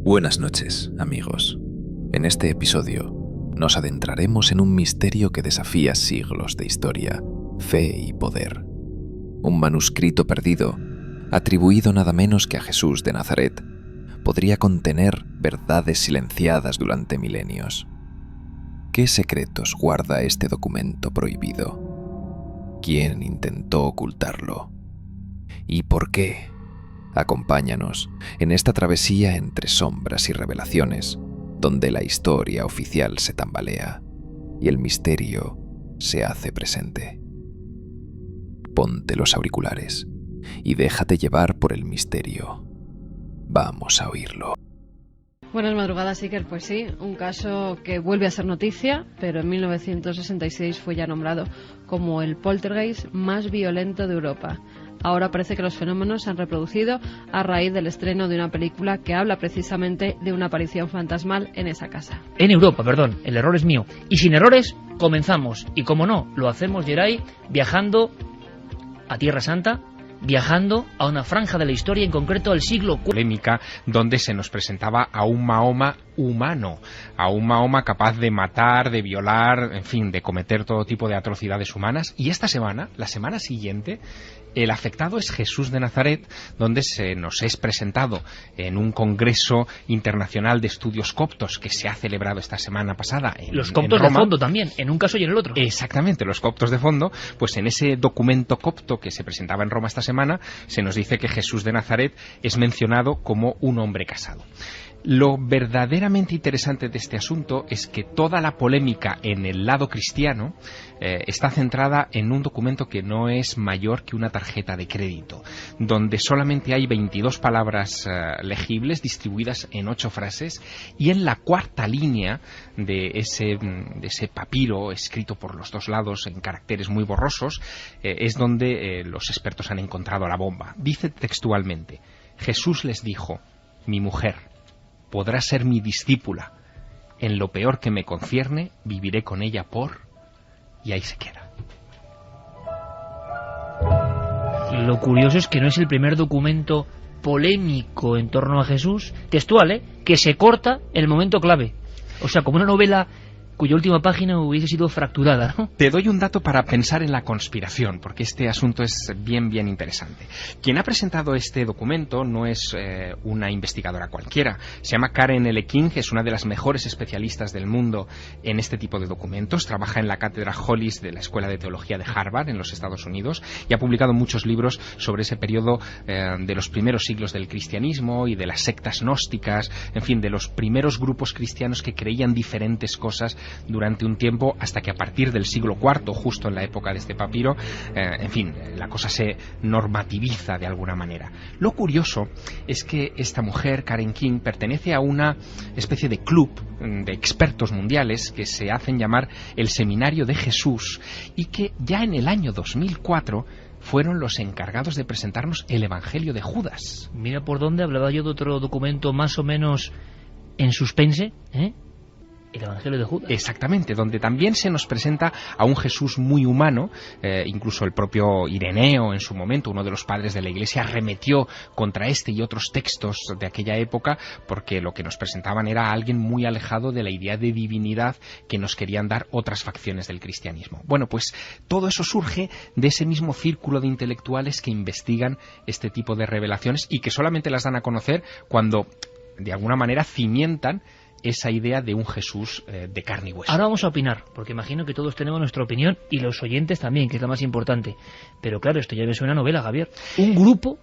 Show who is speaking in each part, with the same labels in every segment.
Speaker 1: Buenas noches, amigos. En este episodio nos adentraremos en un misterio que desafía siglos de historia, fe y poder. Un manuscrito perdido, atribuido nada menos que a Jesús de Nazaret, podría contener verdades silenciadas durante milenios. ¿Qué secretos guarda este documento prohibido? ¿Quién intentó ocultarlo? ¿Y por qué? Acompáñanos en esta travesía entre sombras y revelaciones, donde la historia oficial se tambalea y el misterio se hace presente. Ponte los auriculares y déjate llevar por el misterio. Vamos a oírlo.
Speaker 2: Buenas madrugadas, Iker. Pues sí, un caso que vuelve a ser noticia, pero en 1966 fue ya nombrado como el poltergeist más violento de Europa. Ahora parece que los fenómenos se han reproducido a raíz del estreno de una película que habla precisamente de una aparición fantasmal en esa casa.
Speaker 3: En Europa, perdón, el error es mío. Y sin errores, comenzamos. Y como no, lo hacemos, Geray, viajando a Tierra Santa, viajando a una franja de la historia, en concreto al siglo IV.
Speaker 4: Polémica donde se nos presentaba a un Mahoma humano, a un Mahoma capaz de matar, de violar, en fin, de cometer todo tipo de atrocidades humanas. Y esta semana, la semana siguiente, el afectado es Jesús de Nazaret, donde se nos es presentado en un congreso internacional de estudios coptos que se ha celebrado esta semana pasada
Speaker 3: los coptos de fondo también, en un caso y en el otro.
Speaker 4: Exactamente, los coptos de fondo. Pues en ese documento copto que se presentaba en Roma esta semana, se nos dice que Jesús de Nazaret es mencionado como un hombre casado. Lo verdaderamente interesante de este asunto es que toda la polémica en el lado cristiano está centrada en un documento que no es mayor que una tarjeta de crédito, donde solamente hay 22 palabras legibles distribuidas en 8 frases, y en la cuarta línea de ese papiro escrito por los dos lados en caracteres muy borrosos es donde los expertos han encontrado la bomba. Dice textualmente: Jesús les dijo, mi mujer podrá ser mi discípula, en lo peor que me concierne, viviré con ella por... y ahí se queda.
Speaker 3: Lo curioso es que no es el primer documento polémico en torno a Jesús, textual, que se corta en el momento clave. O sea, como una novela cuya última página hubiese sido fracturada, ¿no?
Speaker 4: Te doy un dato para pensar en la conspiración, porque este asunto es bien interesante. Quien ha presentado este documento no es una investigadora cualquiera. Se llama Karen L. King, es una de las mejores especialistas del mundo en este tipo de documentos. Trabaja en la cátedra Hollis de la Escuela de Teología de Harvard, en los Estados Unidos, y ha publicado muchos libros sobre ese periodo de los primeros siglos del cristianismo y de las sectas gnósticas, en fin, de los primeros grupos cristianos que creían diferentes cosas durante un tiempo, hasta que a partir del siglo IV, justo en la época de este papiro, en fin, la cosa se normativiza de alguna manera. Lo curioso es que esta mujer, Karen King, pertenece a una especie de club de expertos mundiales que se hacen llamar el Seminario de Jesús, y que ya en el año 2004 fueron los encargados de presentarnos el Evangelio de Judas.
Speaker 3: Mira por dónde hablaba yo de otro documento más o menos en suspense, el Evangelio de Judas.
Speaker 4: Exactamente, donde también se nos presenta a un Jesús muy humano. Incluso el propio Ireneo, en su momento, uno de los padres de la Iglesia, arremetió contra este y otros textos de aquella época, porque lo que nos presentaban era a alguien muy alejado de la idea de divinidad que nos querían dar otras facciones del cristianismo. Bueno, pues todo eso surge de ese mismo círculo de intelectuales que investigan este tipo de revelaciones y que solamente las dan a conocer cuando, de alguna manera, cimientan esa idea de un Jesús de carne y hueso.
Speaker 3: Ahora vamos a opinar, porque imagino que todos tenemos nuestra opinión, y los oyentes también, que es la más importante. Pero claro, esto ya me suena a novela, Javier. Un grupo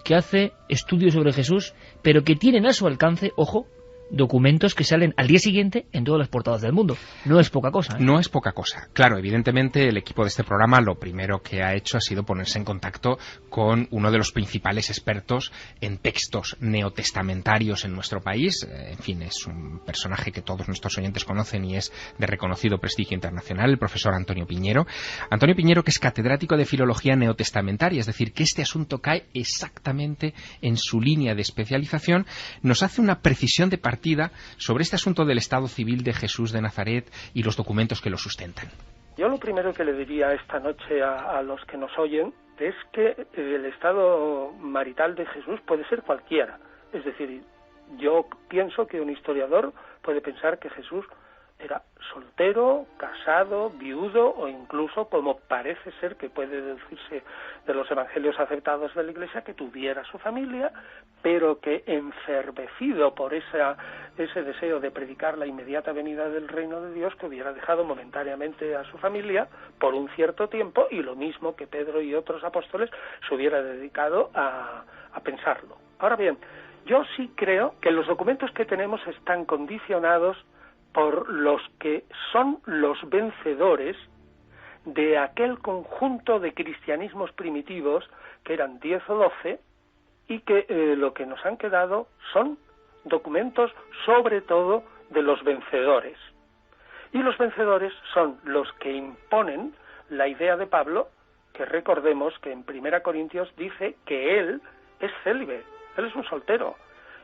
Speaker 3: que hace estudios sobre Jesús, pero que tienen a su alcance, ojo, documentos que salen al día siguiente en todas las portadas del mundo. No es poca cosa, ¿eh?
Speaker 4: No es poca cosa. Claro, evidentemente el equipo de este programa lo primero que ha hecho ha sido ponerse en contacto con uno de los principales expertos en textos neotestamentarios en nuestro país. En fin, es un personaje que todos nuestros oyentes conocen y es de reconocido prestigio internacional, el profesor Antonio Piñero. Antonio Piñero, que es catedrático de Filología Neotestamentaria, es decir, que este asunto cae exactamente en su línea de especialización, nos hace una precisión de partida sobre este asunto del estado civil de Jesús de Nazaret y los documentos que lo sustentan.
Speaker 5: Yo lo primero que le diría esta noche a los que nos oyen es que el estado marital de Jesús puede ser cualquiera. Es decir, Yo pienso que un historiador puede pensar que Jesús era soltero, casado, viudo o incluso, como parece ser que puede deducirse de los evangelios aceptados de la Iglesia, que tuviera su familia, pero que enfervecido por ese deseo de predicar la inmediata venida del reino de Dios, que hubiera dejado momentáneamente a su familia por un cierto tiempo, y lo mismo que Pedro y otros apóstoles se hubiera dedicado a pensarlo. Ahora bien, yo sí creo que los documentos que tenemos están condicionados por los que son los vencedores de aquel conjunto de cristianismos primitivos, que eran 10 o 12, y que lo que nos han quedado son documentos sobre todo de los vencedores. Y los vencedores son los que imponen la idea de Pablo, que recordemos que en 1 Corintios dice que él es célibe, él es un soltero,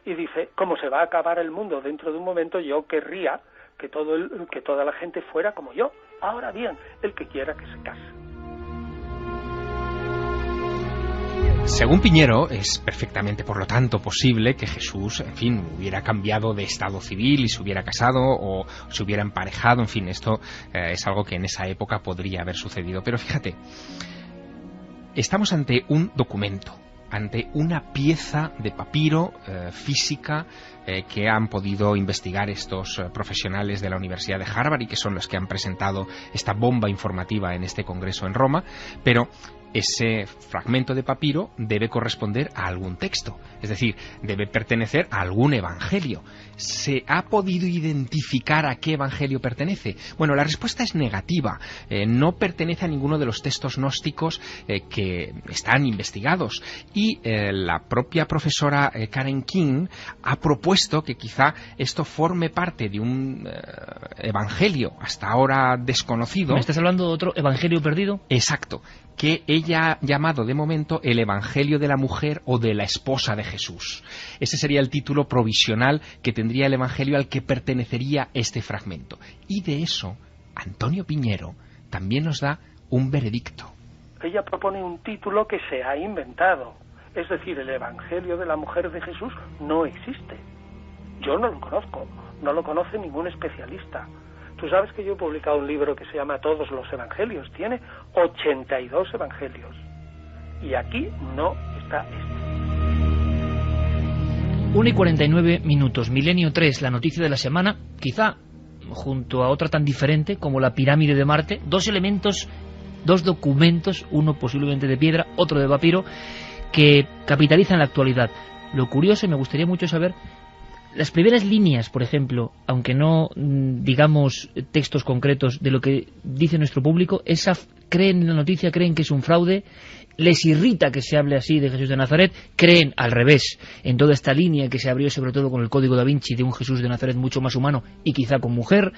Speaker 5: y dice, como se va a acabar el mundo dentro de un momento, yo querría que toda la gente fuera como yo. Ahora bien, el que quiera que se case.
Speaker 4: Según Piñero, es perfectamente, por lo tanto, posible que Jesús, en fin, hubiera cambiado de estado civil y se hubiera casado o se hubiera emparejado. En fin, esto es algo que en esa época podría haber sucedido. Pero fíjate, estamos ante un documento, ante una pieza de papiro física que han podido investigar estos profesionales de la Universidad de Harvard y que son los que han presentado esta bomba informativa en este congreso en Roma, pero ese fragmento de papiro debe corresponder a algún texto, es decir, debe pertenecer a algún evangelio. ¿Se ha podido identificar a qué evangelio pertenece? Bueno, la respuesta es negativa. No pertenece a ninguno de los textos gnósticos que están investigados. Y la propia profesora Karen King ha propuesto que quizá esto forme parte de un evangelio hasta ahora desconocido.
Speaker 3: ¿Me estás hablando de otro evangelio perdido?
Speaker 4: Exacto, que ella ha llamado de momento el Evangelio de la Mujer o de la Esposa de Jesús. Ese sería el título provisional que tendría el Evangelio al que pertenecería este fragmento. Y de eso, Antonio Piñero también nos da un veredicto.
Speaker 5: Ella propone un título que se ha inventado. Es decir, el Evangelio de la Mujer de Jesús no existe. Yo no lo conozco, no lo conoce ningún especialista. Tú sabes que yo he publicado un libro que se llama Todos los Evangelios. Tiene 82 evangelios. Y aquí no está este.
Speaker 3: 1:49. Milenio 3, la noticia de la semana, quizá junto a otra tan diferente como la pirámide de Marte, dos elementos, dos documentos, uno posiblemente de piedra, otro de papiro, que capitalizan la actualidad. Lo curioso, y me gustaría mucho saber, las primeras líneas, por ejemplo, aunque no digamos textos concretos de lo que dice nuestro público, creen en la noticia, creen que es un fraude, les irrita que se hable así de Jesús de Nazaret, creen al revés en toda esta línea que se abrió sobre todo con el Código Da Vinci de un Jesús de Nazaret mucho más humano y quizá con mujer.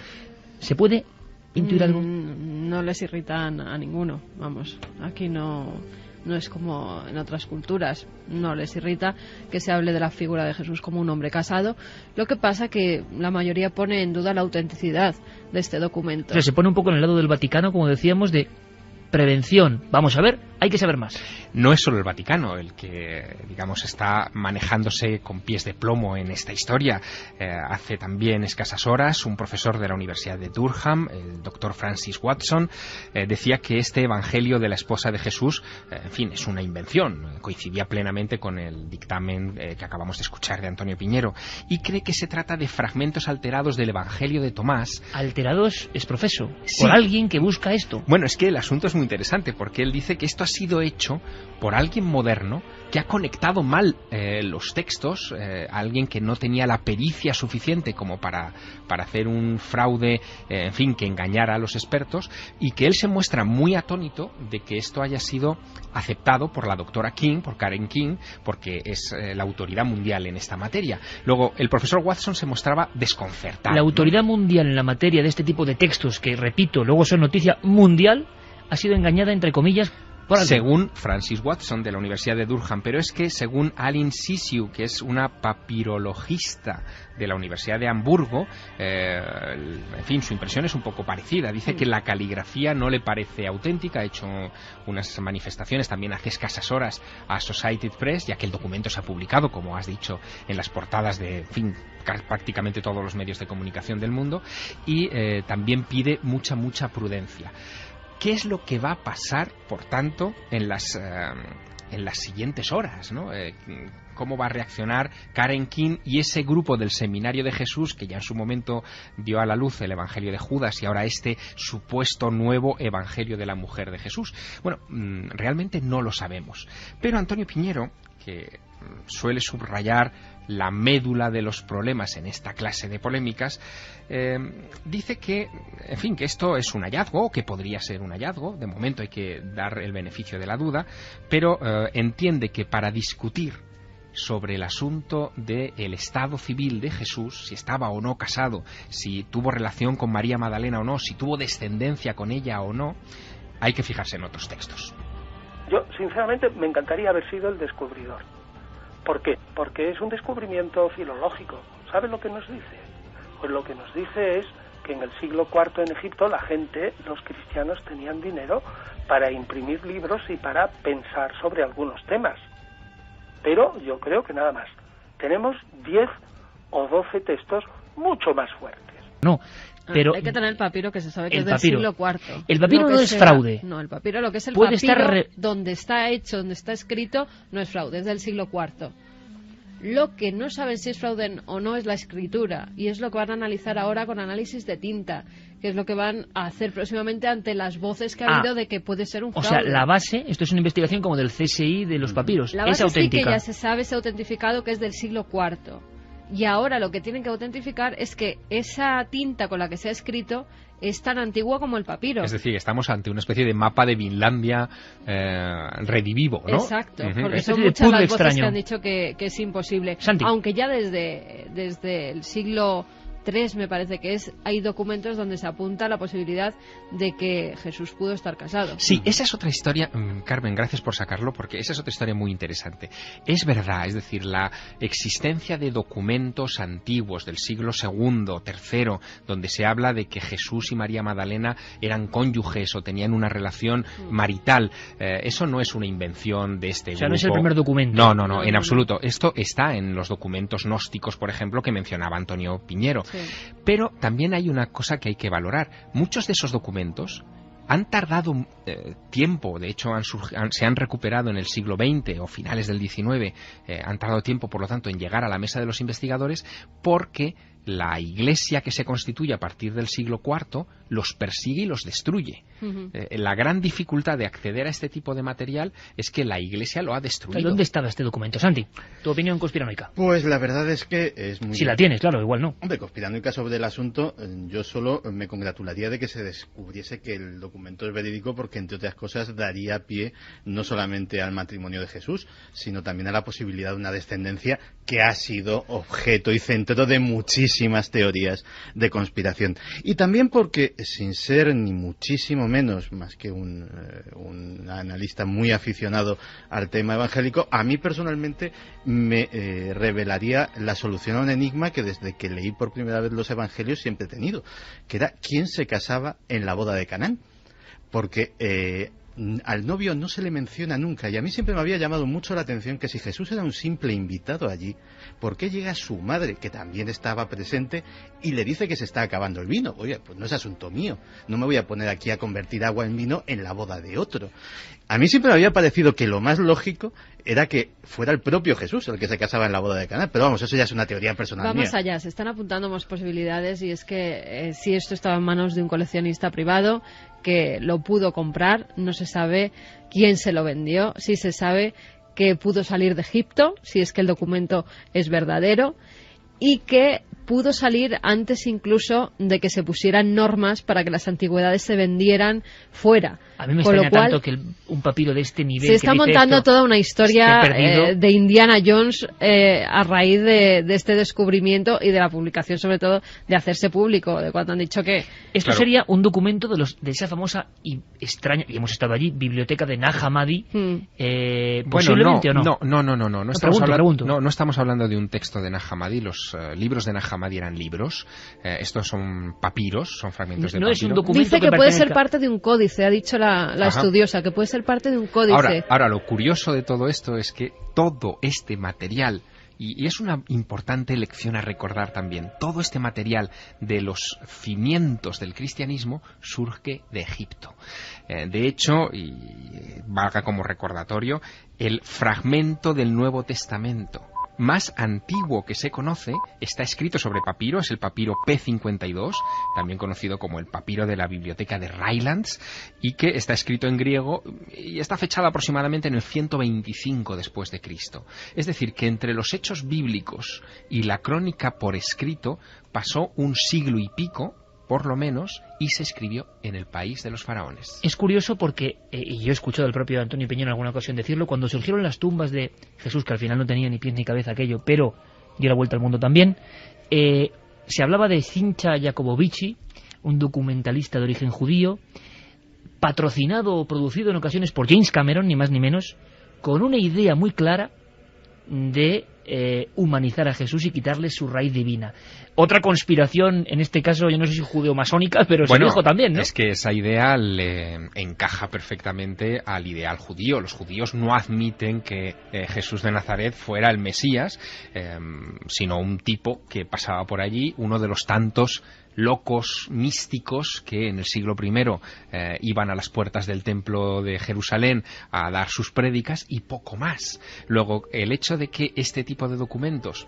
Speaker 3: ¿Se puede intuir algo?
Speaker 2: No les irritan a ninguno, vamos, aquí no es como en otras culturas, no les irrita que se hable de la figura de Jesús como un hombre casado. Lo que pasa que la mayoría pone en duda la autenticidad de este documento.
Speaker 3: O sea, se pone un poco en el lado del Vaticano, como decíamos, de prevención. Vamos a ver, hay que saber más.
Speaker 4: No es solo el Vaticano el que, digamos, está manejándose con pies de plomo en esta historia. Hace también escasas horas un profesor de la Universidad de Durham, el doctor Francis Watson, decía que este Evangelio de la Esposa de Jesús, en fin, es una invención. Coincidía plenamente con el dictamen que acabamos de escuchar de Antonio Piñero y cree que se trata de fragmentos alterados del Evangelio de Tomás.
Speaker 3: Alterados es profeso,
Speaker 4: sí,
Speaker 3: por alguien que busca esto.
Speaker 4: Bueno, es que el asunto es muy interesante porque él dice que esto ha sido hecho por alguien moderno que ha conectado mal los textos, alguien que no tenía la pericia suficiente como para hacer un fraude, en fin, que engañara a los expertos, y que él se muestra muy atónito de que esto haya sido aceptado por la doctora King, por Karen King, porque es la autoridad mundial en esta materia. Luego, el profesor Watson se mostraba desconcertado.
Speaker 3: La autoridad mundial en la materia de este tipo de textos, que, repito, luego son noticia mundial, ha sido engañada, entre comillas,
Speaker 4: Según Francis Watson, de la Universidad de Durham, pero es que según Aline Sisiu, que es una papirologista de la Universidad de Hamburgo, en fin, su impresión es un poco parecida. Dice que la caligrafía no le parece auténtica. Ha hecho unas manifestaciones también hace escasas horas a Associated Press, ya que el documento se ha publicado, como has dicho, en las portadas de, en fin, prácticamente todos los medios de comunicación del mundo, y también pide mucha prudencia. ¿Qué es lo que va a pasar, por tanto, en las siguientes horas, ¿no? ¿Cómo va a reaccionar Karen King y ese grupo del Seminario de Jesús, que ya en su momento dio a la luz el Evangelio de Judas y ahora este supuesto nuevo Evangelio de la mujer de Jesús? Bueno, realmente no lo sabemos. Pero Antonio Piñero, que suele subrayar la médula de los problemas en esta clase de polémicas, dice que, en fin, que esto es un hallazgo, o que podría ser un hallazgo. De momento hay que dar el beneficio de la duda, pero entiende que para discutir sobre el asunto del estado civil de Jesús, si estaba o no casado, si tuvo relación con María Magdalena o no, si tuvo descendencia con ella o no, hay que fijarse en otros textos.
Speaker 5: Yo, sinceramente, me encantaría haber sido el descubridor. ¿Por qué? Porque es un descubrimiento filológico. ¿Sabe lo que nos dice? Pues lo que nos dice es que en el siglo IV en Egipto la gente, los cristianos, tenían dinero para imprimir libros y para pensar sobre algunos temas. Pero yo creo que nada más. Tenemos 10 o 12 textos mucho más fuertes.
Speaker 3: No, pero
Speaker 2: hay que tener el papiro, que se sabe que es del
Speaker 3: papiro.
Speaker 2: siglo IV.
Speaker 3: El papiro no es fraude.
Speaker 2: No, el papiro, lo que es el
Speaker 3: Puede
Speaker 2: papiro,
Speaker 3: estar
Speaker 2: donde está hecho, donde está escrito, no es fraude, es del siglo IV. Lo que no saben si es fraude o no es la escritura, y es lo que van a analizar ahora con análisis de tinta, que es lo que van a hacer próximamente ante las voces que ha habido de que puede ser un fraude.
Speaker 3: O sea, la base, esto es una investigación como del CSI de los papiros,
Speaker 2: la base
Speaker 3: es auténtica.
Speaker 2: Sí que ya se sabe, se ha autentificado que es del siglo IV. Y ahora lo que tienen que autentificar es que esa tinta con la que se ha escrito es tan antigua como el papiro.
Speaker 4: Es decir, estamos ante una especie de mapa de Vinlandia redivivo, ¿no?
Speaker 2: Exacto, porque
Speaker 3: son
Speaker 2: muchas las voces
Speaker 3: extraño.
Speaker 2: que han dicho que es imposible.
Speaker 3: Santi.
Speaker 2: Aunque ya desde el siglo III, me parece que hay documentos donde se apunta la posibilidad de que Jesús pudo estar casado.
Speaker 4: Sí, esa es otra historia, Carmen, gracias por sacarlo, porque esa es otra historia muy interesante. Es verdad, es decir, la existencia de documentos antiguos del siglo II, III, donde se habla de que Jesús y María Magdalena eran cónyuges o tenían una relación marital, eso no es una invención de este grupo.
Speaker 3: O sea, no es el primer documento.
Speaker 4: No, en absoluto. Esto está en los documentos gnósticos, por ejemplo, que mencionaba Antonio Piñero.
Speaker 2: Sí.
Speaker 4: Pero también hay una cosa que hay que valorar. Muchos de esos documentos han tardado tiempo, de hecho se han recuperado en el siglo XX o finales del XIX, han tardado tiempo, por lo tanto, en llegar a la mesa de los investigadores, porque la Iglesia que se constituye a partir del siglo IV los persigue y los destruye. La gran dificultad de acceder a este tipo de material es que la Iglesia lo ha destruido.
Speaker 3: ¿Dónde estaba este documento, Santi? ¿Tu opinión conspiranoica?
Speaker 6: Pues la verdad es que es muy...
Speaker 3: Si la tienes, claro, igual no.
Speaker 6: Hombre, conspiranoica sobre el asunto, yo solo me congratularía de que se descubriese que el documento es verídico, porque entre otras cosas daría pie no solamente al matrimonio de Jesús, sino también a la posibilidad de una descendencia que ha sido objeto y centro de muchísimas teorías de conspiración. Y también porque, sin ser ni muchísimo menos más que un analista muy aficionado al tema evangélico, a mí personalmente me revelaría la solución a un enigma que desde que leí por primera vez los evangelios siempre he tenido, que era quién se casaba en la boda de Canaán. Porque al novio no se le menciona nunca, y a mí siempre me había llamado mucho la atención que si Jesús era un simple invitado allí, ¿por qué llega su madre, que también estaba presente, y le dice que se está acabando el vino? Oye, pues no es asunto mío, no me voy a poner aquí a convertir agua en vino en la boda de otro. A mí siempre me había parecido que lo más lógico era que fuera el propio Jesús el que se casaba en la boda de Caná, pero vamos, eso ya es una teoría personal mía.
Speaker 2: Vamos allá, se están apuntando más posibilidades, y es que si esto estaba en manos de un coleccionista privado que lo pudo comprar, no se sabe quién se lo vendió, sí se sabe que pudo salir de Egipto, si es que el documento es verdadero, y que pudo salir antes incluso de que se pusieran normas para que las antigüedades se vendieran fuera.
Speaker 3: A mí me
Speaker 2: Con lo
Speaker 3: extraña
Speaker 2: cual,
Speaker 3: tanto que un papiro de este nivel...
Speaker 2: se está montando toda una historia
Speaker 3: perdido.
Speaker 2: de Indiana Jones a raíz de este descubrimiento y de la publicación, sobre todo, de hacerse público, de cuando han dicho que...
Speaker 3: Esto sería un documento de esa famosa y extraña, y hemos estado allí, biblioteca de Nag Hammadi, posiblemente
Speaker 4: bueno,
Speaker 3: o no.
Speaker 4: No estamos hablando de un texto de Nag Hammadi. Los libros de Nag Hammadi eran libros. Estos son papiros, son fragmentos de papiro.
Speaker 3: Es un documento.
Speaker 2: Dice que puede ser parte de un códice, ha dicho la estudiosa, que puede ser parte de un códice.
Speaker 4: Ahora, lo curioso de todo esto es que todo este material, y es una importante lección a recordar también, todo este material de los cimientos del cristianismo surge de Egipto. De hecho, y valga como recordatorio, el fragmento del Nuevo Testamento más antiguo que se conoce está escrito sobre papiro, es el papiro P52, también conocido como el papiro de la biblioteca de Rylands, y que está escrito en griego y está fechado aproximadamente en el 125 después de Cristo. Es decir, que entre los hechos bíblicos y la crónica por escrito pasó un siglo y pico, por lo menos, y se escribió en el país de los faraones.
Speaker 3: Es curioso porque, y yo he escuchado al propio Antonio Peñón en alguna ocasión decirlo, cuando surgieron las tumbas de Jesús, que al final no tenía ni pies ni cabeza aquello, pero dio la vuelta al mundo también, se hablaba de Sincha Jacobovici, un documentalista de origen judío, patrocinado o producido en ocasiones por James Cameron, ni más ni menos, con una idea muy clara de humanizar a Jesús y quitarle su raíz divina. Otra conspiración, en este caso, yo no sé si judeo-masónica, pero se dijo también, ¿no?
Speaker 4: Es que esa idea le encaja perfectamente al ideal judío. Los judíos no admiten que Jesús de Nazaret fuera el Mesías, sino un tipo que pasaba por allí, uno de los tantos locos místicos que en el siglo I iban a las puertas del templo de Jerusalén a dar sus prédicas y poco más. Luego, el hecho de que este tipo de documentos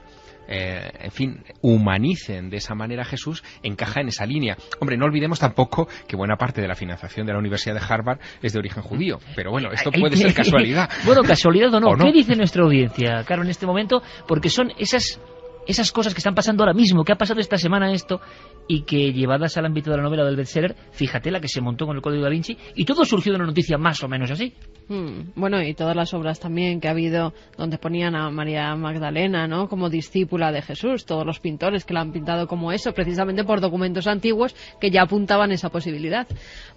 Speaker 4: humanicen de esa manera a Jesús, encaja en esa línea. Hombre, no olvidemos tampoco que buena parte de la financiación de la Universidad de Harvard es de origen judío, pero bueno, esto puede ser casualidad.
Speaker 3: Bueno, casualidad o no.
Speaker 4: ¿O no?
Speaker 3: ¿Qué dice nuestra audiencia, Caro, en este momento? Porque son esas cosas que están pasando ahora mismo, que ha pasado esta semana esto, y que llevadas al ámbito de la novela del bestseller, fíjate la que se montó con el Código Da Vinci, y todo surgió de una noticia más o menos así.
Speaker 2: Bueno, y todas las obras también que ha habido donde ponían a María Magdalena, ¿no?, como discípula de Jesús, todos los pintores que la han pintado como eso, precisamente por documentos antiguos que ya apuntaban esa posibilidad.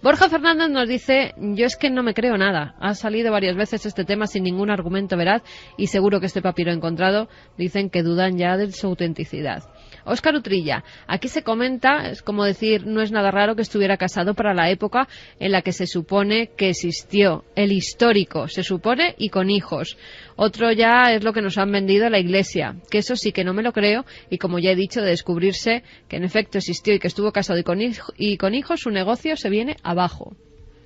Speaker 2: Borja Fernández nos dice: yo es que no me creo nada, ha salido varias veces este tema sin ningún argumento veraz y seguro que este papiro encontrado dicen que dudan ya de su autenticidad. Óscar Utrilla, aquí se comenta, es como decir, no es nada raro que estuviera casado para la época en la que se supone que existió, el histórico, se supone, y con hijos. Otro ya es lo que nos han vendido la Iglesia, que eso sí que no me lo creo, y como ya he dicho, de descubrirse que en efecto existió y que estuvo casado y con hijos, su negocio se viene abajo.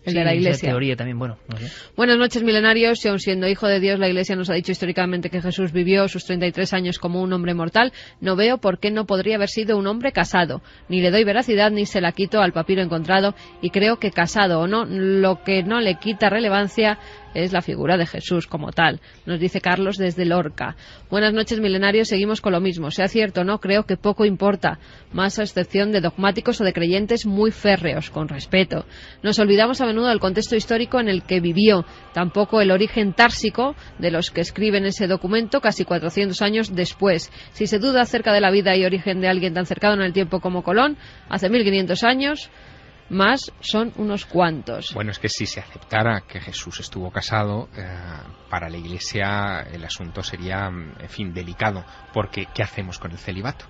Speaker 2: El de la Iglesia.
Speaker 3: Esa teoría también, bueno, no sé.
Speaker 2: Buenas noches, milenarios. Si aun siendo hijo de Dios, la Iglesia nos ha dicho históricamente que Jesús vivió sus 33 años como un hombre mortal, no veo por qué no podría haber sido un hombre casado. Ni le doy veracidad ni se la quito al papiro encontrado, y creo que casado o no, lo que no le quita relevancia es la figura de Jesús como tal, nos dice Carlos desde Lorca. Buenas noches, milenarios, seguimos con lo mismo. Sea cierto o no, creo que poco importa, más a excepción de dogmáticos o de creyentes muy férreos, con respeto. Nos olvidamos a menudo del contexto histórico en el que vivió, tampoco el origen társico de los que escriben ese documento casi 400 años después. Si se duda acerca de la vida y origen de alguien tan cercano en el tiempo como Colón, hace 1500 años... más son unos cuantos.
Speaker 4: Bueno, es que si se aceptara que Jesús estuvo casado, para la Iglesia el asunto sería, en fin, delicado, porque ¿qué hacemos con el celibato?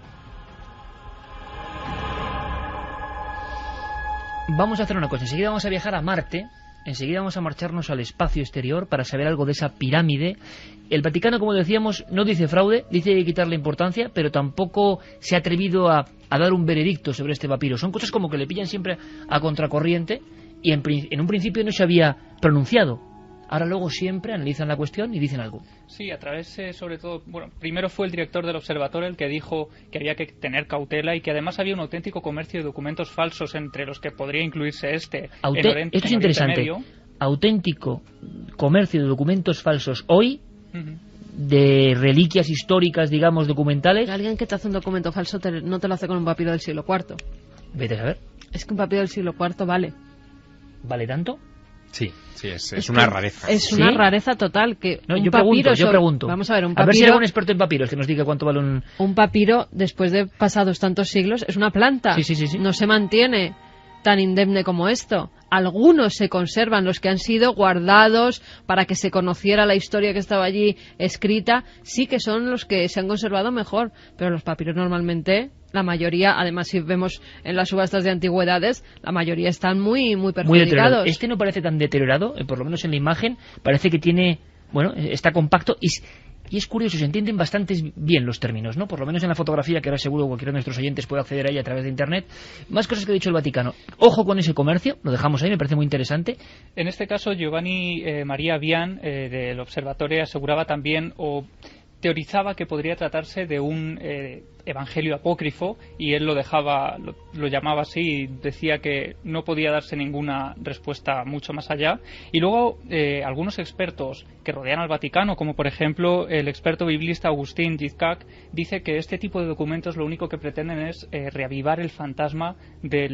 Speaker 3: Vamos a hacer una cosa, enseguida vamos a viajar a Marte, enseguida vamos a marcharnos al espacio exterior para saber algo de esa pirámide. El Vaticano, como decíamos, no dice fraude, dice que hay que quitarle importancia, pero tampoco se ha atrevido a dar un veredicto sobre este papiro. Son cosas como que le pillan siempre a contracorriente y en un principio no se había pronunciado. Ahora luego siempre analizan la cuestión y dicen algo.
Speaker 7: Sí, a través, sobre todo, bueno, primero fue el director del observatorio el que dijo que había que tener cautela y que además había un auténtico comercio de documentos falsos, entre los que podría incluirse este.
Speaker 3: Esto es interesante. Auténtico comercio de documentos falsos hoy, de reliquias históricas, digamos, documentales.
Speaker 2: Alguien que te hace un documento falso no te lo hace con un papiro del siglo IV.
Speaker 3: Vete a saber.
Speaker 2: Es que un papiro del siglo IV vale.
Speaker 3: ¿Vale tanto?
Speaker 4: Sí, es una rareza.
Speaker 2: Es una rareza total. Que
Speaker 3: no,
Speaker 2: un
Speaker 3: yo
Speaker 2: papiro
Speaker 3: pregunto.
Speaker 2: Vamos a ver, un papiro.
Speaker 3: A ver si hay algún experto en papiros que nos diga cuánto vale un.
Speaker 2: Un papiro, después de pasados tantos siglos, es una planta.
Speaker 3: Sí.
Speaker 2: No se mantiene tan indemne como esto. Algunos se conservan, los que han sido guardados para que se conociera la historia que estaba allí escrita, sí que son los que se han conservado mejor, pero los papiros normalmente, la mayoría, además si vemos en las subastas de antigüedades, la mayoría están muy perjudicados.
Speaker 3: Este no parece tan deteriorado, por lo menos en la imagen, parece que tiene, está compacto y es curioso, se entienden bastante bien los términos, ¿no? Por lo menos en la fotografía, que ahora seguro cualquiera de nuestros oyentes puede acceder a ella a través de Internet. Más cosas que ha dicho el Vaticano. Ojo con ese comercio, lo dejamos ahí, me parece muy interesante.
Speaker 7: En este caso, Giovanni María Vian, del Observatorio, aseguraba también o teorizaba que podría tratarse de un evangelio apócrifo, y él lo llamaba así, y decía que no podía darse ninguna respuesta mucho más allá. Y luego algunos expertos que rodean al Vaticano, como por ejemplo el experto biblista Agustín Gizcak, dice que este tipo de documentos lo único que pretenden es reavivar el fantasma de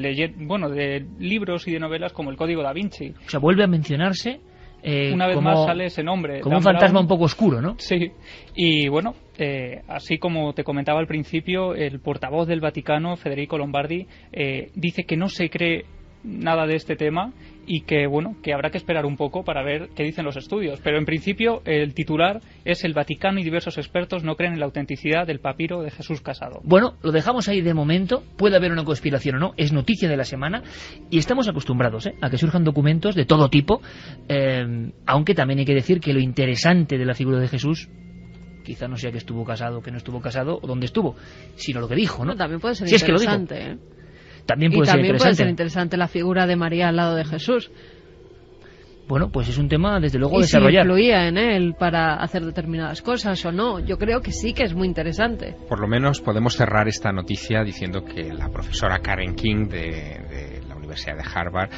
Speaker 7: libros y de novelas como el Código da Vinci.
Speaker 3: O sea, vuelve a mencionarse.
Speaker 7: Una vez más sale ese nombre.
Speaker 3: Como un fantasma un poco oscuro, ¿no?
Speaker 7: Sí. Y bueno, así como te comentaba al principio, el portavoz del Vaticano, Federico Lombardi, dice que no se cree nada de este tema y que habrá que esperar un poco para ver qué dicen los estudios. Pero en principio el titular es: el Vaticano y diversos expertos no creen en la autenticidad del papiro de Jesús Casado.
Speaker 3: Bueno, lo dejamos ahí de momento. Puede haber una conspiración o no, es noticia de la semana y estamos acostumbrados a que surjan documentos de todo tipo, aunque también hay que decir que lo interesante de la figura de Jesús quizá no sea que estuvo casado, que no estuvo casado o dónde estuvo, sino lo que dijo, ¿no?
Speaker 2: También puede ser
Speaker 3: si
Speaker 2: interesante,
Speaker 3: es que lo dijo. También puede ser
Speaker 2: interesante la figura de María al lado de Jesús.
Speaker 3: Bueno, pues es un tema desde luego
Speaker 2: ¿Y
Speaker 3: desarrollar.
Speaker 2: si influía en él para hacer determinadas cosas o no? Yo creo que sí, que es muy interesante.
Speaker 4: Por lo menos podemos cerrar esta noticia diciendo que la profesora Karen King de la Universidad de Harvard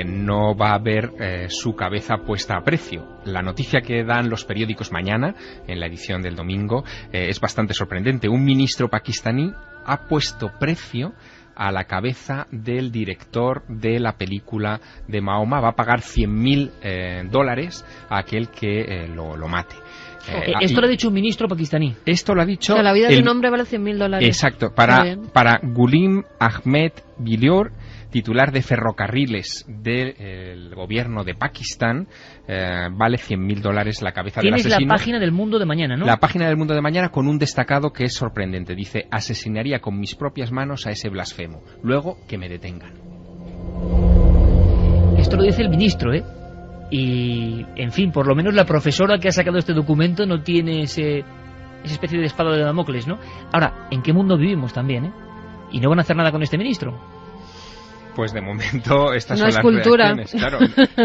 Speaker 4: no va a ver su cabeza puesta a precio. La noticia que dan los periódicos mañana, en la edición del domingo, es bastante sorprendente. Un ministro pakistaní ha puesto precio a la cabeza del director de la película de Mahoma. Va a pagar $100.000 a aquel que lo mate.
Speaker 3: Esto lo ha dicho un ministro pakistaní.
Speaker 4: Esto lo ha dicho...
Speaker 2: O sea, la vida de un hombre vale $100.000.
Speaker 4: Exacto. Para Ghulam Ahmed Bilior, titular de ferrocarriles del gobierno de Pakistán, vale $100.000 la cabeza del asesino.
Speaker 3: Tienes la página del Mundo de mañana, ¿no?
Speaker 4: La página del Mundo de mañana con un destacado que es sorprendente. Dice: asesinaría con mis propias manos a ese blasfemo. Luego que me detengan.
Speaker 3: Esto lo dice el ministro, Y, en fin, por lo menos la profesora que ha sacado este documento no tiene esa especie de espada de Damocles, ¿no? Ahora, ¿en qué mundo vivimos también, Y no van a hacer nada con este ministro.
Speaker 4: Pues de momento estas
Speaker 2: no
Speaker 4: son las
Speaker 2: cultura.
Speaker 4: reacciones, claro.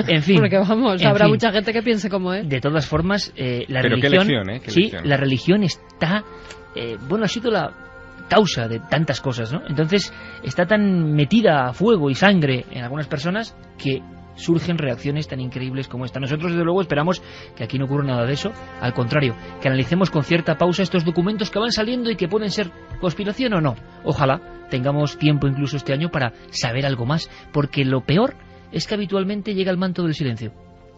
Speaker 3: En fin.
Speaker 2: Porque habrá mucha gente que piense como él.
Speaker 3: De todas formas, la
Speaker 4: Pero
Speaker 3: religión...
Speaker 4: qué lección, ¿Qué
Speaker 3: sí,
Speaker 4: lección.
Speaker 3: La religión está... ha sido la causa de tantas cosas, ¿no? Entonces, está tan metida a fuego y sangre en algunas personas que surgen reacciones tan increíbles como esta. Nosotros, desde luego, esperamos que aquí no ocurra nada de eso. Al contrario, que analicemos con cierta pausa estos documentos que van saliendo y que pueden ser conspiración o no. Ojalá tengamos tiempo incluso este año para saber algo más, porque lo peor es que habitualmente llega el manto del silencio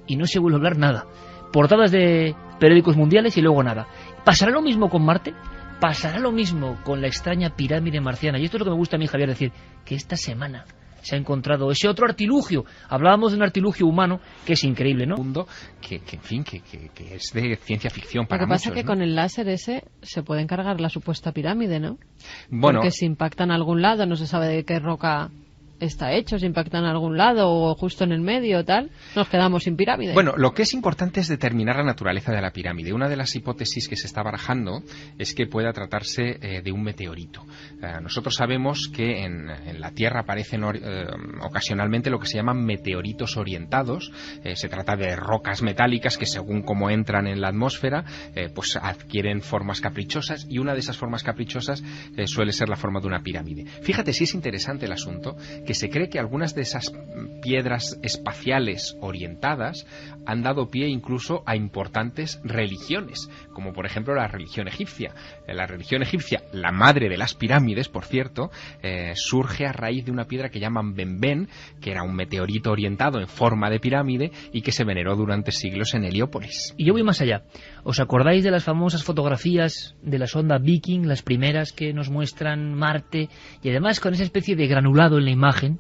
Speaker 3: y no se vuelve a hablar nada. Portadas de periódicos mundiales y luego nada. ¿Pasará lo mismo con Marte? ¿Pasará lo mismo con la extraña pirámide marciana? Y esto es lo que me gusta a mí, Javier, decir, que esta semana se ha encontrado ese otro artilugio. Hablábamos de un artilugio humano que es increíble, ¿no?
Speaker 4: Mundo que en fin, que es de ciencia ficción para
Speaker 2: muchos. Lo que pasa
Speaker 4: muchos,
Speaker 2: es que con el láser ese se puede encargar la supuesta pirámide, ¿no?
Speaker 4: Bueno,
Speaker 2: porque si impacta en algún lado, no se sabe de qué roca está hecho, si impacta en algún lado o justo en el medio o tal, nos quedamos sin pirámide.
Speaker 4: Bueno, lo que es importante es determinar la naturaleza de la pirámide. Una de las hipótesis que se está barajando es que pueda tratarse de un meteorito. Nosotros sabemos que en la Tierra aparecen ocasionalmente lo que se llaman meteoritos orientados. Se trata de rocas metálicas que, según cómo entran en la atmósfera, pues adquieren formas caprichosas, y una de esas formas caprichosas suele ser la forma de una pirámide. Fíjate si es interesante el asunto, que se cree que algunas de esas piedras espaciales orientadas han dado pie incluso a importantes religiones, como por ejemplo la religión egipcia. La religión egipcia, la madre de las pirámides, por cierto, surge a raíz de una piedra que llaman Benben, que era un meteorito orientado en forma de pirámide y que se veneró durante siglos en Heliópolis.
Speaker 3: Y yo voy más allá. ¿Os acordáis de las famosas fotografías de la sonda Viking, las primeras que nos muestran Marte, y además con esa especie de granulado en la imagen?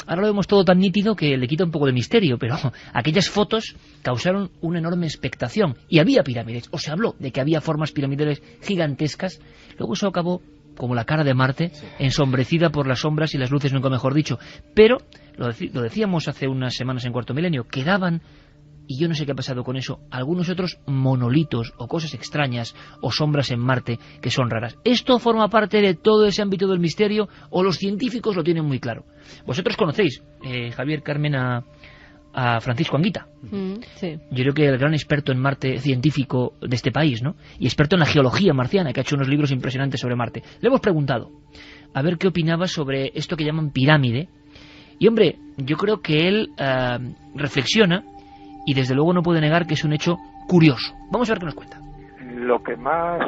Speaker 3: Ahora lo vemos todo tan nítido que le quita un poco de misterio, pero aquellas fotos causaron una enorme expectación. Y había pirámides, o se habló de que había formas piramidales gigantescas. Luego eso acabó como la cara de Marte, ensombrecida por las sombras y las luces, nunca mejor dicho. Pero, lo decíamos hace unas semanas en Cuarto Milenio, quedaban, y yo no sé qué ha pasado con eso, algunos otros monolitos o cosas extrañas o sombras en Marte que son raras. ¿Esto forma parte de todo ese ámbito del misterio o los científicos lo tienen muy claro? Vosotros conocéis, Javier, Carmen, a Francisco Anguita.
Speaker 2: Sí.
Speaker 3: Yo creo que el gran experto en Marte científico de este país, ¿no? Y experto en la geología marciana, que ha hecho unos libros impresionantes sobre Marte. Le hemos preguntado a ver qué opinaba sobre esto que llaman pirámide. Y hombre, yo creo que él reflexiona y desde luego no puede negar que es un hecho curioso. Vamos a ver qué nos cuenta.
Speaker 8: Lo que más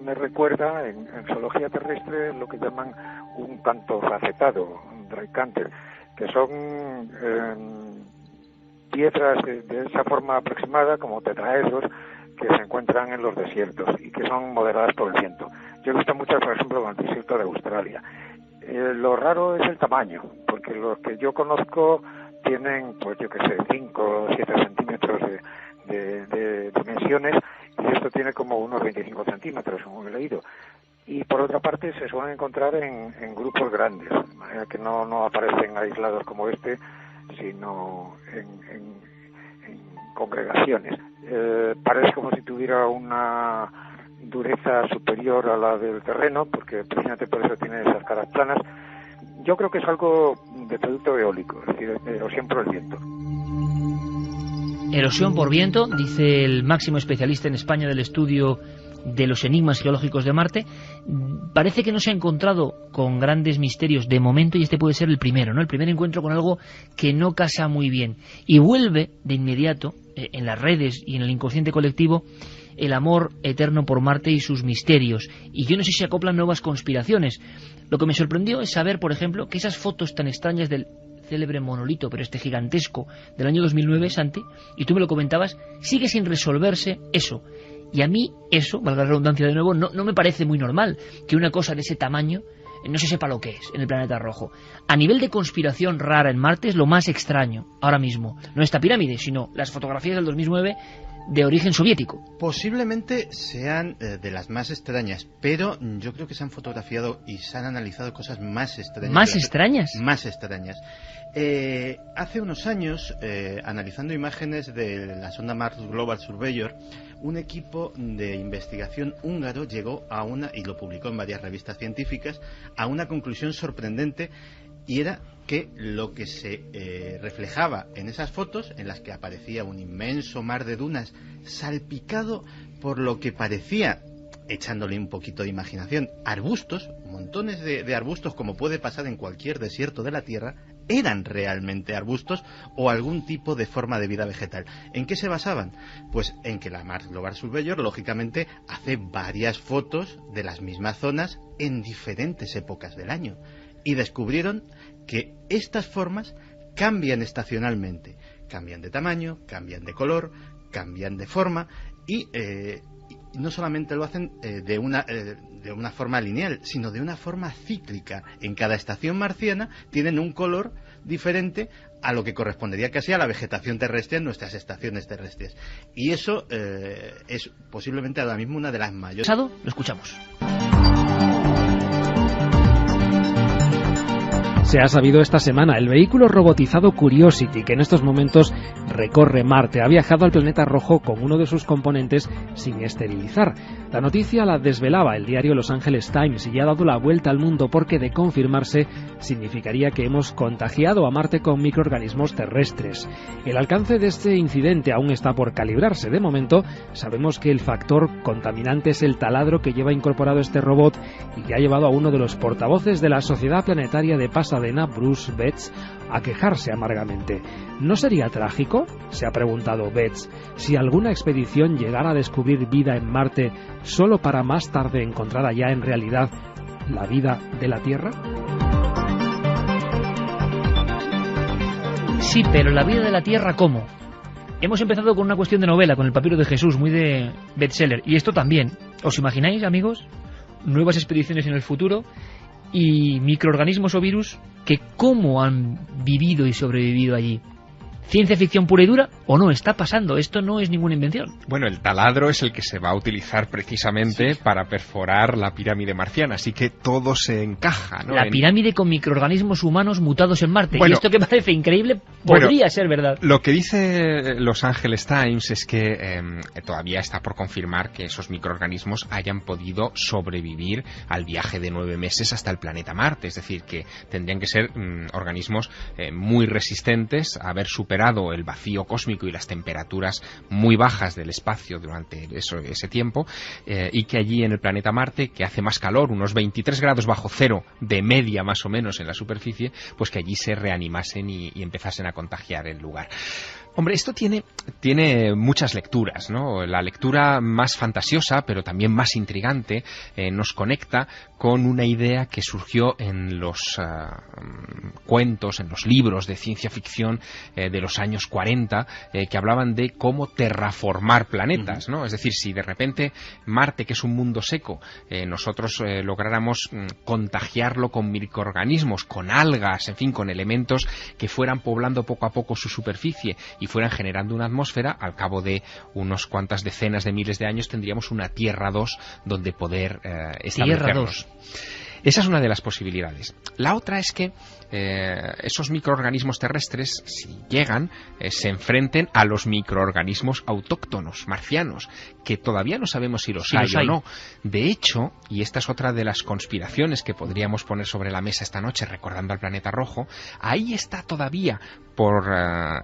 Speaker 8: me recuerda en geología terrestre es lo que llaman un canto facetado, un dry canter, que son piedras de esa forma aproximada, como tetraedros, que se encuentran en los desiertos y que son moderadas por el viento. Yo he visto muchas, por ejemplo, en el desierto de Australia. Lo raro es el tamaño, porque los que yo conozco tienen, pues yo qué sé, 5 o 7 centímetros de dimensiones, y esto tiene como unos 25 centímetros, según he leído. Y por otra parte se suelen encontrar en grupos grandes, de manera que no aparecen aislados como este, sino en congregaciones. Parece como si tuviera una dureza superior a la del terreno, porque precisamente por eso tiene esas caras planas. Yo creo que es algo de producto eólico, es decir, de erosión por el viento.
Speaker 3: Erosión por viento, dice el máximo especialista en España del estudio de los enigmas geológicos de Marte. Parece que no se ha encontrado con grandes misterios de momento, y este puede ser el primero, ¿no? El primer encuentro con algo que no casa muy bien. Y vuelve de inmediato, en las redes y en el inconsciente colectivo, el amor eterno por Marte y sus misterios. Y yo no sé si se acoplan nuevas conspiraciones. Lo que me sorprendió es saber, por ejemplo, que esas fotos tan extrañas del célebre monolito, pero este gigantesco, del año 2009, Santi, y tú me lo comentabas, sigue sin resolverse eso. Y a mí eso, valga la redundancia de nuevo, no me parece muy normal que una cosa de ese tamaño no se sepa lo que es en el planeta rojo. A nivel de conspiración rara en Marte es lo más extraño ahora mismo. No esta pirámide, sino las fotografías del 2009 de origen soviético.
Speaker 6: Posiblemente sean de las más extrañas, pero yo creo que se han fotografiado y se han analizado cosas más extrañas.
Speaker 3: ¿Más extrañas?
Speaker 6: Más extrañas. Hace unos años, analizando imágenes de la sonda Mars Global Surveyor, un equipo de investigación húngaro llegó a y lo publicó en varias revistas científicas, a una conclusión sorprendente, y era que lo que se reflejaba en esas fotos, en las que aparecía un inmenso mar de dunas salpicado por lo que parecía, echándole un poquito de imaginación, arbustos, montones de arbustos, como puede pasar en cualquier desierto de la Tierra, eran realmente arbustos o algún tipo de forma de vida vegetal. ¿En qué se basaban? Pues en que la Mars Global Surveyor, lógicamente, hace varias fotos de las mismas zonas en diferentes épocas del año. Y descubrieron que estas formas cambian estacionalmente. Cambian de tamaño, cambian de color, cambian de forma y no solamente lo hacen de una forma lineal, sino de una forma cíclica. En cada estación marciana tienen un color diferente a lo que correspondería casi a la vegetación terrestre en nuestras estaciones terrestres. Y eso es posiblemente ahora mismo una de las mayores...
Speaker 3: Lo escuchamos.
Speaker 9: Se ha sabido esta semana, el vehículo robotizado Curiosity, que en estos momentos recorre Marte, ha viajado al planeta rojo con uno de sus componentes sin esterilizar. La noticia la desvelaba el diario Los Angeles Times y ha dado la vuelta al mundo porque, de confirmarse, significaría que hemos contagiado a Marte con microorganismos terrestres. El alcance de este incidente aún está por calibrarse. De momento, sabemos que el factor contaminante es el taladro que lleva incorporado este robot y que ha llevado a uno de los portavoces de la Sociedad Planetaria de Pasajeros Pasadena, Bruce Betts, a quejarse amargamente. ¿No sería trágico?, se ha preguntado Betts, si alguna expedición llegara a descubrir vida en Marte solo para más tarde encontrar allá en realidad la vida de la Tierra.
Speaker 3: Sí, pero la vida de la Tierra, ¿cómo? Hemos empezado con una cuestión de novela, con el papiro de Jesús, muy de bestseller, y esto también. ¿Os imagináis, amigos? Nuevas expediciones en el futuro y microorganismos o virus que cómo han vivido y sobrevivido allí. ¿Ciencia ficción pura y dura o no? Está pasando, esto no es ninguna invención.
Speaker 4: Bueno, el taladro es el que se va a utilizar precisamente para perforar la pirámide marciana, así que todo se encaja, ¿no?
Speaker 3: La pirámide con microorganismos humanos mutados en Marte. Bueno, y esto que parece increíble podría ser verdad.
Speaker 4: Lo que dice Los Angeles Times es que todavía está por confirmar que esos microorganismos hayan podido sobrevivir al viaje de 9 meses hasta el planeta Marte, es decir, que tendrían que ser organismos muy resistentes a haber superado el vacío cósmico y las temperaturas muy bajas del espacio durante ese tiempo, y que allí en el planeta Marte, que hace más calor, unos 23 grados bajo cero de media más o menos en la superficie, pues que allí se reanimasen y empezasen a contagiar el lugar. Hombre, esto tiene muchas lecturas, ¿no? La lectura más fantasiosa, pero también más intrigante, nos conecta con una idea que surgió en los cuentos, en los libros de ciencia ficción de los años 40, que hablaban de cómo terraformar planetas, ¿no? Es decir, si de repente Marte, que es un mundo seco, nosotros lográramos contagiarlo con microorganismos, con algas, en fin, con elementos que fueran poblando poco a poco su superficie y fueran generando una atmósfera, al cabo de unos cuantas decenas de miles de años tendríamos una Tierra 2 donde poder establecernos. Esa es una de las posibilidades. La otra es que esos microorganismos terrestres, si llegan, se enfrenten a los microorganismos autóctonos, marcianos, que todavía no sabemos si los hay o no. De hecho, y esta es otra de las conspiraciones que podríamos poner sobre la mesa esta noche, recordando al planeta rojo, ahí está todavía por,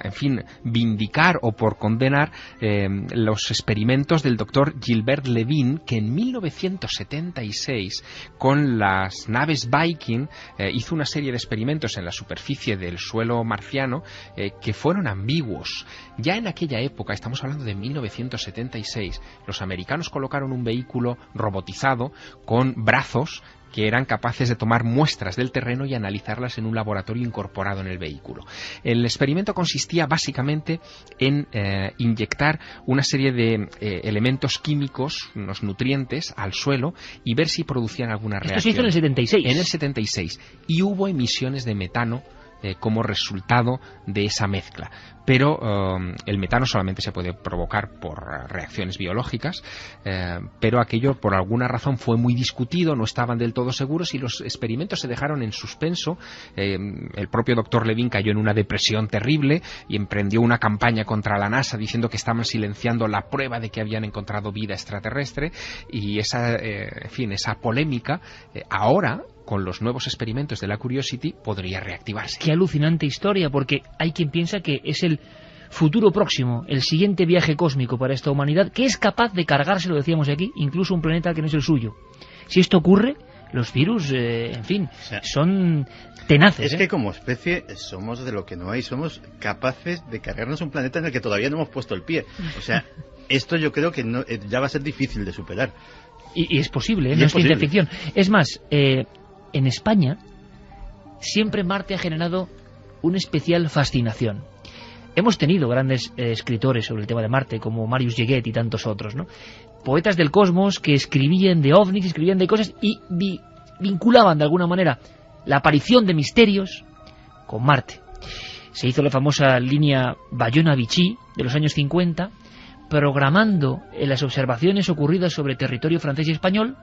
Speaker 4: en fin, vindicar o por condenar los experimentos del doctor Gilbert Levine, que en 1976, con las naves Viking, hizo una serie de experimentos en la superficie del suelo marciano que fueron ambiguos. Ya en aquella época, estamos hablando de 1976, los americanos colocaron un vehículo robotizado con brazos que eran capaces de tomar muestras del terreno y analizarlas en un laboratorio incorporado en el vehículo. El experimento consistía básicamente en inyectar una serie de elementos químicos, unos nutrientes, al suelo y ver si producían alguna reacción.
Speaker 3: Esto se hizo en el 76.
Speaker 4: En el 76. Y hubo emisiones de metano como resultado de esa mezcla. Pero el metano solamente se puede provocar por reacciones biológicas, pero aquello por alguna razón fue muy discutido, no estaban del todo seguros y los experimentos se dejaron en suspenso. El propio doctor Levine cayó en una depresión terrible y emprendió una campaña contra la NASA diciendo que estaban silenciando la prueba de que habían encontrado vida extraterrestre, y esa polémica ahora, con los nuevos experimentos de la Curiosity, podría reactivarse.
Speaker 3: Qué alucinante historia, porque hay quien piensa que es el futuro próximo, el siguiente viaje cósmico para esta humanidad, que es capaz de cargarse, lo decíamos aquí, incluso un planeta que no es el suyo. Si esto ocurre, los virus, en fin, son tenaces.
Speaker 6: Es que como especie somos de lo que no hay, somos capaces de cargarnos un planeta en el que todavía no hemos puesto el pie. O sea, esto yo creo que no, ya va a ser difícil de superar.
Speaker 3: Y es posible, no es ciencia ficción. Es más, en España siempre Marte ha generado una especial fascinación. Hemos tenido grandes escritores sobre el tema de Marte, como Marius Jaguet y tantos otros, ¿no? Poetas del cosmos que escribían de ovnis, escribían de cosas y vinculaban de alguna manera la aparición de misterios con Marte. Se hizo la famosa línea Bayona-Vichy de los años 50, programando las observaciones ocurridas sobre territorio francés y español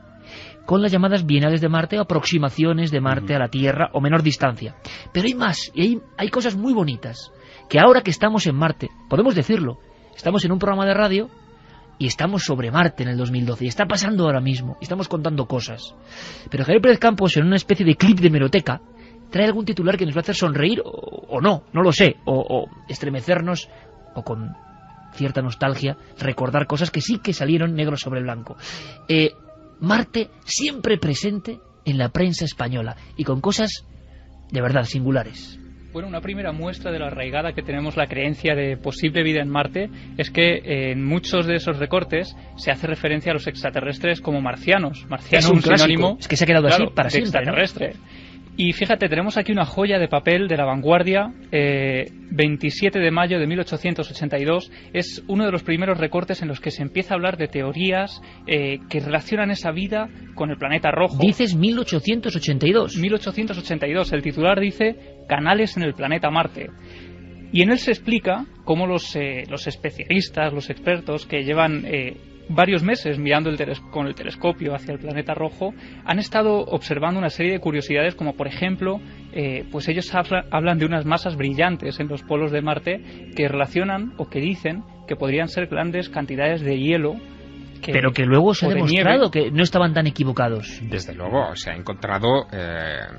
Speaker 3: con las llamadas bienales de Marte o aproximaciones de Marte a la Tierra o menor distancia. Pero hay más, y hay cosas muy bonitas, que ahora que estamos en Marte, podemos decirlo, estamos en un programa de radio y estamos sobre Marte en el 2012, y está pasando ahora mismo, y estamos contando cosas. Pero Javier Pérez Campos, en una especie de clip de hemeroteca, trae algún titular que nos va a hacer sonreír o no lo sé, o estremecernos, o con cierta nostalgia, recordar cosas que sí que salieron negro sobre blanco. Marte siempre presente en la prensa española y con cosas de verdad singulares?
Speaker 7: Bueno, una primera muestra de la arraigada que tenemos la creencia de posible vida en Marte es que en muchos de esos recortes se hace referencia a los extraterrestres como marcianos. Marciano
Speaker 3: Es un
Speaker 7: sinónimo,
Speaker 3: es que se ha quedado así para
Speaker 7: de
Speaker 3: siempre,
Speaker 7: extraterrestre. ¿No? Y fíjate, tenemos aquí una joya de papel de La Vanguardia, 27 de mayo de 1882. Es uno de los primeros recortes en los que se empieza a hablar de teorías que relacionan esa vida con el planeta rojo.
Speaker 3: Dices 1882.
Speaker 7: 1882. El titular dice Canales en el planeta Marte. Y en él se explica cómo los especialistas, los expertos que llevan varios meses mirando con el telescopio hacia el planeta rojo, han estado observando una serie de curiosidades, como por ejemplo, pues ellos hablan de unas masas brillantes en los polos de Marte que relacionan o que dicen que podrían ser grandes cantidades de hielo.
Speaker 3: Pero que luego se ha demostrado que no estaban tan equivocados.
Speaker 4: Desde luego, se ha encontrado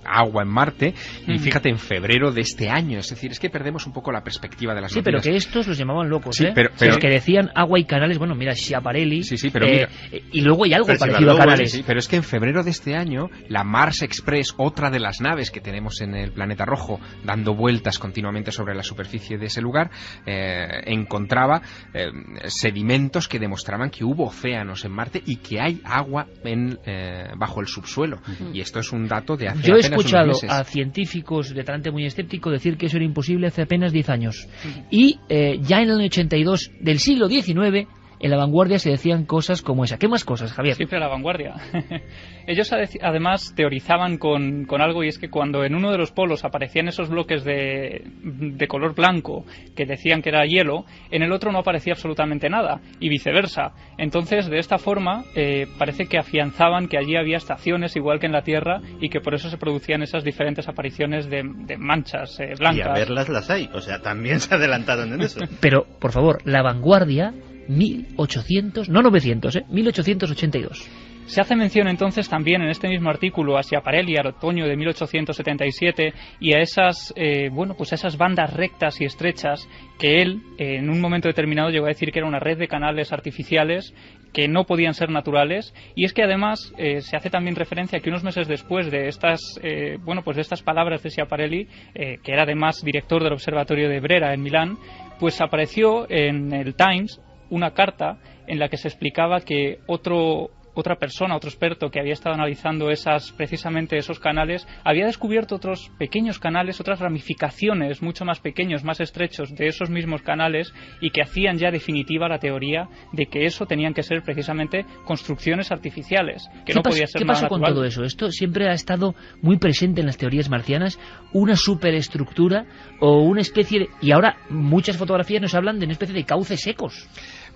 Speaker 4: agua en Marte, y fíjate, en febrero de este año. Es decir, es que perdemos un poco la perspectiva de las noticias.
Speaker 3: Pero que estos los llamaban locos,
Speaker 4: sí,
Speaker 3: ¿eh?
Speaker 4: Pero
Speaker 3: los que decían agua y canales, bueno, mira, Schiaparelli,
Speaker 4: pero mira,
Speaker 3: y luego hay algo parecido a canales.
Speaker 4: Sí, pero es que en febrero de este año, la Mars Express, otra de las naves que tenemos en el planeta rojo, dando vueltas continuamente sobre la superficie de ese lugar, encontraba sedimentos que demostraban que hubo océanos en Marte y que hay agua bajo el subsuelo. Y esto es un dato de hace apenas unos meses. Yo he escuchado
Speaker 3: a científicos de talante muy escéptico decir que eso era imposible hace apenas 10 años. Y ya en el 82 del siglo XIX, en La Vanguardia se decían cosas como esa. ¿Qué más cosas, Javier?
Speaker 7: Siempre La Vanguardia. Ellos además teorizaban con algo, y es que cuando en uno de los polos aparecían esos bloques de color blanco que decían que era hielo, en el otro no aparecía absolutamente nada, y viceversa. Entonces, de esta forma, parece que afianzaban que allí había estaciones igual que en la Tierra, y que por eso se producían esas diferentes apariciones de manchas blancas.
Speaker 6: Y a verlas las hay, o sea, también se adelantaron en eso.
Speaker 3: Pero, por favor, La Vanguardia... 1882.
Speaker 7: Se hace mención entonces también en este mismo artículo a Schiaparelli al otoño de 1877 y a esas pues a esas bandas rectas y estrechas que él en un momento determinado llegó a decir que era una red de canales artificiales que no podían ser naturales. Y es que además se hace también referencia a que unos meses después de estas de estas palabras de Schiaparelli, que era además director del observatorio de Brera en Milán, pues apareció en el Times una carta en la que se explicaba que otro experto que había estado analizando precisamente esos canales, había descubierto otros pequeños canales, otras ramificaciones mucho más pequeños, más estrechos de esos mismos canales, y que hacían ya definitiva la teoría de que eso tenían que ser precisamente construcciones artificiales, que no podía ser nada natural.
Speaker 3: ¿Qué pasó con todo eso? Esto siempre ha estado muy presente en las teorías marcianas, una superestructura o una especie de... Y ahora muchas fotografías nos hablan de una especie de cauces secos.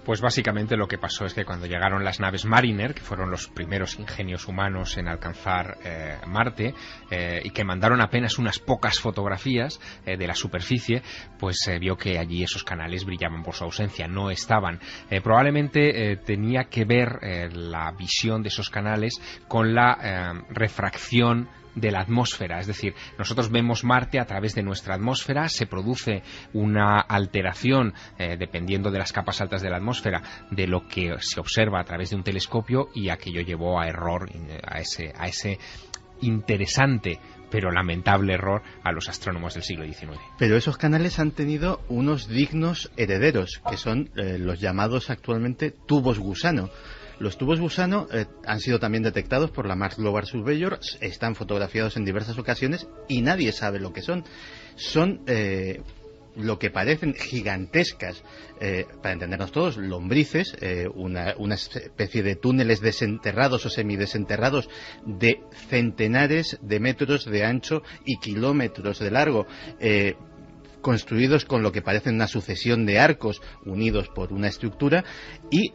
Speaker 4: Pues básicamente lo que pasó es que cuando llegaron las naves Mariner, que fueron los primeros ingenios humanos en alcanzar Marte, y que mandaron apenas unas pocas fotografías de la superficie, pues se vio que allí esos canales brillaban por su ausencia, no estaban. Probablemente tenía que ver la visión de esos canales con la refracción de la atmósfera, es decir, nosotros vemos Marte a través de nuestra atmósfera, se produce una alteración dependiendo de las capas altas de la atmósfera de lo que se observa a través de un telescopio, y aquello llevó a error, a ese interesante pero lamentable error a los astrónomos del siglo XIX.
Speaker 6: Pero esos canales han tenido unos dignos herederos, que son los llamados actualmente tubos gusano. Los tubos gusano han sido también detectados por la Mars Global Surveyor, están fotografiados en diversas ocasiones y nadie sabe lo que son. Son lo que parecen gigantescas, para entendernos todos, lombrices, una especie de túneles desenterrados o semidesenterrados de centenares de metros de ancho y kilómetros de largo, construidos con lo que parece una sucesión de arcos unidos por una estructura, y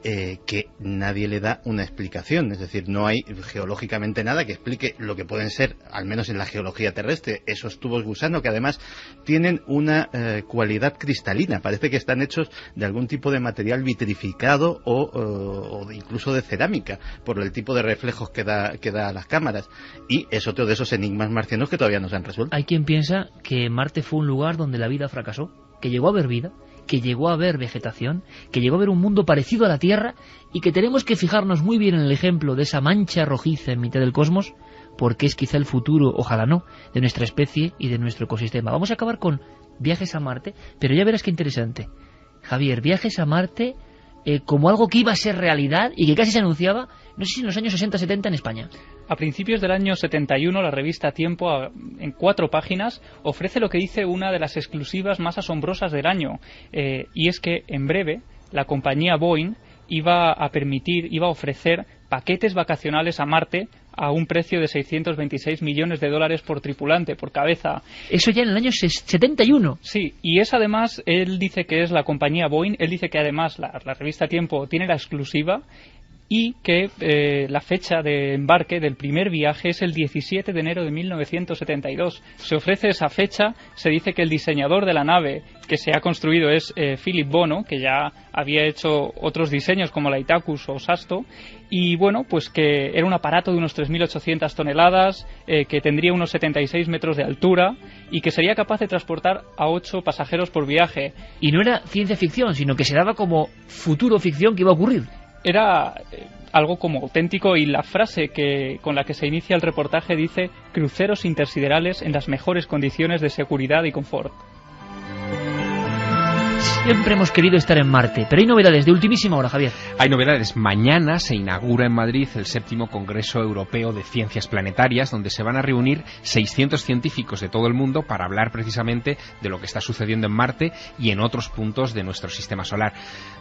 Speaker 6: que nadie le da una explicación. Es decir, no hay geológicamente nada que explique lo que pueden ser, al menos en la geología terrestre, esos tubos gusano, que además tienen una cualidad cristalina. Parece que están hechos de algún tipo de material vitrificado o incluso de cerámica, por el tipo de reflejos que da a las cámaras. Y es otro de esos enigmas marcianos que todavía no se han resuelto.
Speaker 3: Hay quien piensa que Marte fue un lugar donde la vida fracasó, que llegó a haber vida, que llegó a haber vegetación, que llegó a haber un mundo parecido a la Tierra, y que tenemos que fijarnos muy bien en el ejemplo de esa mancha rojiza en mitad del cosmos, porque es quizá el futuro, ojalá no, de nuestra especie y de nuestro ecosistema. Vamos a acabar con viajes a Marte, pero ya verás qué interesante. Javier, viajes a Marte como algo que iba a ser realidad y que casi se anunciaba, no sé si en los años 60-70 en España.
Speaker 7: A principios del año 71, la revista Tiempo, en 4 páginas, ofrece lo que dice una de las exclusivas más asombrosas del año, y es que en breve la compañía Boeing iba a ofrecer paquetes vacacionales a Marte a un precio de 626 millones de dólares por tripulante, por cabeza.
Speaker 3: Eso ya en el año 71.
Speaker 7: Sí, y es además, él dice que es la compañía Boeing, él dice que además la revista Tiempo tiene la exclusiva y que la fecha de embarque del primer viaje es el 17 de enero de 1972. Se ofrece esa fecha, se dice que el diseñador de la nave que se ha construido es Philip Bono, que ya había hecho otros diseños como la Itacus o Sasto, y bueno, pues que era un aparato de unos 3.800 toneladas, que tendría unos 76 metros de altura y que sería capaz de transportar a 8 pasajeros por viaje.
Speaker 3: Y no era ciencia ficción, sino que se daba como futuro ficción que iba a ocurrir.
Speaker 7: Era algo como auténtico, y la frase con la que se inicia el reportaje dice: cruceros intersiderales en las mejores condiciones de seguridad y confort.
Speaker 3: Siempre hemos querido estar en Marte, pero hay novedades de ultimísima hora, Javier.
Speaker 4: Hay novedades. Mañana se inaugura en Madrid el 7º Congreso Europeo de Ciencias Planetarias, donde se van a reunir 600 científicos de todo el mundo para hablar precisamente de lo que está sucediendo en Marte y en otros puntos de nuestro sistema solar.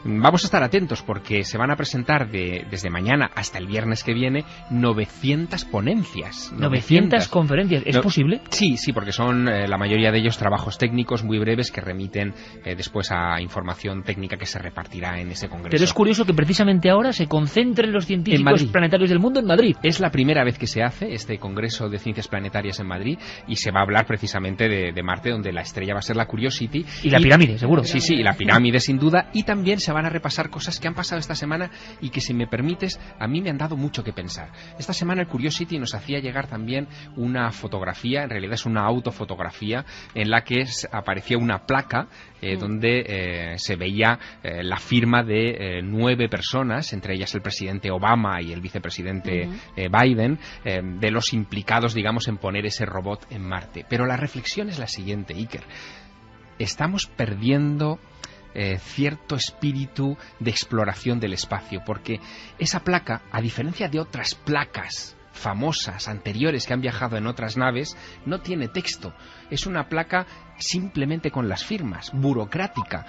Speaker 4: Vamos a estar atentos porque se van a presentar desde mañana hasta el viernes que viene 900 ponencias.
Speaker 3: 900 conferencias. ¿Es posible?
Speaker 4: Sí, porque son la mayoría de ellos trabajos técnicos muy breves que remiten después a información técnica que se repartirá en ese congreso.
Speaker 3: Pero es curioso que precisamente ahora se concentren los científicos planetarios del mundo en Madrid.
Speaker 4: Es la primera vez que se hace este Congreso de Ciencias Planetarias en Madrid, y se va a hablar precisamente de Marte, donde la estrella va a ser la Curiosity.
Speaker 3: Y la pirámide, seguro.
Speaker 4: Sí, y la pirámide sin duda. Y también se van a repasar cosas que han pasado esta semana y que, si me permites, a mí me han dado mucho que pensar. Esta semana el Curiosity nos hacía llegar también una fotografía, en realidad es una autofotografía, en la que aparecía una placa donde se veía la firma de 9 personas, entre ellas el presidente Obama y el vicepresidente Biden, de los implicados, digamos, en poner ese robot en Marte. Pero la reflexión es la siguiente, Iker. Estamos perdiendo cierto espíritu de exploración del espacio, porque esa placa, a diferencia de otras placas famosas, anteriores, que han viajado en otras naves, no tiene texto. Es una placa simplemente con las firmas, burocrática.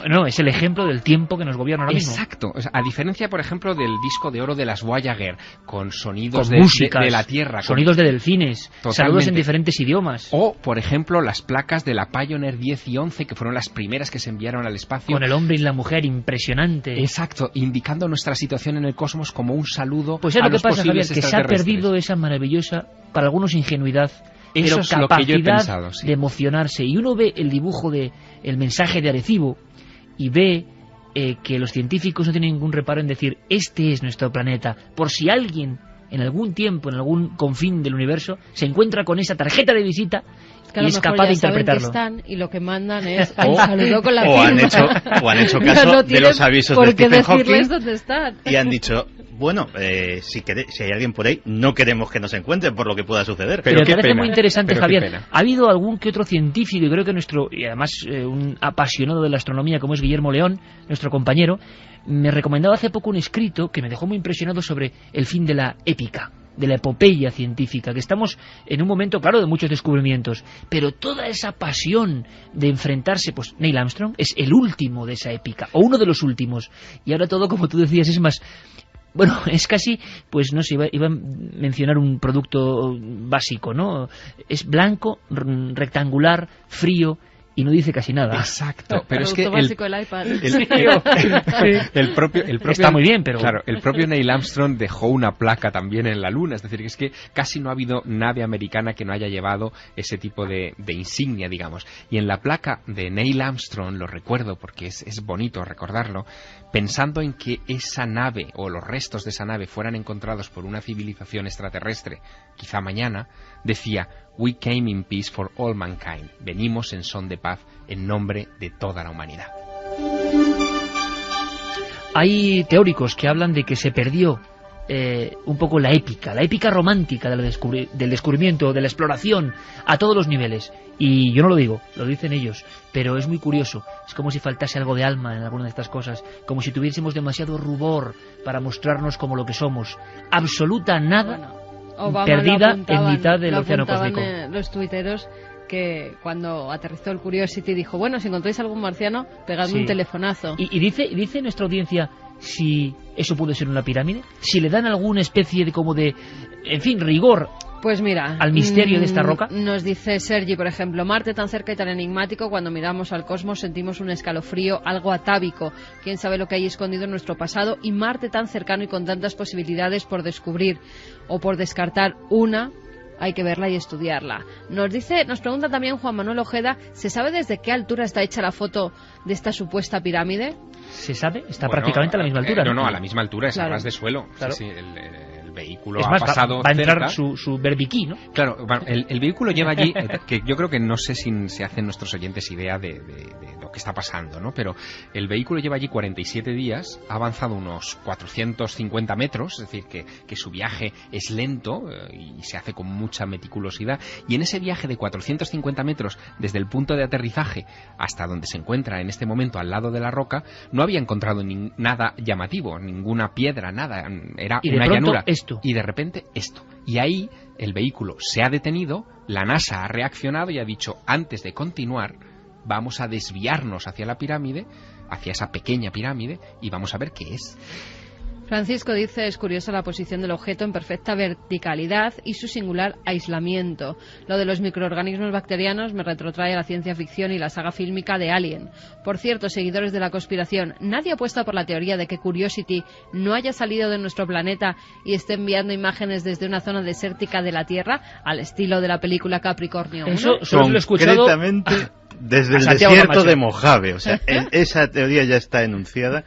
Speaker 3: No, es el ejemplo del tiempo que nos gobierna ahora mismo.
Speaker 4: Exacto. O sea, a diferencia, por ejemplo, del disco de oro de las Voyager, con sonidos
Speaker 3: músicas,
Speaker 4: de la Tierra.
Speaker 3: Sonidos de delfines, saludos en diferentes idiomas.
Speaker 4: O, por ejemplo, las placas de la Pioneer 10 y 11, que fueron las primeras que se enviaron al espacio.
Speaker 3: Con el hombre y la mujer, impresionante.
Speaker 4: Exacto, indicando nuestra situación en el cosmos como un saludo
Speaker 3: pues
Speaker 4: a los
Speaker 3: pasa,
Speaker 4: posibles
Speaker 3: Javier, que se ha perdido esa maravillosa, para algunos ingenuidad,
Speaker 4: eso es lo que yo he pensado, sí,
Speaker 3: de emocionarse. Y uno ve el dibujo el mensaje de Arecibo y ve que los científicos no tienen ningún reparo en decir: este es nuestro planeta, por si alguien en algún tiempo, en algún confín del universo, se encuentra con esa tarjeta de visita y es capaz de interpretarlo.
Speaker 2: Están, y lo que mandan es un saludo con la firma.
Speaker 6: O han hecho caso de los avisos de Stephen Hawking
Speaker 2: dónde están.
Speaker 6: Y han dicho: bueno, si hay alguien por ahí, no queremos que nos encuentren por lo que pueda suceder.
Speaker 3: Pero me parece muy interesante, Javier. Ha habido algún que otro científico, y creo que y además un apasionado de la astronomía como es Guillermo León, nuestro compañero, me recomendaba hace poco un escrito que me dejó muy impresionado sobre el fin de la épica, de la epopeya científica, que estamos en un momento, claro, de muchos descubrimientos, pero toda esa pasión de enfrentarse, pues Neil Armstrong es el último de esa épica, o uno de los últimos, y ahora todo, como tú decías, es más... Bueno, es casi, pues no sé, iba a mencionar un producto básico, ¿no? Es blanco, rectangular, frío, y no dice casi nada.
Speaker 4: Exacto, pero es que
Speaker 2: el iPad.
Speaker 4: El propio
Speaker 3: está muy bien, pero
Speaker 4: claro, el propio Neil Armstrong dejó una placa también en la Luna, es decir, que es que casi no ha habido nave americana que no haya llevado ese tipo de insignia, digamos. Y en la placa de Neil Armstrong, lo recuerdo porque es bonito recordarlo, pensando en que esa nave o los restos de esa nave fueran encontrados por una civilización extraterrestre, quizá mañana, decía: "We came in peace for all mankind". Venimos en son de paz en nombre de toda la humanidad.
Speaker 3: Hay teóricos que hablan de que se perdió un poco la épica romántica del descubrimiento, de la exploración a todos los niveles. Y yo no lo digo, lo dicen ellos, pero es muy curioso. Es como si faltase algo de alma en alguna de estas cosas, como si tuviésemos demasiado rubor para mostrarnos como lo que somos. Absoluta nada, perdida en mitad del océano cósmico.
Speaker 2: Los tuiteros que cuando aterrizó el Curiosity dijo, bueno, si encontráis algún marciano, pegadme un telefonazo.
Speaker 3: Y dice nuestra audiencia si eso puede ser una pirámide, si le dan alguna especie de en fin, rigor.
Speaker 2: Pues mira,
Speaker 3: al misterio de esta roca.
Speaker 2: Nos dice Sergi, por ejemplo, Marte tan cerca y tan enigmático, cuando miramos al cosmos sentimos un escalofrío, algo atávico. Quién sabe lo que hay escondido en nuestro pasado, y Marte tan cercano y con tantas posibilidades por descubrir o por descartar una. Hay que verla y estudiarla. Nos pregunta también Juan Manuel Ojeda, ¿se sabe desde qué altura está hecha la foto de esta supuesta pirámide?
Speaker 3: ¿Se sabe? Está prácticamente a la misma altura.
Speaker 4: No, a la misma altura, es a ras de suelo.
Speaker 3: Claro.
Speaker 4: Sí, el vehículo
Speaker 3: es más,
Speaker 4: ha pasado
Speaker 3: va a entrar
Speaker 4: cerca.
Speaker 3: su berbiquí, ¿no?
Speaker 4: Claro, el vehículo lleva allí, que yo creo que no sé si se hacen nuestros oyentes idea de lo que está pasando, ¿no? Pero el vehículo lleva allí 47 días, ha avanzado unos 450 metros, es decir, que su viaje es lento y se hace con mucha meticulosidad. Y en ese viaje de 450 metros, desde el punto de aterrizaje hasta donde se encuentra en este momento al lado de la roca, no había encontrado nada llamativo, ninguna piedra, nada, era una llanura. Y de repente esto. Y ahí el vehículo se ha detenido, la NASA ha reaccionado y ha dicho, antes de continuar, vamos a desviarnos hacia la pirámide, hacia esa pequeña pirámide, y vamos a ver qué es.
Speaker 2: Francisco dice, es curiosa la posición del objeto en perfecta verticalidad y su singular aislamiento. Lo de los microorganismos bacterianos me retrotrae a la ciencia ficción y la saga fílmica de Alien. Por cierto, seguidores de la conspiración, ¿nadie apuesta por la teoría de que Curiosity no haya salido de nuestro planeta y esté enviando imágenes desde una zona desértica de la Tierra, al estilo de la película Capricornio 1?
Speaker 3: Eso solo lo he escuchado
Speaker 6: desde el desierto de Mojave, o sea, esa teoría ya está enunciada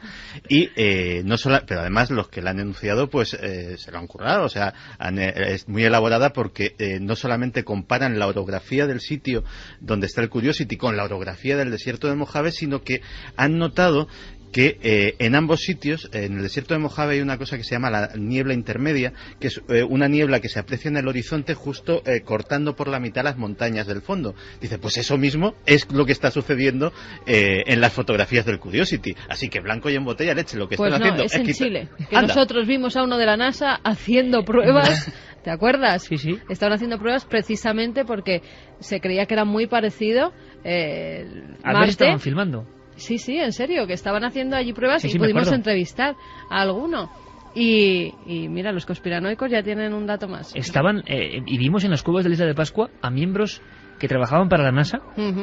Speaker 6: y pero además los que la han enunciado pues se lo han currado, o sea, es muy elaborada porque no solamente comparan la orografía del sitio donde está el Curiosity con la orografía del desierto de Mojave, sino que han notado que en ambos sitios, en el desierto de Mojave hay una cosa que se llama la niebla intermedia, que es una niebla que se aprecia en el horizonte justo cortando por la mitad las montañas del fondo. Dice, pues eso mismo es lo que está sucediendo en las fotografías del Curiosity. Así que blanco y en botella leche, lo que
Speaker 2: pues
Speaker 6: están haciendo
Speaker 2: es en Chile, que nosotros vimos a uno de la NASA haciendo pruebas. ¿Te acuerdas?
Speaker 3: Sí, sí.
Speaker 2: Estaban haciendo pruebas precisamente porque se creía que era muy parecido Marte.
Speaker 3: Estaban filmando.
Speaker 2: Sí, en serio, que estaban haciendo allí pruebas
Speaker 3: sí,
Speaker 2: y pudimos entrevistar a alguno. Y mira, los conspiranoicos ya tienen un dato más.
Speaker 3: Estaban, y vimos en las cuevas de la Isla de Pascua a miembros que trabajaban para la NASA,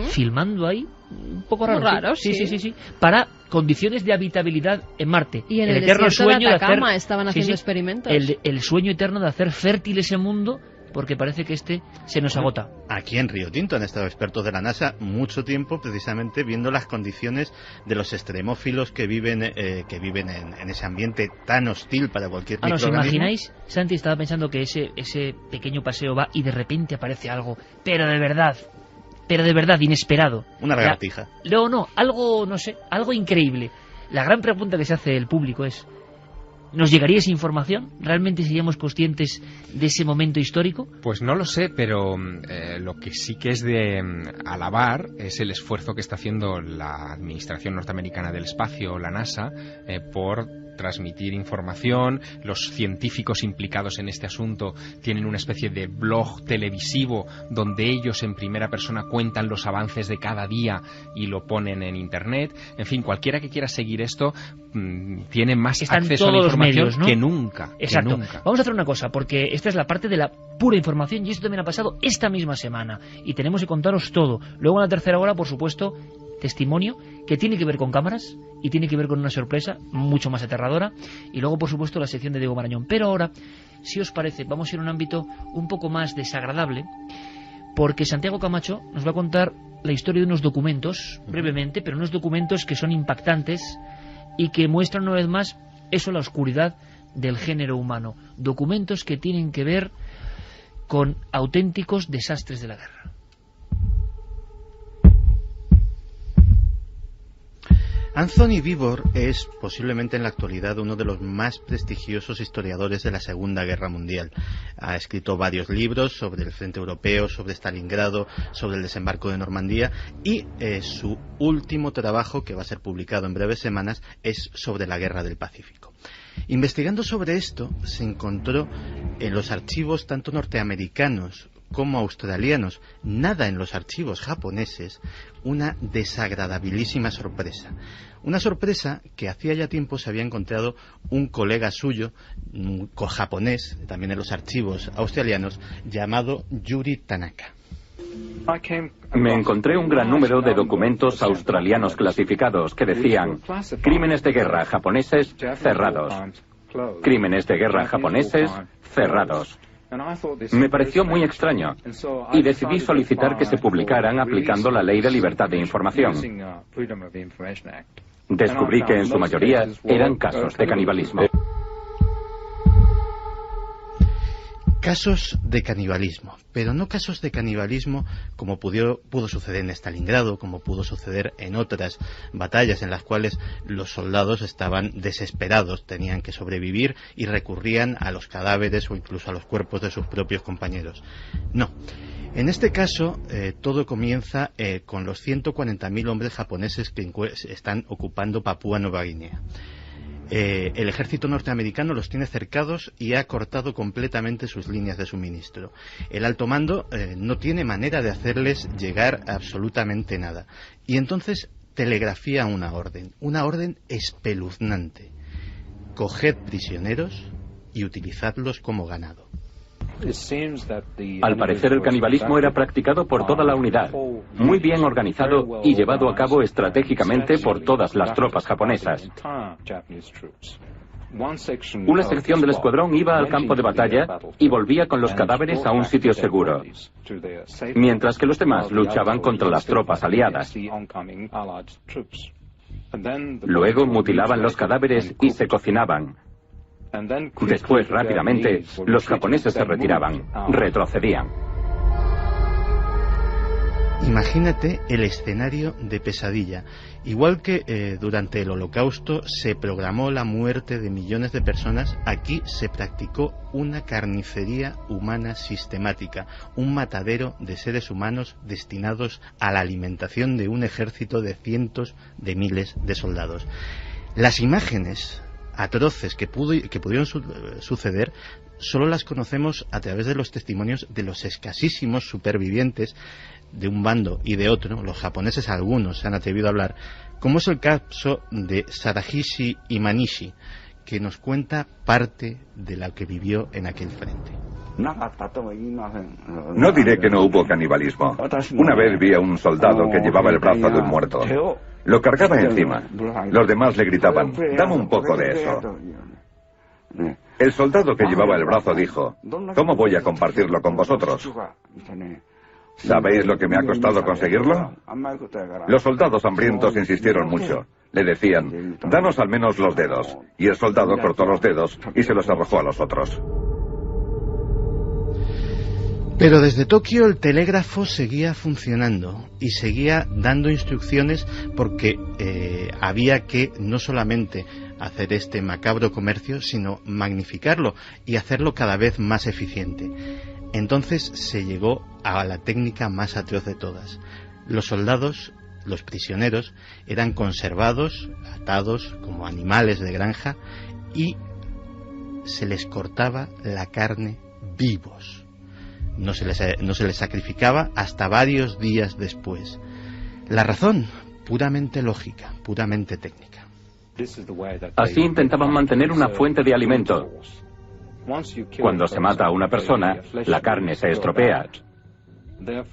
Speaker 3: filmando ahí, un poco raro. Sí. Para condiciones de habitabilidad en Marte.
Speaker 2: Y en el eterno sueño de Atacama estaban haciendo experimentos.
Speaker 3: El sueño eterno de hacer fértil ese mundo, porque parece que se nos agota.
Speaker 6: Aquí en Río Tinto han estado expertos de la NASA mucho tiempo precisamente viendo las condiciones de los extremófilos que viven en ese ambiente tan hostil para cualquier microorganismo.
Speaker 3: ¿Os imagináis? Santi estaba pensando que ese pequeño paseo va y de repente aparece algo, pero de verdad, inesperado.
Speaker 6: Una lagartija.
Speaker 3: No, algo, no sé, algo increíble. La gran pregunta que se hace el público es, ¿nos llegaría esa información? ¿Realmente seríamos conscientes de ese momento histórico?
Speaker 4: Pues no lo sé, pero lo que sí que es de alabar es el esfuerzo que está haciendo la Administración Norteamericana del Espacio, la NASA, por transmitir información. Los científicos implicados en este asunto tienen una especie de blog televisivo donde ellos en primera persona cuentan los avances de cada día y lo ponen en internet. En fin, cualquiera que quiera seguir esto tiene más acceso a la información medios, ¿no? que nunca.
Speaker 3: Exacto.
Speaker 4: Que nunca.
Speaker 3: Vamos a hacer una cosa, porque esta es la parte de la pura información y esto también ha pasado esta misma semana y tenemos que contaros todo. Luego en la tercera hora, por supuesto, testimonio que tiene que ver con cámaras y tiene que ver con una sorpresa mucho más aterradora, y luego por supuesto la sección de Diego Marañón. Pero ahora, si os parece, vamos a ir a un ámbito un poco más desagradable, porque Santiago Camacho nos va a contar la historia de unos documentos, brevemente, pero unos documentos que son impactantes y que muestran una vez más eso, la oscuridad del género humano. Documentos que tienen que ver con auténticos desastres de la guerra.
Speaker 6: Anthony Beevor es posiblemente en la actualidad uno de los más prestigiosos historiadores de la Segunda Guerra Mundial. Ha escrito varios libros sobre el frente europeo, sobre Stalingrado, sobre el desembarco de Normandía, y su último trabajo, que va a ser publicado en breves semanas, es sobre la Guerra del Pacífico. Investigando sobre esto, se encontró en los archivos tanto norteamericanos como australianos, nada en los archivos japoneses, una desagradabilísima sorpresa. Una sorpresa que hacía ya tiempo se había encontrado un colega suyo, un japonés, también en los archivos australianos, llamado Yuri Tanaka.
Speaker 10: Me encontré un gran número de documentos australianos clasificados que decían: crímenes de guerra japoneses cerrados, crímenes de guerra japoneses cerrados. Me pareció muy extraño y decidí solicitar que se publicaran aplicando la Ley de Libertad de Información. Descubrí que en su mayoría eran casos de canibalismo.
Speaker 6: Casos de canibalismo, pero no casos de canibalismo como pudo suceder en Stalingrado, como pudo suceder en otras batallas en las cuales los soldados estaban desesperados, tenían que sobrevivir y recurrían a los cadáveres o incluso a los cuerpos de sus propios compañeros. No. En este caso, todo comienza con los 140.000 hombres japoneses que están ocupando Papúa Nueva Guinea. El ejército norteamericano los tiene cercados y ha cortado completamente sus líneas de suministro. El alto mando no tiene manera de hacerles llegar absolutamente nada. Y entonces telegrafía una orden espeluznante. Coged prisioneros y utilizadlos como ganado.
Speaker 10: Al parecer el canibalismo era practicado por toda la unidad, muy bien organizado y llevado a cabo estratégicamente por todas las tropas japonesas. Una sección del escuadrón iba al campo de batalla y volvía con los cadáveres a un sitio seguro, mientras que los demás luchaban contra las tropas aliadas. Luego mutilaban los cadáveres y se cocinaban. Después, rápidamente, los japoneses se retiraban, retrocedían.
Speaker 6: Imagínate el escenario de pesadilla. Igual que durante el Holocausto se programó la muerte de millones de personas, aquí se practicó una carnicería humana sistemática, un matadero de seres humanos destinados a la alimentación de un ejército de cientos de miles de soldados. Las imágenes atroces que pudieron suceder solo las conocemos a través de los testimonios de los escasísimos supervivientes de un bando y de otro. Los japoneses, algunos, se han atrevido a hablar, como es el caso de Sadahishi Imanishi, que nos cuenta parte de lo que vivió en aquel frente.
Speaker 11: No diré que no hubo canibalismo. Una vez vi a un soldado que llevaba el brazo de un muerto. Lo cargaba encima. Los demás le gritaban: dame un poco de eso. El soldado que llevaba el brazo dijo: ¿cómo voy a compartirlo con vosotros? ¿Sabéis lo que me ha costado conseguirlo? Los soldados hambrientos insistieron mucho. Le decían: danos al menos los dedos. Y el soldado cortó los dedos y se los arrojó a los otros.
Speaker 6: Pero desde Tokio el telégrafo seguía funcionando y seguía dando instrucciones, porque había que no solamente hacer este macabro comercio, sino magnificarlo y hacerlo cada vez más eficiente. Entonces se llegó a la técnica más atroz de todas. Los soldados, los prisioneros, eran conservados, atados como animales de granja, y se les cortaba la carne vivos. No se les sacrificaba hasta varios días después. La razón, puramente lógica, puramente técnica.
Speaker 10: Así intentaban mantener una fuente de alimento. Cuando se mata a una persona, la carne se estropea.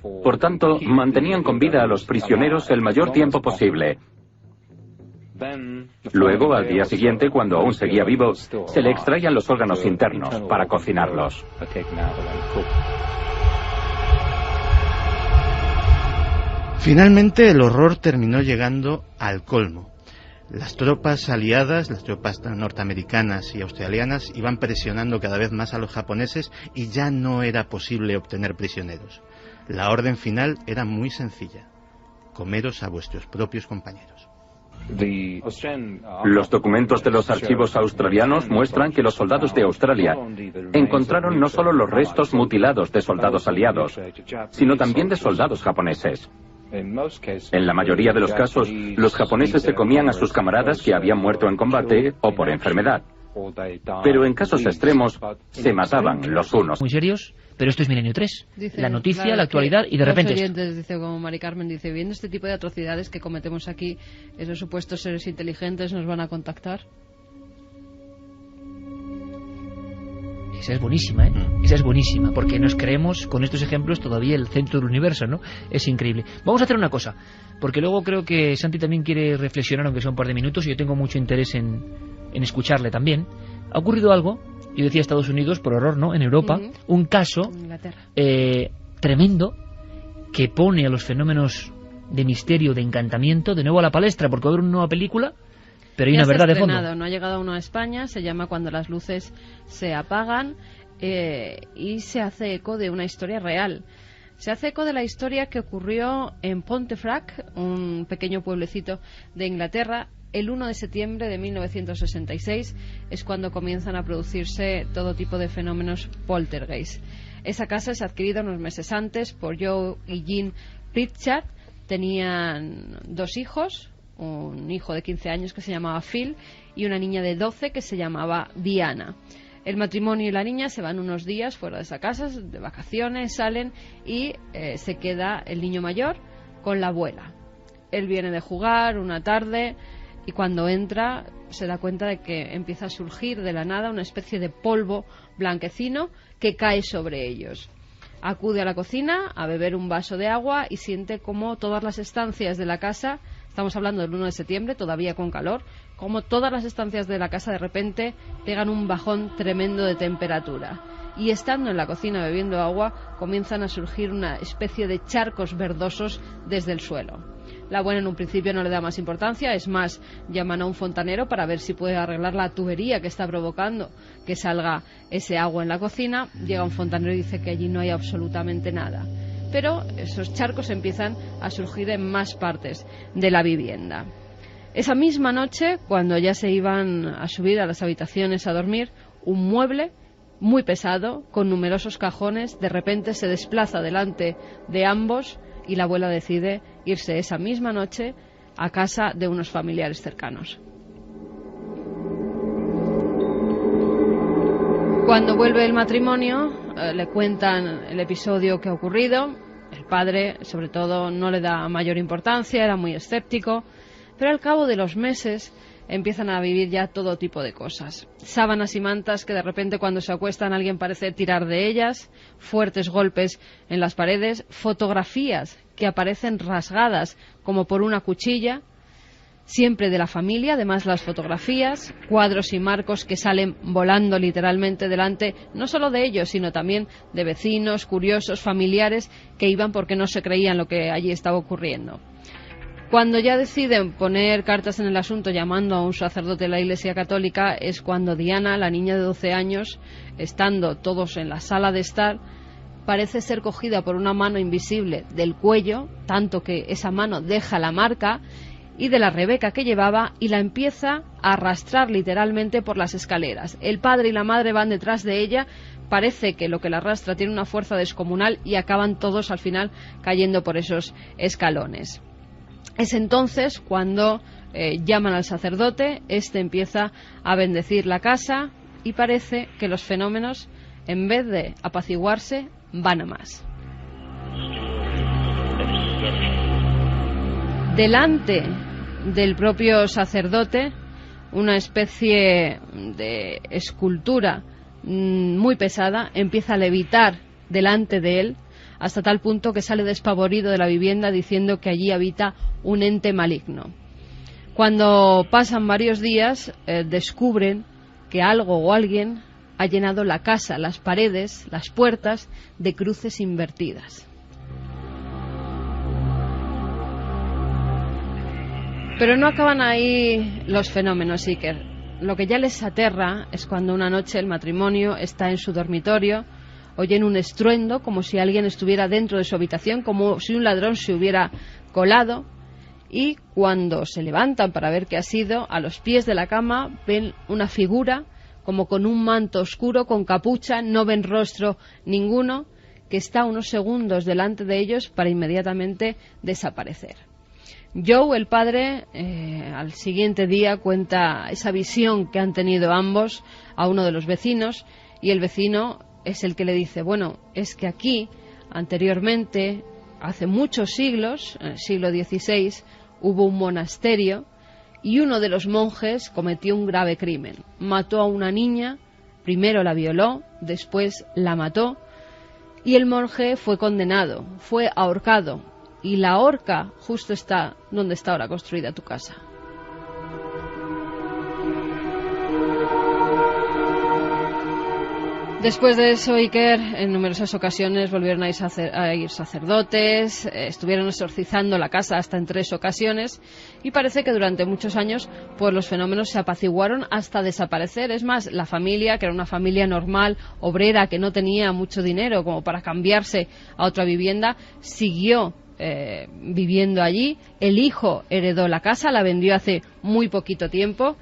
Speaker 10: Por tanto, mantenían con vida a los prisioneros el mayor tiempo posible. Luego, al día siguiente, cuando aún seguía vivo, se le extraían los órganos internos para cocinarlos.
Speaker 6: Finalmente el horror terminó llegando al colmo. Las tropas aliadas, las tropas norteamericanas y australianas, iban presionando cada vez más a los japoneses y ya no era posible obtener prisioneros. La orden final era muy sencilla: comeros a vuestros propios compañeros.
Speaker 10: Los documentos de los archivos australianos muestran que los soldados de Australia encontraron no solo los restos mutilados de soldados aliados, sino también de soldados japoneses. En la mayoría de los casos, los japoneses se comían a sus camaradas que habían muerto en combate o por enfermedad. Pero en casos extremos, se mataban los unos.
Speaker 3: Muy serios, pero esto es Milenio 3.
Speaker 2: Dice,
Speaker 3: la noticia,
Speaker 2: claro,
Speaker 3: la actualidad y de repente...
Speaker 2: Los oyentes, dice, como Mari Carmen, dice, viendo este tipo de atrocidades que cometemos aquí, esos supuestos seres inteligentes nos van a contactar.
Speaker 3: Esa es buenísima, ¿eh? Esa es buenísima, porque nos creemos con estos ejemplos todavía el centro del universo, ¿no? Es increíble. Vamos a hacer una cosa, porque luego creo que Santi también quiere reflexionar, aunque sea un par de minutos, y yo tengo mucho interés en escucharle también. Ha ocurrido algo, yo decía Estados Unidos, por error, ¿no? En Europa, un caso tremendo que pone a los fenómenos de misterio, de encantamiento, de nuevo a la palestra, porque va a haber una nueva película, pero hay una verdad de fondo.
Speaker 2: No ha llegado uno a España, se llama Cuando las luces se apagan, y se hace eco de una historia real. Se hace eco de la historia que ocurrió en Pontefract, un pequeño pueblecito de Inglaterra. El 1 de septiembre de 1966 es cuando comienzan a producirse todo tipo de fenómenos poltergeist. Esa casa es adquirida unos meses antes por Joe y Jean Pritchard. Tenían 2 hijos, un hijo de 15 años que se llamaba Phil y una niña de 12 que se llamaba Diana. El matrimonio y la niña se van unos días fuera de esa casa, de vacaciones, salen y se queda el niño mayor con la abuela. Él viene de jugar una tarde y cuando entra se da cuenta de que empieza a surgir de la nada una especie de polvo blanquecino que cae sobre ellos. Acude a la cocina a beber un vaso de agua y siente como todas las estancias de la casa, estamos hablando del 1 de septiembre, todavía con calor, como todas las estancias de la casa de repente pegan un bajón tremendo de temperatura. Y estando en la cocina bebiendo agua, comienzan a surgir una especie de charcos verdosos desde el suelo. La abuela en un principio no le da más importancia, es más, llaman a un fontanero para ver si puede arreglar la tubería que está provocando que salga ese agua en la cocina. Llega un fontanero y dice que allí no hay absolutamente nada. Pero esos charcos empiezan a surgir en más partes de la vivienda. Esa misma noche, cuando ya se iban a subir a las habitaciones a dormir, un mueble muy pesado, con numerosos cajones, de repente se desplaza delante de ambos y la abuela decide irse esa misma noche a casa de unos familiares cercanos. Cuando vuelve el matrimonio, le cuentan el episodio que ha ocurrido. El padre, sobre todo, no le da mayor importancia, era muy escéptico, pero al cabo de los meses empiezan a vivir ya todo tipo de cosas. Sábanas y mantas que de repente cuando se acuestan alguien parece tirar de ellas, fuertes golpes en las paredes, fotografías que aparecen rasgadas como por una cuchilla, siempre de la familia, además las fotografías, cuadros y marcos que salen volando literalmente delante, no solo de ellos, sino también de vecinos, curiosos, familiares que iban porque no se creían lo que allí estaba ocurriendo. Cuando ya deciden poner cartas en el asunto llamando a un sacerdote de la Iglesia Católica es cuando Diana, la niña de 12 años, estando todos en la sala de estar, parece ser cogida por una mano invisible del cuello, tanto que esa mano deja la marca, y de la rebeca que llevaba y la empieza a arrastrar literalmente por las escaleras. El padre y la madre van detrás de ella, parece que lo que la arrastra tiene una fuerza descomunal y acaban todos al final cayendo por esos escalones. Es entonces cuando llaman al sacerdote, este empieza a bendecir la casa y parece que los fenómenos, en vez de apaciguarse, van a más. Delante del propio sacerdote, una especie de escultura muy pesada empieza a levitar delante de él, hasta tal punto que sale despavorido de la vivienda diciendo que allí habita un ente maligno. Cuando pasan varios días, descubren que algo o alguien ha llenado la casa, las paredes, las puertas de cruces invertidas. Pero no acaban ahí los fenómenos, Iker. Lo que ya les aterra es cuando una noche el matrimonio está en su dormitorio, oyen un estruendo como si alguien estuviera dentro de su habitación, como si un ladrón se hubiera colado, y cuando se levantan para ver qué ha sido, a los pies de la cama ven una figura como con un manto oscuro, con capucha, no ven rostro ninguno, que está unos segundos delante de ellos para inmediatamente desaparecer. Joe, el padre, al siguiente día cuenta esa visión que han tenido ambos a uno de los vecinos, y el vecino es el que le dice, bueno, es que aquí, anteriormente, hace muchos siglos, en el siglo XVI, hubo un monasterio y uno de los monjes cometió un grave crimen. Mató a una niña, primero la violó, después la mató, y el monje fue condenado, fue ahorcado, y la horca justo está donde está ahora construida tu casa. Después de eso, Iker, en numerosas ocasiones volvieron a ir sacerdotes, estuvieron exorcizando la casa hasta en 3 ocasiones, y parece que durante muchos años pues los fenómenos se apaciguaron hasta desaparecer. Es más, la familia, que era una familia normal, obrera, que no tenía mucho dinero como para cambiarse a otra vivienda, siguió viviendo allí. El hijo heredó la casa, la vendió hace muy poquito tiempo.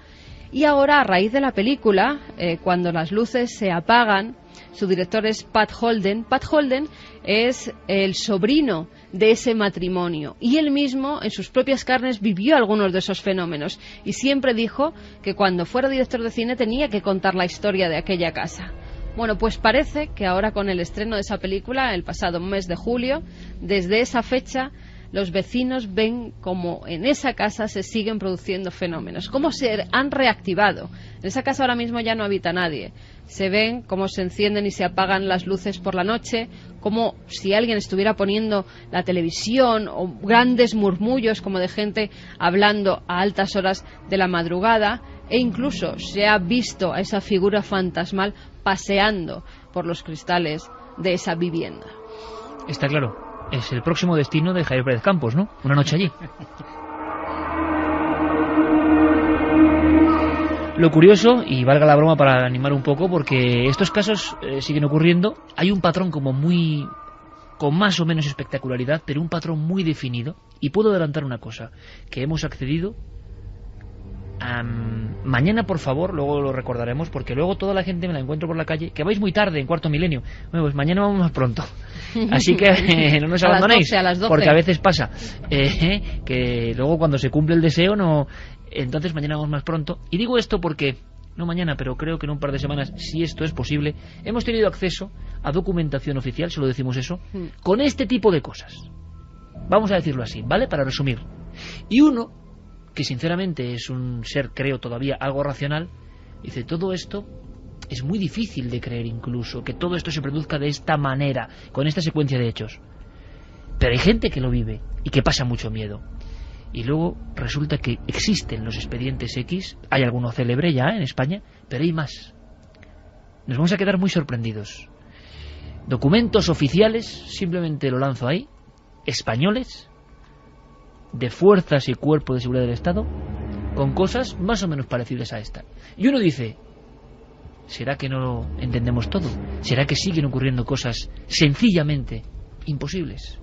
Speaker 2: Y ahora, a raíz de la película, cuando las luces se apagan, su director es Pat Holden. Pat Holden es el sobrino de ese matrimonio, y él mismo, en sus propias carnes, vivió algunos de esos fenómenos, y siempre dijo que cuando fuera director de cine tenía que contar la historia de aquella casa. Bueno, pues parece que ahora, con el estreno de esa película, el pasado mes de julio, desde esa fecha, los vecinos ven como en esa casa se siguen produciendo fenómenos, cómo se han reactivado. En esa casa ahora mismo ya no habita nadie. Se ven cómo se encienden y se apagan las luces por la noche, como si alguien estuviera poniendo la televisión, o grandes murmullos como de gente hablando a altas horas de la madrugada, e incluso se ha visto a esa figura fantasmal paseando por los cristales de esa vivienda.
Speaker 3: Está claro. Es el próximo destino de Javier Pérez Campos, ¿no? Una noche allí. Lo curioso, y valga la broma para animar un poco, porque estos casos siguen ocurriendo, hay un patrón como muy... con más o menos espectacularidad, pero un patrón muy definido, y puedo adelantar una cosa, que hemos accedido a... Mañana, por favor, luego lo recordaremos, porque luego toda la gente me la encuentro por la calle, que vais muy tarde, en Cuarto Milenio. Bueno, pues mañana vamos más pronto. Así que no nos abandonéis,
Speaker 2: a las 12.
Speaker 3: Porque a veces pasa que luego cuando se cumple el deseo, no. Entonces mañana vamos más pronto. Y digo esto porque, no mañana, pero creo que en un par de semanas, si esto es posible, hemos tenido acceso a documentación oficial, solo decimos eso, con este tipo de cosas. Vamos a decirlo así, ¿vale? Para resumir. Y uno, que sinceramente es un ser, creo todavía, algo racional, dice, todo esto es muy difícil de creer, incluso que todo esto se produzca de esta manera, con esta secuencia de hechos. Pero hay gente que lo vive y que pasa mucho miedo. Y luego resulta que existen los expedientes X, hay alguno célebre ya en España, pero hay más. Nos vamos a quedar muy sorprendidos. Documentos oficiales, simplemente lo lanzo ahí, españoles, de fuerzas y cuerpos de seguridad del Estado, con cosas más o menos parecidas a esta. Y uno dice, ¿será que no lo entendemos todo? ¿Será que siguen ocurriendo cosas sencillamente imposibles?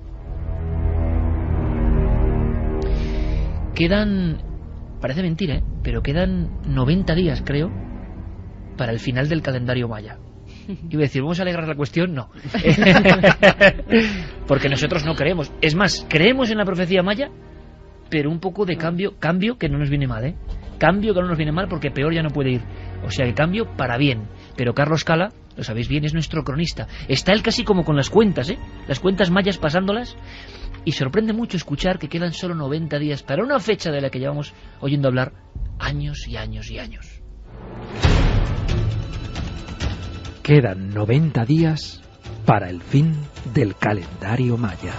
Speaker 3: Quedan, parece mentira, pero quedan 90 días, creo, para el final del calendario maya. Iba a decir, ¿vamos a alegrar la cuestión? No. Porque nosotros no creemos. Es más, creemos en la profecía maya, pero un poco de cambio que no nos viene mal, ¿eh? Cambio que no nos viene mal, porque peor ya no puede ir. O sea, el cambio para bien. Pero Carlos Cala, lo sabéis bien, es nuestro cronista. Está él casi como con las cuentas, ¿eh? Las cuentas mayas pasándolas. Y sorprende mucho escuchar que quedan solo 90 días para una fecha de la que llevamos oyendo hablar años y años y años.
Speaker 9: Quedan 90 días para el fin del calendario maya.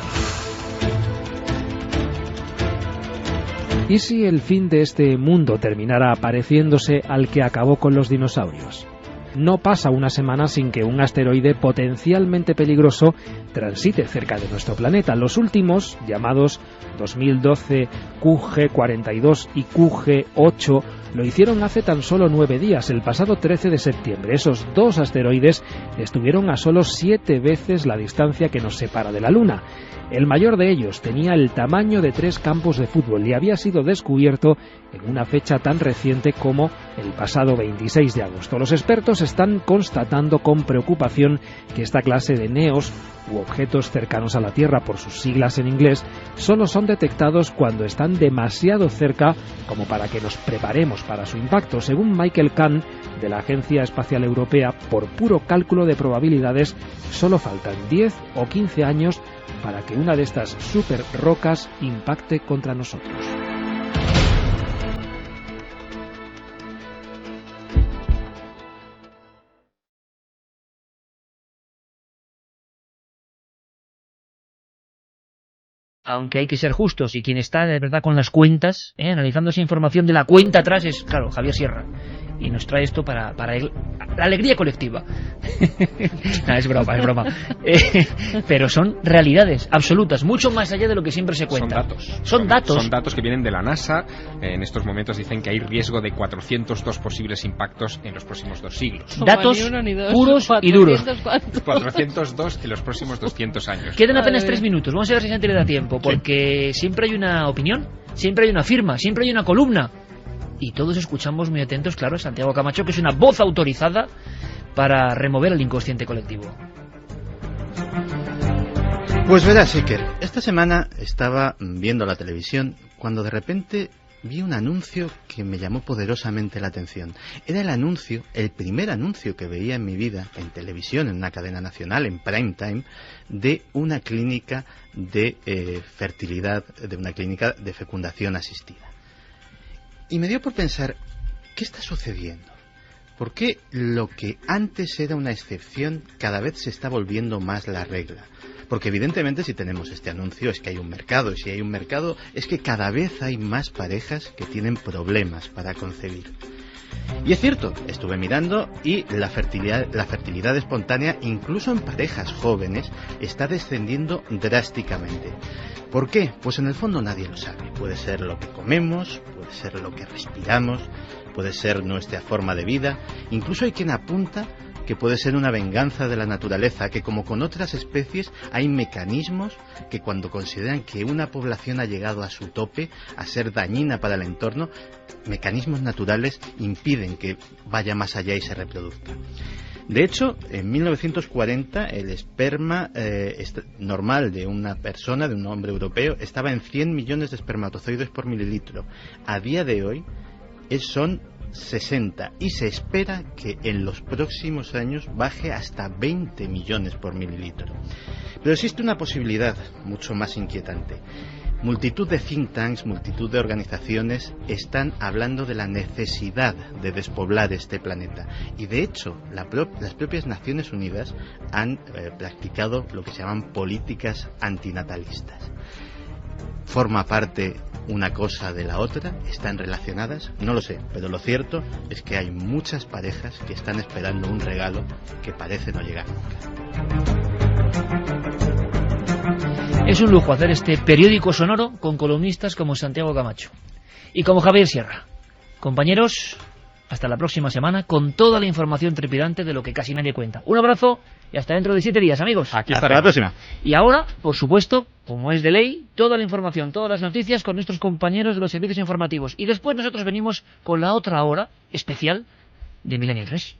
Speaker 9: ¿Y si el fin de este mundo terminara pareciéndose al que acabó con los dinosaurios? No pasa una semana sin que un asteroide potencialmente peligroso transite cerca de nuestro planeta. Los últimos, llamados 2012 QG42 y QG8, Lo hicieron hace tan solo 9 días, el pasado 13 de septiembre. Esos 2 asteroides estuvieron a solo 7 veces la distancia que nos separa de la Luna. El mayor de ellos tenía el tamaño de 3 campos de fútbol y había sido descubierto en una fecha tan reciente como el pasado 26 de agosto. Los expertos están constatando con preocupación que esta clase de NEOs, u objetos cercanos a la Tierra por sus siglas en inglés, solo son detectados cuando están demasiado cerca como para que nos preparemos para su impacto. Según Michael Kahn, de la Agencia Espacial Europea, por puro cálculo de probabilidades, solo faltan 10 o 15 años para que una de estas super rocas impacte contra nosotros.
Speaker 3: Aunque hay que ser justos, y quien está de verdad con las cuentas, analizando esa información de la cuenta atrás, es, claro, Javier Sierra. Y nos trae esto para la alegría colectiva. No, es broma. Pero son realidades absolutas, mucho más allá de lo que siempre se cuenta. Son datos
Speaker 4: que vienen de la NASA. En estos momentos dicen que hay riesgo de 402 posibles impactos en los próximos 2 siglos.
Speaker 3: Datos puros y duros.
Speaker 4: 402 en los próximos 200 años.
Speaker 3: Quedan apenas 3 minutos. Vamos a ver si gente le da tiempo, porque siempre hay una opinión, siempre hay una firma, siempre hay una columna. Y todos escuchamos muy atentos, claro, a Santiago Camacho, que es una voz autorizada para remover el inconsciente colectivo.
Speaker 6: Pues verás, Iker, esta semana estaba viendo la televisión cuando de repente vi un anuncio que me llamó poderosamente la atención. Era el primer anuncio que veía en mi vida en televisión, en una cadena nacional, en prime time, de una clínica de fertilidad, de una clínica de fecundación asistida. Y me dio por pensar, ¿qué está sucediendo? ¿Por qué lo que antes era una excepción cada vez se está volviendo más la regla? Porque evidentemente si tenemos este anuncio es que hay un mercado, y si hay un mercado es que cada vez hay más parejas que tienen problemas para concebir. Y es cierto, estuve mirando y la fertilidad espontánea, incluso en parejas jóvenes, está descendiendo drásticamente. ¿Por qué? Pues en el fondo nadie lo sabe. Puede ser lo que comemos, puede ser lo que respiramos, puede ser nuestra forma de vida. Incluso hay quien apunta que puede ser una venganza de la naturaleza, que como con otras especies hay mecanismos que cuando consideran que una población ha llegado a su tope, a ser dañina para el entorno, mecanismos naturales impiden que vaya más allá y se reproduzca. De hecho, en 1940 el esperma normal de una persona, de un hombre europeo, estaba en 100 millones de espermatozoides por mililitro. A día de hoy son 60 y se espera que en los próximos años baje hasta 20 millones por mililitro. Pero existe una posibilidad mucho más inquietante. Multitud de think tanks, multitud de organizaciones están hablando de la necesidad de despoblar este planeta. Y de hecho, las propias Naciones Unidas han practicado lo que se llaman políticas antinatalistas. ¿Forma parte una cosa de la otra? ¿Están relacionadas? No lo sé, pero lo cierto es que hay muchas parejas que están esperando un regalo que parece no llegar nunca.
Speaker 3: Es un lujo hacer este periódico sonoro con columnistas como Santiago Camacho y como Javier Sierra. Compañeros, hasta la próxima semana con toda la información trepidante de lo que casi nadie cuenta. Un abrazo y hasta dentro de 7 días, amigos.
Speaker 6: Aquí estaré. Hasta la próxima.
Speaker 3: Y ahora, por supuesto, como es de ley, toda la información, todas las noticias con nuestros compañeros de los servicios informativos. Y después nosotros venimos con la otra hora especial de Millennial Fresh.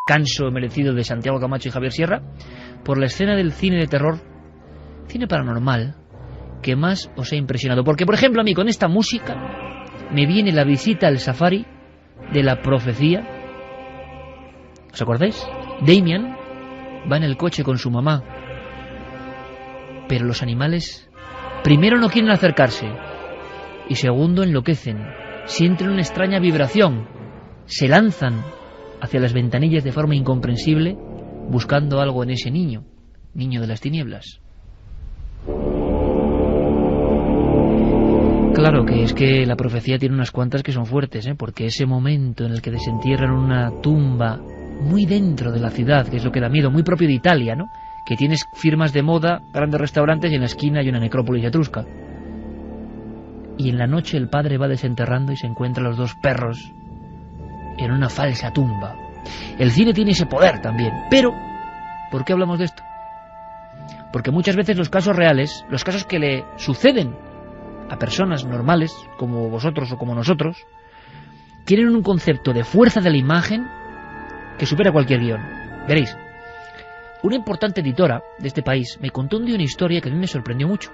Speaker 3: Canso merecido de Santiago Camacho y Javier Sierra por la escena del cine de terror, cine paranormal, que más os ha impresionado. Porque, por ejemplo, a mí con esta música me viene la visita al safari de la profecía. ¿Os acordáis? Damien va en el coche con su mamá, pero los animales primero no quieren acercarse y segundo enloquecen, sienten una extraña vibración, se lanzan hacia las ventanillas de forma incomprensible, buscando algo en ese niño de las tinieblas. Claro, que es que la profecía tiene unas cuantas que son fuertes, ¿eh? Porque ese momento en el que desentierran una tumba muy dentro de la ciudad, que es lo que da miedo, muy propio de Italia, ¿no? Que tienes firmas de moda, grandes restaurantes y en la esquina hay una necrópolis etrusca. Y en la noche el padre va desenterrando y se encuentra a los dos perros en una falsa tumba. El cine tiene ese poder también, pero ¿por qué hablamos de esto? Porque muchas veces los casos reales, los casos que le suceden a personas normales, como vosotros o como nosotros, tienen un concepto de fuerza de la imagen que supera cualquier guión. Veréis, una importante editora de este país me contó un día una historia que a mí me sorprendió mucho,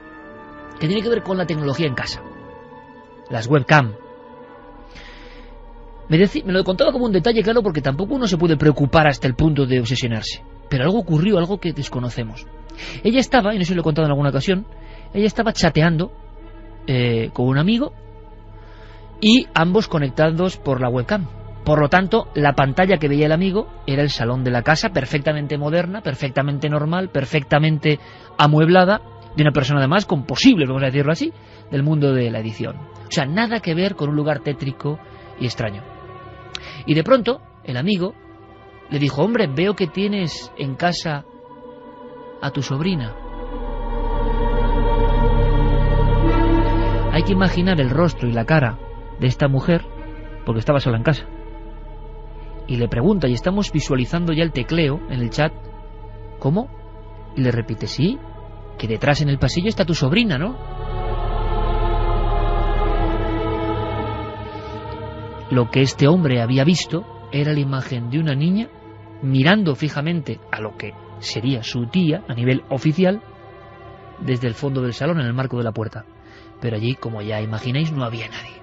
Speaker 3: que tiene que ver con la tecnología en casa, las webcam. Me lo contaba como un detalle, claro, porque tampoco uno se puede preocupar hasta el punto de obsesionarse. Pero algo ocurrió, algo que desconocemos. Ella estaba, y no sé si lo he contado en alguna ocasión, ella estaba chateando con un amigo y ambos conectados por la webcam. Por lo tanto, la pantalla que veía el amigo era el salón de la casa, perfectamente moderna, perfectamente normal, perfectamente amueblada, de una persona además con posibles, vamos a decirlo así, del mundo de la edición. O sea, nada que ver con un lugar tétrico y extraño. Y de pronto, el amigo le dijo: hombre, veo que tienes en casa a tu sobrina. Hay que imaginar el rostro y la cara de esta mujer, porque estaba sola en casa. Y le pregunta, y estamos visualizando ya el tecleo en el chat, ¿cómo? Y le repite, sí, que detrás en el pasillo está tu sobrina, ¿no? Lo que este hombre había visto era la imagen de una niña mirando fijamente a lo que sería su tía a nivel oficial desde el fondo del salón, en el marco de la puerta. Pero allí, como ya imagináis, no había nadie.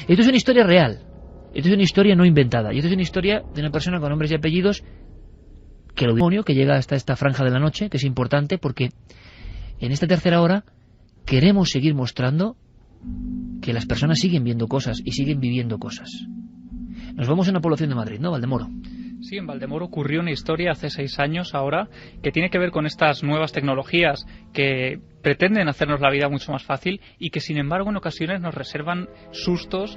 Speaker 3: Esto es una historia real. Esto es una historia no inventada. Y esto es una historia de una persona con nombres y apellidos que lo demonio, que llega hasta esta franja de la noche, que es importante porque en esta tercera hora queremos seguir mostrando que las personas siguen viendo cosas y siguen viviendo cosas. Nos vamos a una población de Madrid, ¿no? Valdemoro.
Speaker 7: Sí, en Valdemoro ocurrió una historia hace 6 años ahora que tiene que ver con estas nuevas tecnologías que pretenden hacernos la vida mucho más fácil y que sin embargo en ocasiones nos reservan sustos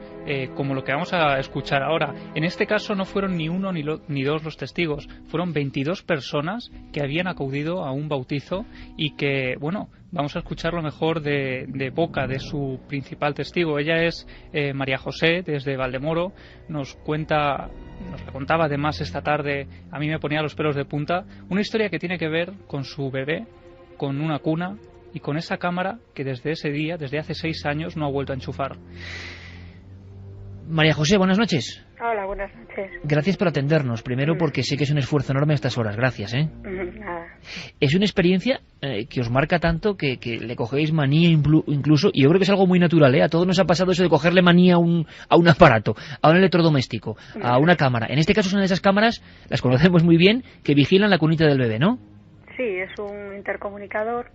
Speaker 7: como lo que vamos a escuchar ahora. En este caso no fueron ni uno ni dos los testigos, fueron 22 personas que habían acudido a un bautizo y que, bueno, vamos a escuchar lo mejor de boca de su principal testigo. Ella es María José, desde Valdemoro. Nos la contaba además esta tarde, a mí me ponía los pelos de punta, una historia que tiene que ver con su bebé, con una cuna y con esa cámara que desde ese día, desde hace 6 años, no ha vuelto a enchufar.
Speaker 3: María José, buenas noches.
Speaker 12: Hola, buenas noches.
Speaker 3: Gracias por atendernos. Primero porque sé que es un esfuerzo enorme a estas horas. Gracias, ¿eh?
Speaker 12: Nada.
Speaker 3: Es una experiencia que os marca tanto que le cogéis manía incluso, y yo creo que es algo muy natural, ¿eh? A todos nos ha pasado eso de cogerle manía a un aparato, a un electrodoméstico, a una cámara. En este caso es una de esas cámaras, las conocemos muy bien, que vigilan la cunita del bebé, ¿no?
Speaker 12: Sí, es un intercomunicador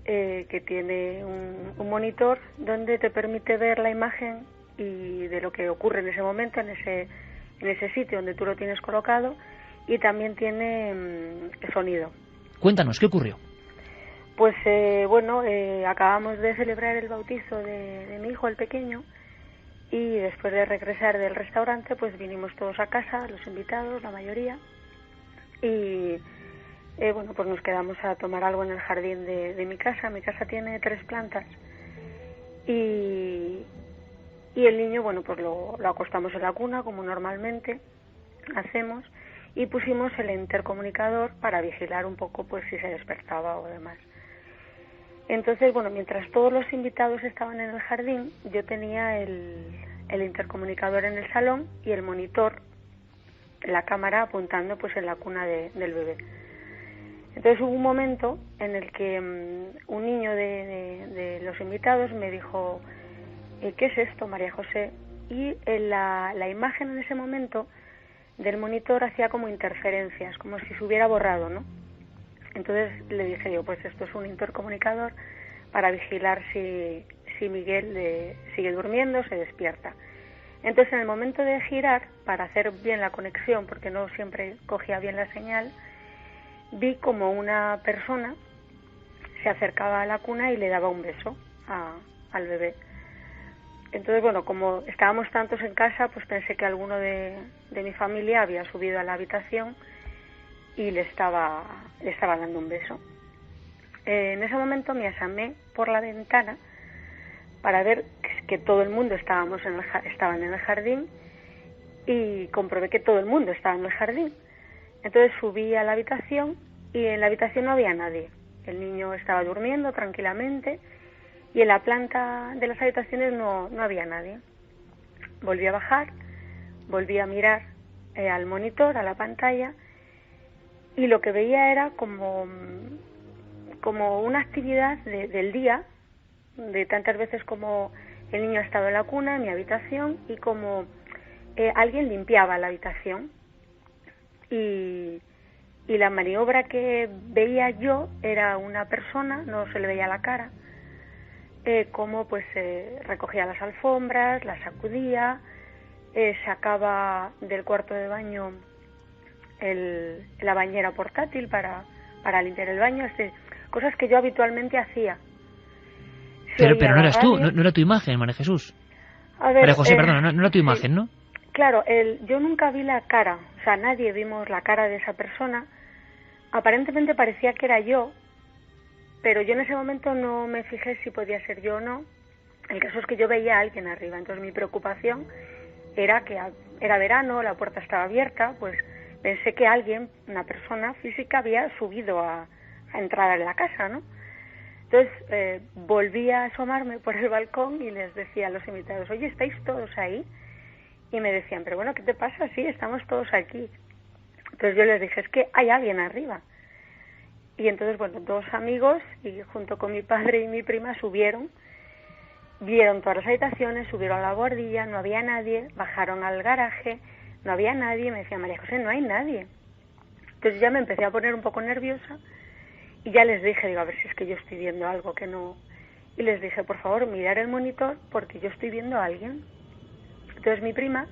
Speaker 12: que tiene un monitor donde te permite ver la imagen y de lo que ocurre en ese momento, en ese sitio donde tú lo tienes colocado, y también tiene sonido.
Speaker 3: Cuéntanos, ¿qué ocurrió?
Speaker 12: Pues acabamos de celebrar el bautizo de mi hijo, el pequeño, y después de regresar del restaurante pues vinimos todos a casa, los invitados, la mayoría, y pues nos quedamos a tomar algo en el jardín de mi casa. Mi casa tiene 3 plantas y el niño, pues lo acostamos en la cuna como normalmente hacemos, y pusimos el intercomunicador para vigilar un poco pues si se despertaba o demás. Entonces, mientras todos los invitados estaban en el jardín, yo tenía el intercomunicador en el salón y el monitor, la cámara apuntando pues en la cuna del bebé. Entonces hubo un momento en el que un niño de los invitados me dijo: ¿qué es esto, María José? Y la imagen en ese momento del monitor hacía como interferencias, como si se hubiera borrado, ¿no? Entonces le dije yo, pues esto es un intercomunicador para vigilar si Miguel sigue durmiendo o se despierta. Entonces en el momento de girar, para hacer bien la conexión, porque no siempre cogía bien la señal, vi como una persona se acercaba a la cuna y le daba un beso al bebé. Entonces, bueno, como estábamos tantos en casa, pues pensé que alguno de mi familia había subido a la habitación y le estaba dando un beso. En ese momento me asomé por la ventana para ver que todo el mundo estaban en el jardín, y comprobé que todo el mundo estaba en el jardín. Entonces subí a la habitación y en la habitación no había nadie. El niño estaba durmiendo tranquilamente y en la planta de las habitaciones no había nadie. Volví a bajar, volví a mirar al monitor, a la pantalla, y lo que veía era como una actividad del día, de tantas veces como el niño ha estado en la cuna, en mi habitación, y como alguien limpiaba la habitación. Y la maniobra que veía yo era una persona, no se le veía la cara, como pues recogía las alfombras, las sacudía, sacaba del cuarto de baño la bañera portátil para limpiar el baño, cosas que yo habitualmente hacía.
Speaker 3: Pero no eras tú, no era tu imagen, María Jesús.
Speaker 12: A ver,
Speaker 3: María José, perdona, no era tu imagen,
Speaker 12: sí.
Speaker 3: ¿no?
Speaker 12: Claro, yo nunca vi la cara, o sea, nadie vimos la cara de esa persona. Aparentemente parecía que era yo, pero yo en ese momento no me fijé si podía ser yo o no. El caso es que yo veía a alguien arriba, entonces mi preocupación era que era verano, la puerta estaba abierta, pues pensé que alguien, una persona física, había subido a entrar en la casa, ¿no? Entonces volví a asomarme por el balcón y les decía a los invitados, oye, ¿estáis todos ahí? Y me decían, pero bueno, ¿qué te pasa? Sí, estamos todos aquí. Entonces yo les dije, es que hay alguien arriba. Y entonces, bueno, 2 amigos, y junto con mi padre y mi prima, vieron todas las habitaciones, subieron a la bordilla, no había nadie, bajaron al garaje, no había nadie, y me decían, María José, no hay nadie. Entonces ya me empecé a poner un poco nerviosa, y ya les dije, digo, a ver si es que yo estoy viendo algo que no... Y les dije, por favor, mirar el monitor, porque yo estoy viendo a alguien. Entonces mi prima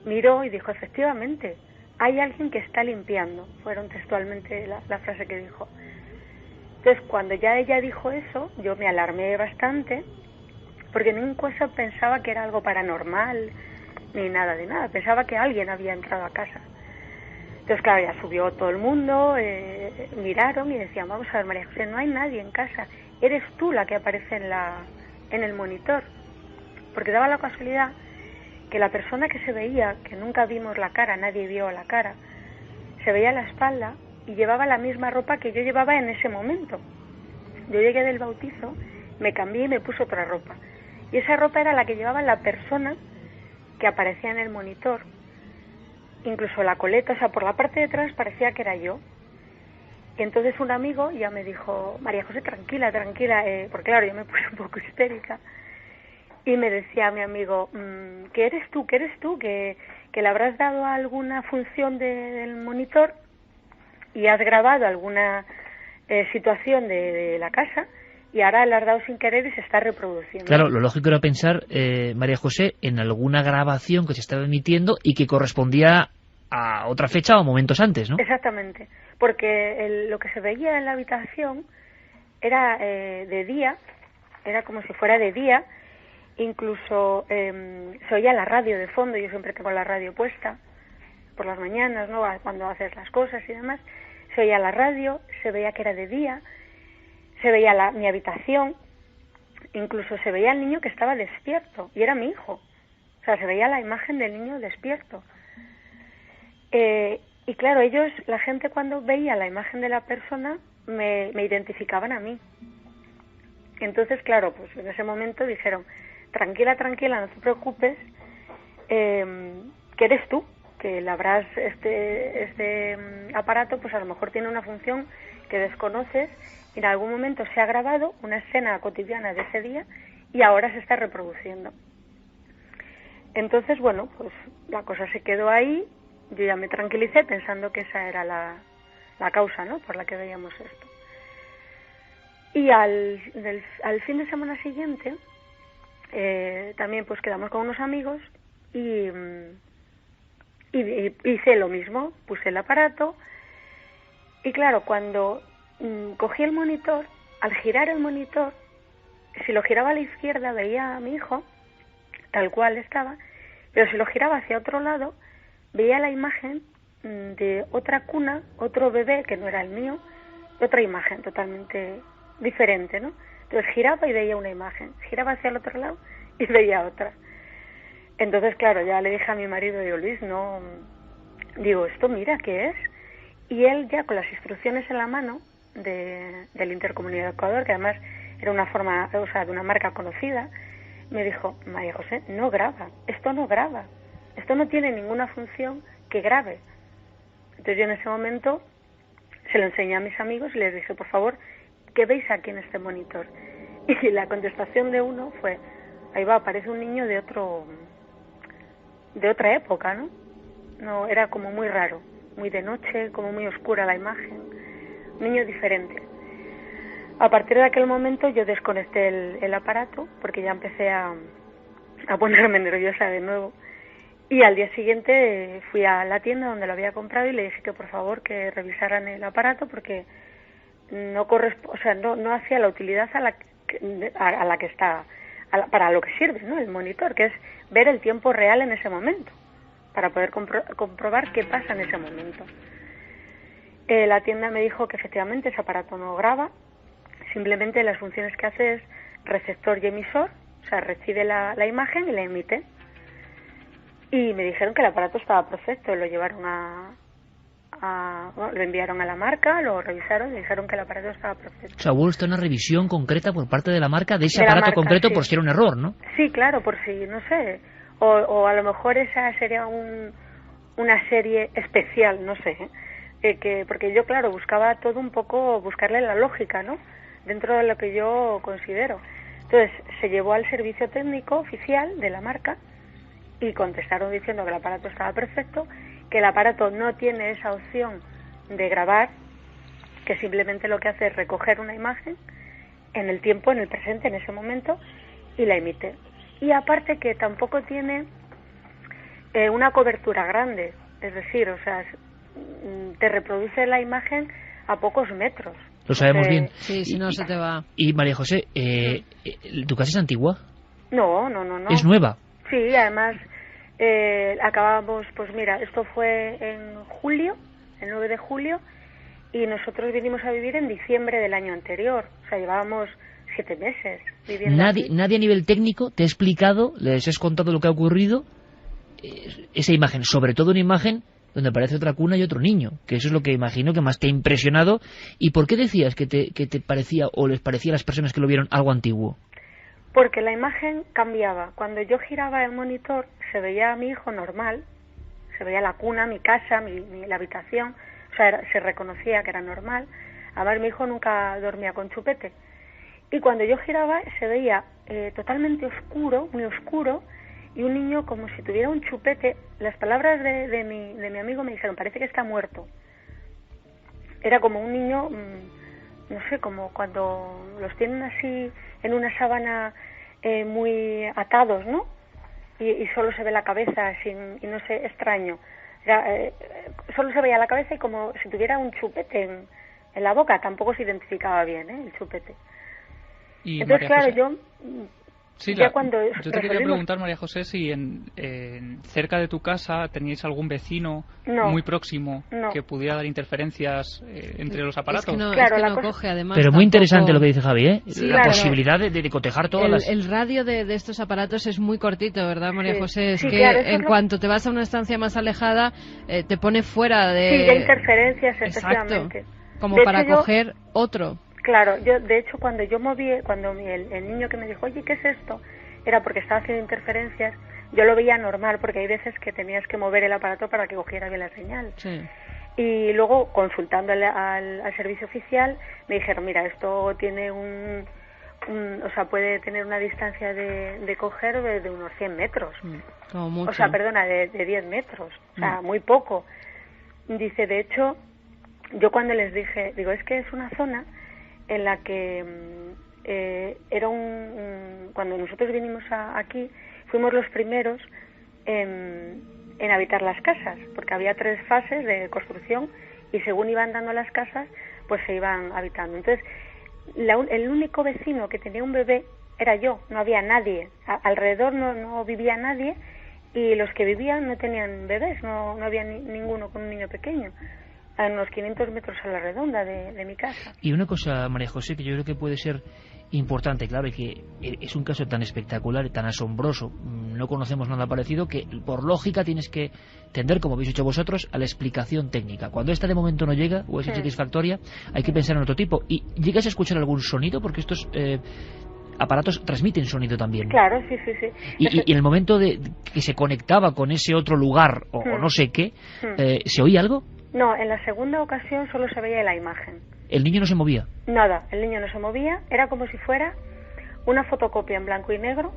Speaker 12: miró y dijo, efectivamente, hay alguien que está limpiando. Fueron textualmente la frase que dijo. Entonces cuando ya ella dijo eso, yo me alarmé bastante, porque nunca pensaba que era algo paranormal, ni nada de nada. Pensaba que alguien había entrado a casa. Entonces claro, ya subió todo el mundo, miraron y decían, vamos a ver, María José, no hay nadie en casa. Eres tú la que aparece en el monitor. Porque daba la casualidad que la persona que se veía, que nunca vimos la cara, nadie vio la cara, se veía la espalda y llevaba la misma ropa que yo llevaba en ese momento. Yo llegué del bautizo, me cambié y me puse otra ropa. Y esa ropa era la que llevaba la persona que aparecía en el monitor. Incluso la coleta, o sea, por la parte de atrás parecía que era yo. Y entonces un amigo ya me dijo, María José, tranquila, porque claro, yo me puse un poco histérica. Y me decía mi amigo, ¿qué eres tú? Que le habrás dado alguna función del monitor y has grabado alguna situación de la casa y ahora le has dado sin querer y se está reproduciendo.
Speaker 3: Claro, lo lógico era pensar, María José, en alguna grabación que se estaba emitiendo y que correspondía a otra fecha o momentos antes, ¿no?
Speaker 12: Exactamente, porque lo que se veía en la habitación era de día, era como si fuera de día. Incluso se oía la radio de fondo, yo siempre tengo la radio puesta por las mañanas, ¿no? Cuando haces las cosas y demás, se oía la radio, se veía que era de día, se veía mi habitación, incluso se veía el niño que estaba despierto, y era mi hijo, o sea, se veía la imagen del niño despierto. Y claro, la gente cuando veía la imagen de la persona, me identificaban a mí. Entonces, claro, pues en ese momento dijeron, tranquila, no te preocupes, que eres tú, que labrás este aparato, pues a lo mejor tiene una función que desconoces, y en algún momento se ha grabado una escena cotidiana de ese día y ahora se está reproduciendo. Entonces, bueno, pues la cosa se quedó ahí, yo ya me tranquilicé pensando que esa era la causa, ¿no?, por la que veíamos esto. Y al fin de semana siguiente, también pues quedamos con unos amigos y hice lo mismo, puse el aparato y claro, cuando cogí el monitor, al girar el monitor, si lo giraba a la izquierda veía a mi hijo tal cual estaba, pero si lo giraba hacia otro lado, veía la imagen de otra cuna, otro bebé que no era el mío, otra imagen totalmente diferente, ¿no? Entonces giraba y veía una imagen, giraba hacia el otro lado y veía otra. Entonces, claro, ya le dije a mi marido, digo, Luis, no, digo, esto mira, ¿qué es? Y él ya con las instrucciones en la mano del intercomunicador, que además era una forma, o sea, de una marca conocida, me dijo, María José, no graba, esto no tiene ninguna función que grabe. Entonces yo en ese momento se lo enseñé a mis amigos y les dije, por favor, ¿qué veis aquí en este monitor? Y la contestación de uno fue, ahí va, parece un niño de otra época, ¿no? No, era como muy raro, muy de noche, como muy oscura la imagen, un niño diferente. A partir de aquel momento yo desconecté el aparato porque ya empecé a ponerme nerviosa de nuevo. Y al día siguiente fui a la tienda donde lo había comprado y le dije que por favor que revisaran el aparato porque no hacía la utilidad a la que está, para lo que sirve, ¿no? El monitor, que es ver el tiempo real en ese momento, para poder comprobar qué pasa en ese momento. La tienda me dijo que efectivamente ese aparato no graba, simplemente las funciones que hace es receptor y emisor, o sea, recibe la imagen y la emite. Y me dijeron que el aparato estaba perfecto, lo llevaron lo enviaron a la marca, lo revisaron y dijeron que el aparato estaba perfecto.
Speaker 3: O sea, hubo usted una revisión concreta por parte de la marca de ese aparato concreto, sí, por si era un error, ¿no?
Speaker 12: Sí, claro, por si, no sé, o a lo mejor esa sería una serie especial, no sé, porque yo, claro, buscaba todo un poco, buscarle la lógica, ¿no?, dentro de lo que yo considero. Entonces, se llevó al servicio técnico oficial de la marca y contestaron diciendo que el aparato estaba perfecto, que el aparato no tiene esa opción de grabar, que simplemente lo que hace es recoger una imagen en el tiempo, en el presente, en ese momento, y la emite. Y aparte que tampoco tiene una cobertura grande, es decir, o sea, te reproduce la imagen a pocos metros.
Speaker 3: Lo sabemos bien.
Speaker 2: Sí, si no se te va.
Speaker 3: Y María José, ¿tu casa es antigua?
Speaker 12: No.
Speaker 3: ¿Es nueva?
Speaker 12: Sí, además acabamos, pues mira, esto fue en julio, el 9 de julio, y nosotros vinimos a vivir en diciembre del año anterior. O sea, llevábamos 7 meses viviendo aquí.
Speaker 3: Nadie a nivel técnico te ha explicado, les has contado lo que ha ocurrido, esa imagen, sobre todo una imagen donde aparece otra cuna y otro niño, que eso es lo que imagino que más te ha impresionado. ¿Y por qué decías que te parecía o les parecía a las personas que lo vieron algo antiguo?
Speaker 12: Porque la imagen cambiaba. Cuando yo giraba el monitor se veía a mi hijo normal, se veía la cuna, mi casa, la habitación, o sea, se reconocía que era normal. Además, mi hijo nunca dormía con chupete. Y cuando yo giraba se veía totalmente oscuro, muy oscuro, y un niño como si tuviera un chupete. Las palabras de mi amigo me dijeron, parece que está muerto. Era como un niño, no sé, como cuando los tienen así en una sábana muy atados, ¿no? Y solo se ve la cabeza, y no sé, extraño. Solo se veía la cabeza y como si tuviera un chupete en la boca. Tampoco se identificaba bien, el chupete.
Speaker 7: Y
Speaker 12: entonces, claro,
Speaker 7: José,
Speaker 12: yo
Speaker 7: te quería preguntar, María José, si cerca de tu casa teníais algún vecino muy próximo que pudiera dar interferencias entre los aparatos.
Speaker 2: Coge, además.
Speaker 3: Pero muy interesante lo que dice Javi, ¿eh?
Speaker 2: Sí,
Speaker 3: la posibilidad de cotejar todas las...
Speaker 2: El radio de estos aparatos es muy cortito, ¿verdad, María José? Es que
Speaker 12: claro,
Speaker 2: en cuanto te vas a una estancia más alejada, te pone fuera de...
Speaker 12: Sí, de interferencias, efectivamente.
Speaker 2: Exacto, como para coger otro.
Speaker 12: Claro, yo de hecho cuando el niño que me dijo, oye, ¿qué es esto?, era porque estaba haciendo interferencias. Yo lo veía normal porque hay veces que tenías que mover el aparato para que cogiera bien la señal.
Speaker 2: Sí.
Speaker 12: Y luego consultando al servicio oficial me dijeron, mira, esto tiene o sea, puede tener una distancia de coger de unos 100 metros.
Speaker 2: Como mucho.
Speaker 12: O sea, perdona, de 10 metros. O sea, muy poco. Dice, de hecho, yo cuando les dije, digo, es que es una zona en la que era cuando nosotros vinimos aquí, fuimos los primeros en habitar las casas, porque había 3 fases de construcción y según iban dando las casas, pues se iban habitando. Entonces, el único vecino que tenía un bebé era yo, no había nadie. Alrededor no vivía nadie y los que vivían no tenían bebés, no había ninguno con un niño pequeño. A unos 500 metros a la redonda de mi casa.
Speaker 3: Y una cosa, María José, que yo creo que puede ser importante, claro, y que es un caso tan espectacular y tan asombroso, no conocemos nada parecido, que por lógica tienes que tender, como habéis hecho vosotros, a la explicación técnica. Cuando esta de momento no llega o es insatisfactoria, hay que pensar en otro tipo. ¿Y llegas a escuchar algún sonido? Porque estos aparatos transmiten sonido también.
Speaker 12: Claro, sí.
Speaker 3: Y en el momento de que se conectaba con ese otro lugar o no sé qué, ¿se oía algo?
Speaker 12: No, en la segunda ocasión solo se veía la imagen.
Speaker 3: ¿El niño no se movía?
Speaker 12: Nada, el niño no se movía, era como si fuera una fotocopia en blanco y negro.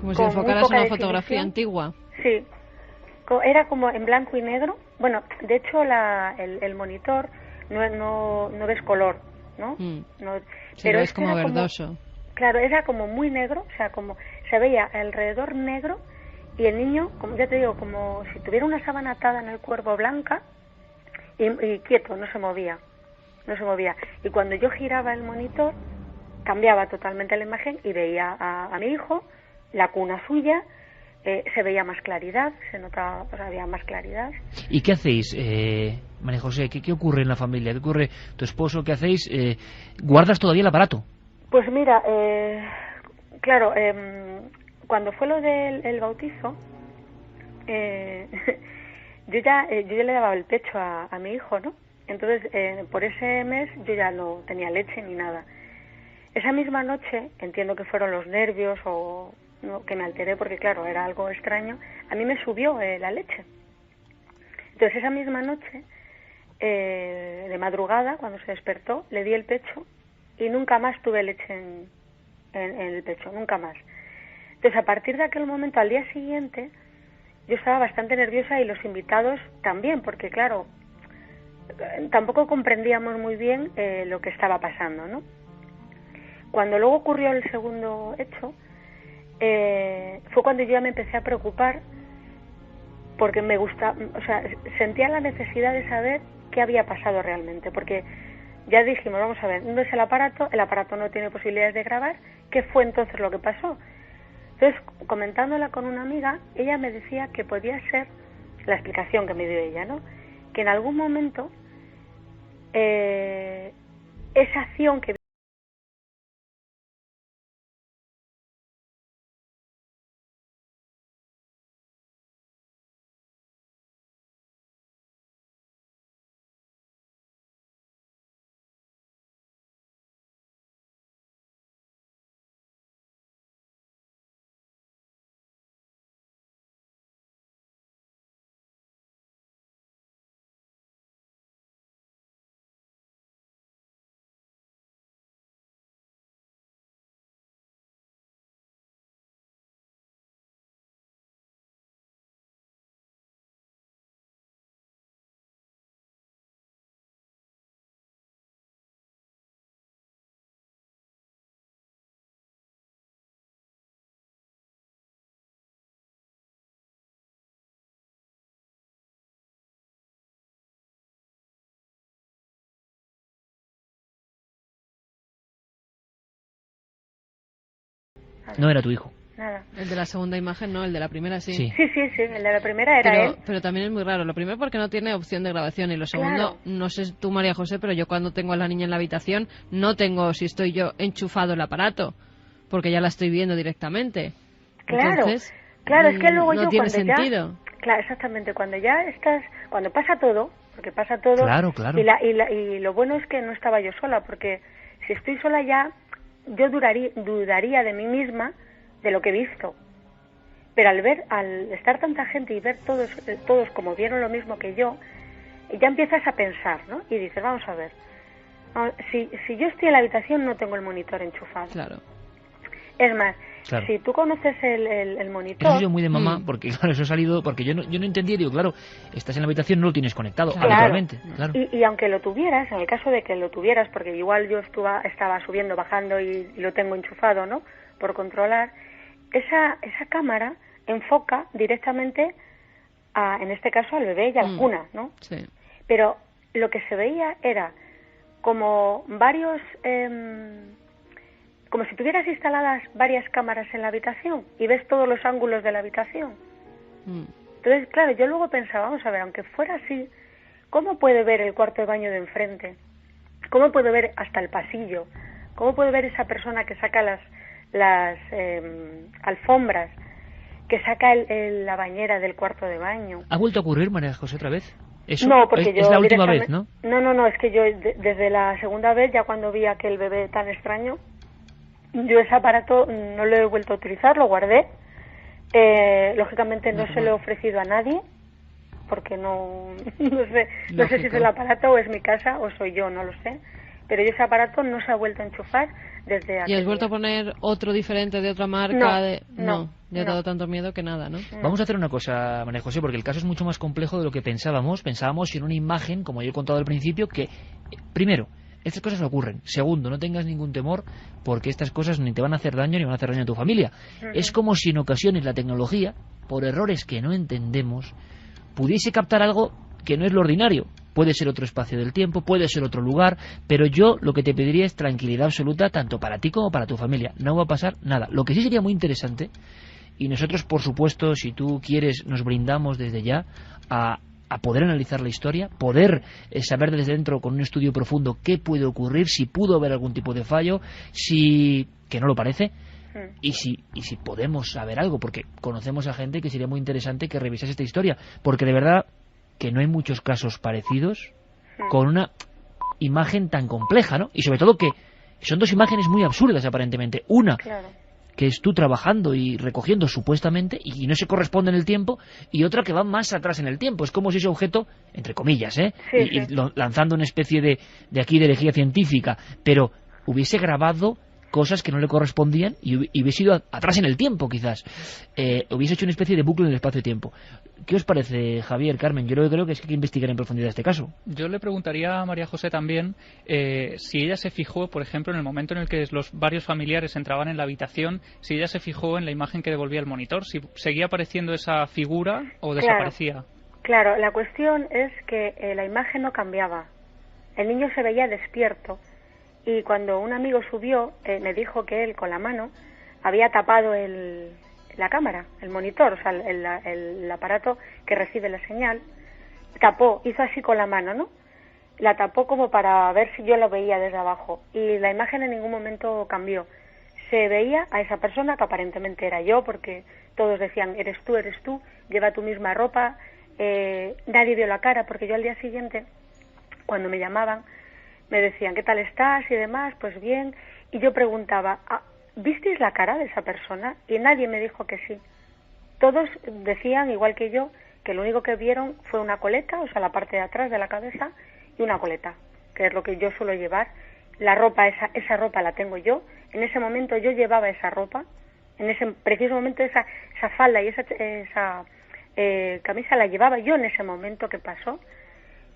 Speaker 2: Como si enfocaras una fotografía antigua.
Speaker 12: Sí, era como en blanco y negro. Bueno, de hecho el monitor no ves color, ¿no? No,
Speaker 2: sí,
Speaker 12: pero
Speaker 2: es como verdoso.
Speaker 12: Claro, era como muy negro, o sea, como se veía alrededor negro y el niño, como ya te digo, como si tuviera una sábana atada en el cuerpo blanca y quieto, no se movía. Y cuando yo giraba el monitor, cambiaba totalmente la imagen y veía a mi hijo, la cuna suya, se veía más claridad, se notaba, o sea, había más claridad.
Speaker 3: ¿Y qué hacéis, María José? ¿Qué ocurre en la familia? ¿Qué ocurre tu esposo? ¿Qué hacéis? ¿Guardas todavía el aparato?
Speaker 12: Pues mira, claro, cuando fue lo del bautizo, yo ya le daba el pecho a mi hijo, ¿no? Entonces, por ese mes yo ya no tenía leche ni nada. Esa misma noche, entiendo que fueron los nervios o no, que me alteré porque, claro, era algo extraño, a mí me subió la leche. Entonces, esa misma noche, de madrugada, cuando se despertó, le di el pecho y nunca más tuve leche en el pecho, nunca más. Entonces, a partir de aquel momento, al día siguiente, yo estaba bastante nerviosa y los invitados también, porque, claro, tampoco comprendíamos muy bien lo que estaba pasando, ¿no? Cuando luego ocurrió el segundo hecho, fue cuando yo ya me empecé a preocupar porque me gusta, o sea, sentía la necesidad de saber qué había pasado realmente, porque ya dijimos, vamos a ver, no es el aparato no tiene posibilidades de grabar, ¿qué fue entonces lo que pasó? Entonces, comentándola con una amiga, ella me decía que podía ser, la explicación que me dio ella, ¿no?, que en algún momento esa acción que
Speaker 3: No era tu hijo.
Speaker 12: Nada.
Speaker 2: El de la segunda imagen no, el de la primera sí.
Speaker 12: Sí, el de la primera era él.
Speaker 2: Pero también es muy raro. Lo primero porque no tiene opción de grabación y lo segundo, no sé tú, María José, pero yo cuando tengo a la niña en la habitación no tengo, si estoy yo, enchufado el aparato, porque ya la estoy viendo directamente.
Speaker 12: Claro,
Speaker 2: entonces,
Speaker 12: es que luego
Speaker 2: no
Speaker 12: yo
Speaker 2: tiene
Speaker 12: cuando
Speaker 2: sentido.
Speaker 12: Ya, claro, exactamente, cuando ya estás, cuando pasa todo, porque pasa todo,
Speaker 3: claro.
Speaker 12: Y lo bueno es que no estaba yo sola, porque si estoy sola ya, yo dudaría de mí misma de lo que he visto. Pero al estar tanta gente y ver todos como vieron lo mismo que yo, ya empiezas a pensar, ¿no? Y dices, vamos a ver, si yo estoy en la habitación no tengo el monitor enchufado.
Speaker 2: Claro.
Speaker 12: Es más, si tú conoces el monitor...
Speaker 3: Eso yo muy de mamá, porque claro, eso ha salido, porque yo no entendía, digo, claro, estás en la habitación, no lo tienes conectado, habitualmente. Claro.
Speaker 12: Y aunque lo tuvieras, en el caso de que lo tuvieras, porque igual yo estaba subiendo, bajando y lo tengo enchufado, ¿no?, por controlar, esa cámara enfoca directamente en este caso al bebé y a la cuna, ¿no?
Speaker 2: Sí.
Speaker 12: Pero lo que se veía era como varios como si tuvieras instaladas varias cámaras en la habitación y ves todos los ángulos de la habitación. Entonces, claro, yo luego pensaba, vamos a ver, aunque fuera así, ¿cómo puede ver el cuarto de baño de enfrente? ¿Cómo puede ver hasta el pasillo? ¿Cómo puede ver esa persona que saca las alfombras, que saca la bañera del cuarto de baño?
Speaker 3: ¿Ha vuelto a ocurrir, María José, otra vez? ¿Eso?
Speaker 12: No, porque
Speaker 3: es la última vez, ¿no?
Speaker 12: No, es que yo desde la segunda vez, ya cuando vi aquel bebé tan extraño, yo ese aparato no lo he vuelto a utilizar, lo guardé. Lógicamente no se lo he ofrecido a nadie, porque no sé si es el aparato o es mi casa o soy yo, no lo sé. Pero ese aparato no se ha vuelto a enchufar desde hace.
Speaker 2: ¿Y has vuelto a poner otro diferente de otra marca? No, le ha dado tanto miedo que nada, ¿no?
Speaker 3: Vamos a hacer una cosa, María José, porque el caso es mucho más complejo de lo que pensábamos. Pensábamos en una imagen, como yo he contado al principio, que, primero, estas cosas ocurren. Segundo, no tengas ningún temor, porque estas cosas ni te van a hacer daño ni van a hacer daño a tu familia. Es como si en ocasiones la tecnología, por errores que no entendemos, pudiese captar algo que no es lo ordinario. Puede ser otro espacio del tiempo, puede ser otro lugar, pero yo lo que te pediría es tranquilidad absoluta, tanto para ti como para tu familia. No va a pasar nada. Lo que sí sería muy interesante, y nosotros, por supuesto, si tú quieres, nos brindamos desde ya a poder analizar la historia, poder saber desde dentro con un estudio profundo qué puede ocurrir, si pudo haber algún tipo de fallo, que no lo parece, y si podemos saber algo, porque conocemos a gente que sería muy interesante que revisase esta historia, porque de verdad que no hay muchos casos parecidos con una imagen tan compleja, ¿no? Y sobre todo que son dos imágenes muy absurdas aparentemente. Una, que es tú trabajando y recogiendo supuestamente y no se corresponde en el tiempo, y otra que va más atrás en el tiempo. Es como si ese objeto, entre comillas, lanzando una especie de herejía científica, pero hubiese grabado cosas que no le correspondían y hubiese ido atrás en el tiempo, quizás. Hubiese hecho una especie de bucle en el espacio-tiempo. ¿Qué os parece, Javier, Carmen? Yo creo que es que hay que investigar en profundidad este caso.
Speaker 7: Yo le preguntaría a María José también si ella se fijó, por ejemplo, en el momento en el que los varios familiares entraban en la habitación, si ella se fijó en la imagen que devolvía el monitor, si seguía apareciendo esa figura o desaparecía.
Speaker 12: Claro, la cuestión es que la imagen no cambiaba. El niño se veía despierto. Y cuando un amigo subió, me dijo que él con la mano había tapado la cámara, el monitor, o sea, el aparato que recibe la señal, tapó, hizo así con la mano, ¿no? La tapó como para ver si yo lo veía desde abajo. Y la imagen en ningún momento cambió. Se veía a esa persona, que aparentemente era yo, porque todos decían, eres tú, lleva tu misma ropa. Nadie vio la cara, porque yo al día siguiente, cuando me llamaban, me decían, ¿qué tal estás? Y demás, pues bien. Y yo preguntaba, ¿visteis la cara de esa persona? Y nadie me dijo que sí. Todos decían, igual que yo, que lo único que vieron fue una coleta, o sea, la parte de atrás de la cabeza, y una coleta, que es lo que yo suelo llevar. La ropa, esa ropa la tengo yo. En ese momento yo llevaba esa ropa. En ese preciso momento esa falda y esa camisa la llevaba yo en ese momento que pasó.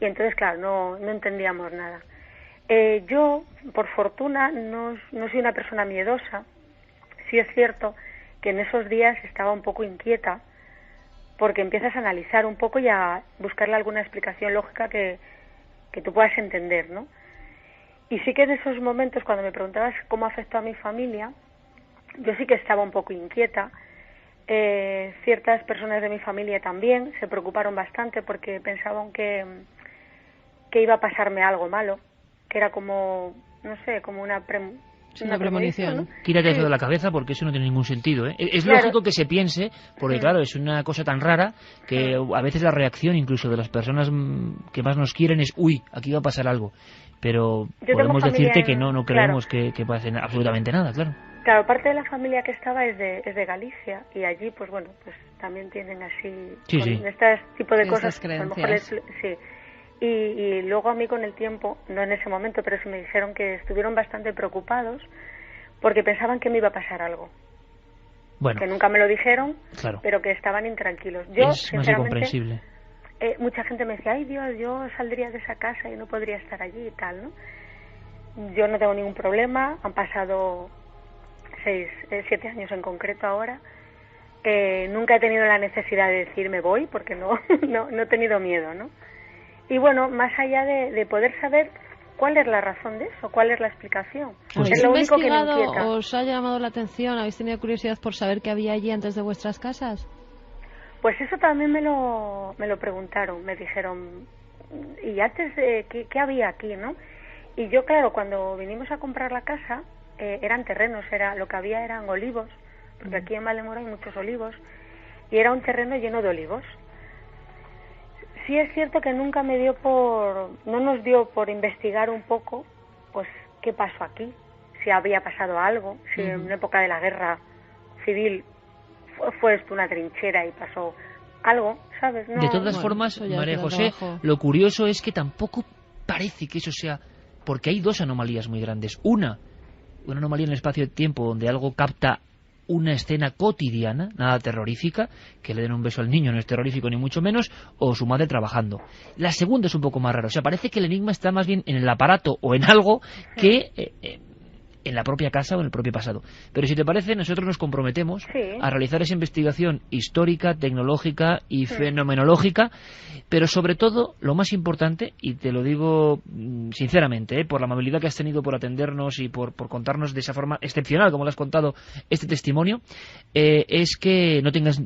Speaker 12: Y entonces, claro, no entendíamos nada. Yo, por fortuna, no soy una persona miedosa. Sí es cierto que en esos días estaba un poco inquieta, porque empiezas a analizar un poco y a buscarle alguna explicación lógica que tú puedas entender, ¿no? Y sí que en esos momentos, cuando me preguntabas cómo afectó a mi familia, yo sí que estaba un poco inquieta. Ciertas personas de mi familia también se preocuparon bastante porque pensaban que iba a pasarme algo malo, que era como, no sé, como una premonición, ¿no?
Speaker 3: Quítate eso de la cabeza, porque eso no tiene ningún sentido, ¿eh? Es lógico que se piense, porque claro, es una cosa tan rara que a veces la reacción incluso de las personas que más nos quieren es, uy, aquí va a pasar algo. Pero podemos decirte que no creemos que pase absolutamente nada, claro.
Speaker 12: Claro, parte de la familia que estaba es de Galicia, y allí, pues bueno, pues también tienen así, este tipo de cosas, a lo mejor sí. Y luego a mí con el tiempo, no en ese momento, pero sí me dijeron que estuvieron bastante preocupados porque pensaban que me iba a pasar algo.
Speaker 3: Bueno,
Speaker 12: que nunca me lo dijeron,
Speaker 3: claro,
Speaker 12: pero que estaban intranquilos. Yo,
Speaker 3: es más incomprensible.
Speaker 12: Mucha gente me decía, ay Dios, yo saldría de esa casa y no podría estar allí y tal, ¿no? Yo no tengo ningún problema, han pasado 7 años en concreto ahora. Nunca he tenido la necesidad de decir me voy, porque no he tenido miedo, ¿no? Y bueno, más allá de poder saber ¿cuál es la razón de eso? ¿Cuál es la explicación?
Speaker 2: ¿Habéis
Speaker 12: Es lo único que me
Speaker 2: investigado,
Speaker 12: inquieta.
Speaker 2: os ha llamado la atención, habéis tenido curiosidad por saber qué había allí antes de vuestras casas?
Speaker 12: Pues eso también me lo preguntaron, me dijeron, ¿y antes qué había aquí, no? Y yo, claro, cuando vinimos a comprar la casa, eran terrenos, lo que había eran olivos, porque aquí en Valdemoro hay muchos olivos, y era un terreno lleno de olivos. Sí es cierto que nunca no nos dio por investigar un poco, pues, qué pasó aquí, si había pasado algo, si en una época de la guerra civil fue esto una trinchera y pasó algo, ¿sabes? No,
Speaker 3: de todas formas, María José, lo curioso es que tampoco parece que eso sea, porque hay dos anomalías muy grandes. Una anomalía en el espacio-tiempo donde algo capta una escena cotidiana, nada terrorífica, que le den un beso al niño no es terrorífico ni mucho menos, o su madre trabajando. La segunda es un poco más rara, o sea, parece que el enigma está más bien en el aparato o en algo que en la propia casa o en el propio pasado. Pero si te parece, nosotros nos comprometemos a realizar esa investigación histórica, tecnológica y fenomenológica, pero sobre todo, lo más importante, y te lo digo sinceramente, por la amabilidad que has tenido por atendernos y por contarnos de esa forma excepcional, como lo has contado, este testimonio, es que no tengas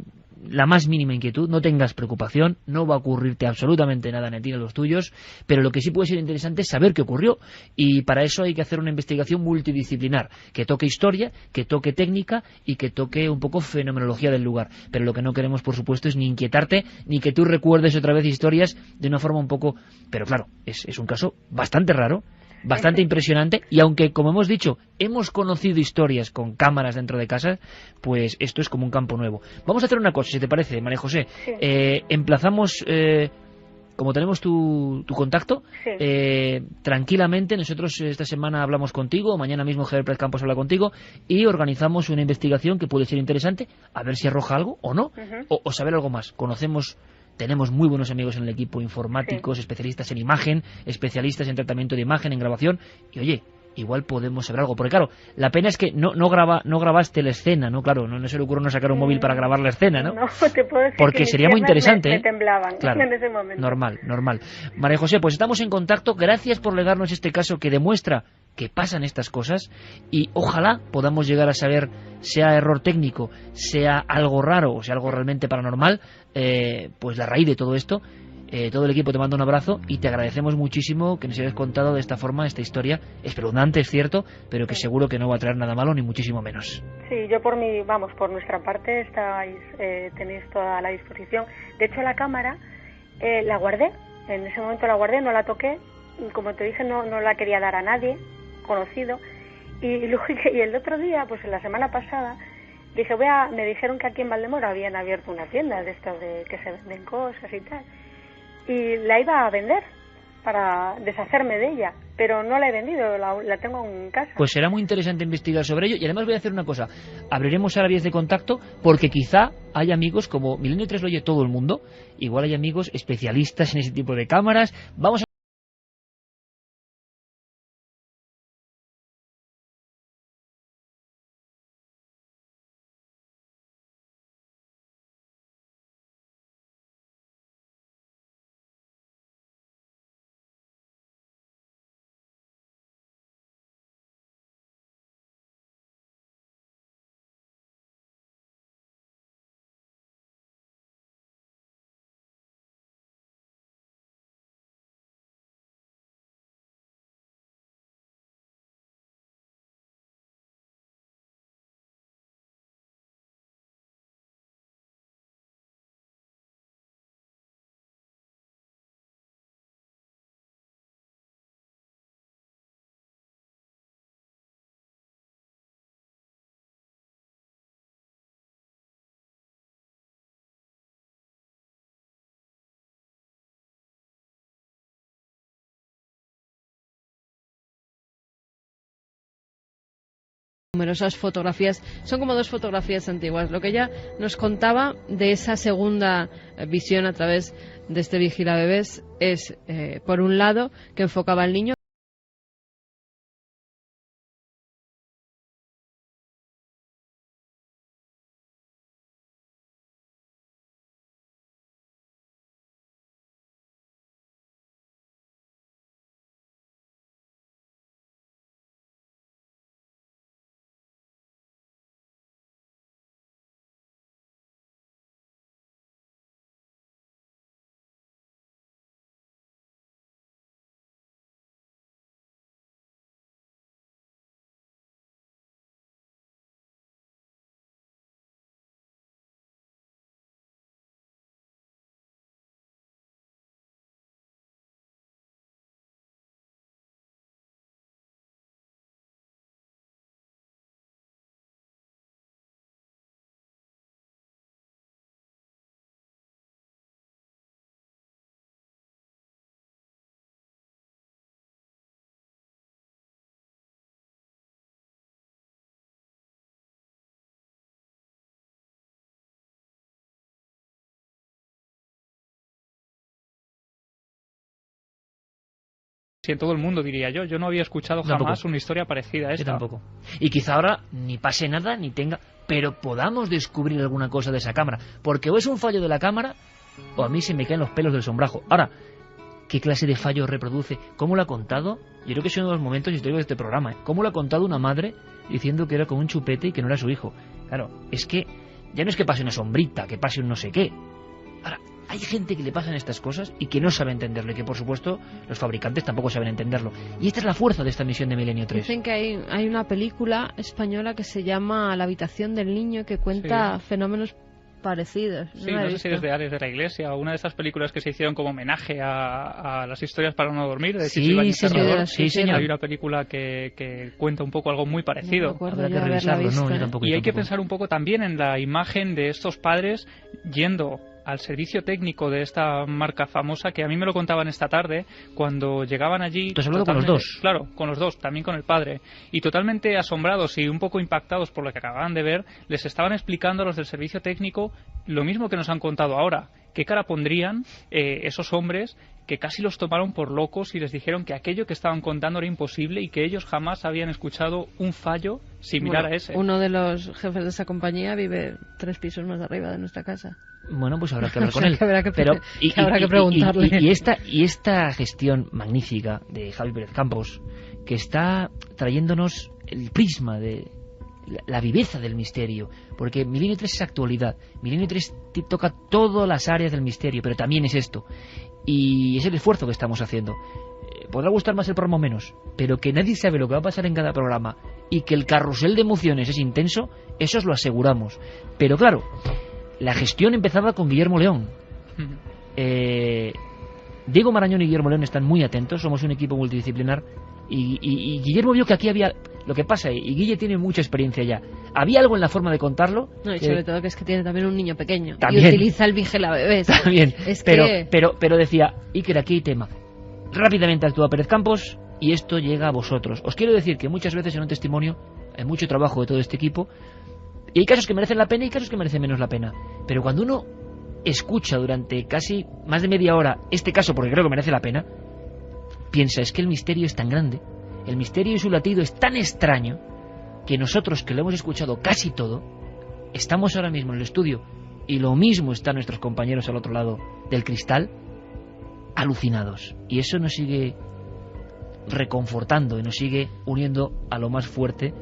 Speaker 3: la más mínima inquietud, no tengas preocupación, no va a ocurrirte absolutamente nada ni a ti ni a los tuyos, pero lo que sí puede ser interesante es saber qué ocurrió, y para eso hay que hacer una investigación multidisciplinar, que toque historia, que toque técnica y que toque un poco fenomenología del lugar, pero lo que no queremos, por supuesto, es ni inquietarte, ni que tú recuerdes otra vez historias de una forma un poco... Pero claro, es un caso bastante raro, bastante impresionante, y aunque, como hemos dicho, hemos conocido historias con cámaras dentro de casa, pues esto es como un campo nuevo. Vamos a hacer una cosa, si te parece, María José. Emplazamos, como tenemos tu contacto, tranquilamente, nosotros esta semana hablamos contigo, mañana mismo Javier Pérez Campos habla contigo, y organizamos una investigación que puede ser interesante, a ver si arroja algo o no, o saber algo más. Tenemos muy buenos amigos en el equipo, informáticos, especialistas en imagen, especialistas en tratamiento de imagen, en grabación, y oye, igual podemos saber algo, porque claro, la pena es que no grabaste la escena, ¿no? Claro, no se le ocurrió no sacar un móvil para grabar la escena, ¿no?
Speaker 12: No, te puedo decir
Speaker 3: porque
Speaker 12: que
Speaker 3: sería muy interesante,
Speaker 12: me temblaban,
Speaker 3: claro,
Speaker 12: en ese momento.
Speaker 3: Normal. María José, pues estamos en contacto, gracias por legarnos este caso que demuestra que pasan estas cosas, y ojalá podamos llegar a saber, sea error técnico, sea algo raro o sea algo realmente paranormal, pues la raíz de todo esto. Todo el equipo te manda un abrazo y te agradecemos muchísimo que nos hayas contado de esta forma esta historia espeluznante, es cierto, pero que seguro que no va a traer nada malo ni muchísimo menos.
Speaker 12: Sí, yo por nuestra parte tenéis toda la disposición. De hecho, la cámara la guardé, en ese momento la guardé, no la toqué, como te dije, no la quería dar a nadie conocido, y el otro día, pues en la semana pasada, dije, me dijeron que aquí en Valdemoro habían abierto una tienda de estas que se venden cosas y tal, y la iba a vender para deshacerme de ella, pero no la he vendido, la tengo en casa.
Speaker 3: Pues será muy interesante investigar sobre ello, y además voy a hacer una cosa, abriremos ahora vías de contacto, porque quizá hay amigos, como Milenio 3 lo oye todo el mundo, igual hay amigos especialistas en ese tipo de cámaras, vamos a
Speaker 2: Numerosas fotografías, son como dos fotografías antiguas. Lo que ella nos contaba de esa segunda visión a través de este vigilabebés es, por un lado, que enfocaba al niño
Speaker 7: y en todo el mundo, diría yo. Yo no había escuchado jamás una historia parecida a esta.
Speaker 3: Yo tampoco. Y quizá ahora ni pase nada, ni tenga... Pero podamos descubrir alguna cosa de esa cámara. Porque o es un fallo de la cámara, o a mí se me caen los pelos del sombrajo. Ahora, ¿qué clase de fallo reproduce? ¿Cómo lo ha contado? Yo creo que es uno de los momentos históricos de este programa, ¿eh? ¿Cómo lo ha contado una madre diciendo que era con un chupete y que no era su hijo? Claro, es que ya no es que pase una sombrita, que pase un no sé qué. Ahora, hay gente que le pasan estas cosas y que no sabe entenderlo, y que por supuesto los fabricantes tampoco saben entenderlo. Y esta es la fuerza de esta misión de Milenio 3.
Speaker 2: Dicen que hay una película española que se llama La habitación del niño, que cuenta fenómenos parecidos.
Speaker 7: Sí, no sé si es de Ares de la Iglesia o una de esas películas que se hicieron como homenaje a las historias para no dormir de Chicho Ibáñez Serrador.
Speaker 3: Sí, señor.
Speaker 7: Hay una película que cuenta un poco algo muy parecido.
Speaker 2: No habrá que revisarlo,
Speaker 7: y hay que pensar un poco también en la imagen de estos padres yendo al servicio técnico de esta marca famosa, que a mí me lo contaban esta tarde, cuando llegaban allí...
Speaker 3: ¿Tú has hablado con los dos?
Speaker 7: Claro, con los dos, también con el padre. Y totalmente asombrados y un poco impactados por lo que acababan de ver, les estaban explicando a los del servicio técnico lo mismo que nos han contado ahora. ¿Qué cara pondrían esos hombres que casi los tomaron por locos y les dijeron que aquello que estaban contando era imposible y que ellos jamás habían escuchado un fallo similar a ese?
Speaker 2: Uno de los jefes de esa compañía vive 3 pisos más arriba de nuestra casa.
Speaker 3: Bueno, pues habrá que hablar con él.
Speaker 2: Habrá que preguntarle.
Speaker 3: Y esta gestión magnífica de Javi Pérez Campos, que está trayéndonos el prisma de la viveza del misterio, porque Milenio 3 es actualidad. Milenio 3 toca todas las áreas del misterio, pero también es esto. Y es el esfuerzo que estamos haciendo. Podrá gustar más el programa o menos, pero que nadie sabe lo que va a pasar en cada programa y que el carrusel de emociones es intenso, eso os lo aseguramos. Pero claro, la gestión empezaba con Guillermo León. Diego Marañón y Guillermo León están muy atentos, somos un equipo multidisciplinar, y Guillermo vio que aquí había... Lo que pasa, y Guille tiene mucha experiencia ya, había algo en la forma de contarlo...
Speaker 2: No, y sobre todo que es que tiene también un niño pequeño,
Speaker 3: también,
Speaker 2: y utiliza el vigilabebés.
Speaker 3: También, pero decía, Iker, aquí hay tema. Rápidamente actúa Pérez Campos, y esto llega a vosotros. Os quiero decir que muchas veces en un testimonio hay mucho trabajo de todo este equipo, y hay casos que merecen la pena y casos que merecen menos la pena. Pero cuando uno escucha durante casi más de media hora este caso, porque creo que merece la pena, piensa, es que el misterio es tan grande, el misterio y su latido es tan extraño, que nosotros que lo hemos escuchado casi todo, estamos ahora mismo en el estudio, y lo mismo están nuestros compañeros al otro lado del cristal, alucinados. Y eso nos sigue reconfortando y nos sigue uniendo a lo más fuerte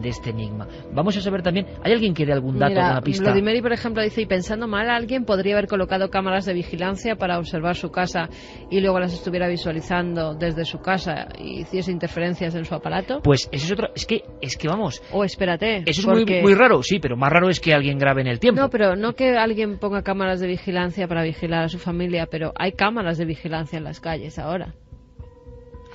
Speaker 3: de este enigma. Vamos a saber también, ¿hay alguien que dé algún dato, alguna pista?
Speaker 2: Vladimiri, por ejemplo, dice, y pensando mal, alguien podría haber colocado cámaras de vigilancia para observar su casa y luego las estuviera visualizando desde su casa y hiciese interferencias en su aparato.
Speaker 3: Pues eso es otro, es que vamos.
Speaker 2: O espérate.
Speaker 3: Eso es muy raro, sí, pero más raro es que alguien grabe en el tiempo.
Speaker 2: No, pero no que alguien ponga cámaras de vigilancia para vigilar a su familia, pero hay cámaras de vigilancia en las calles ahora.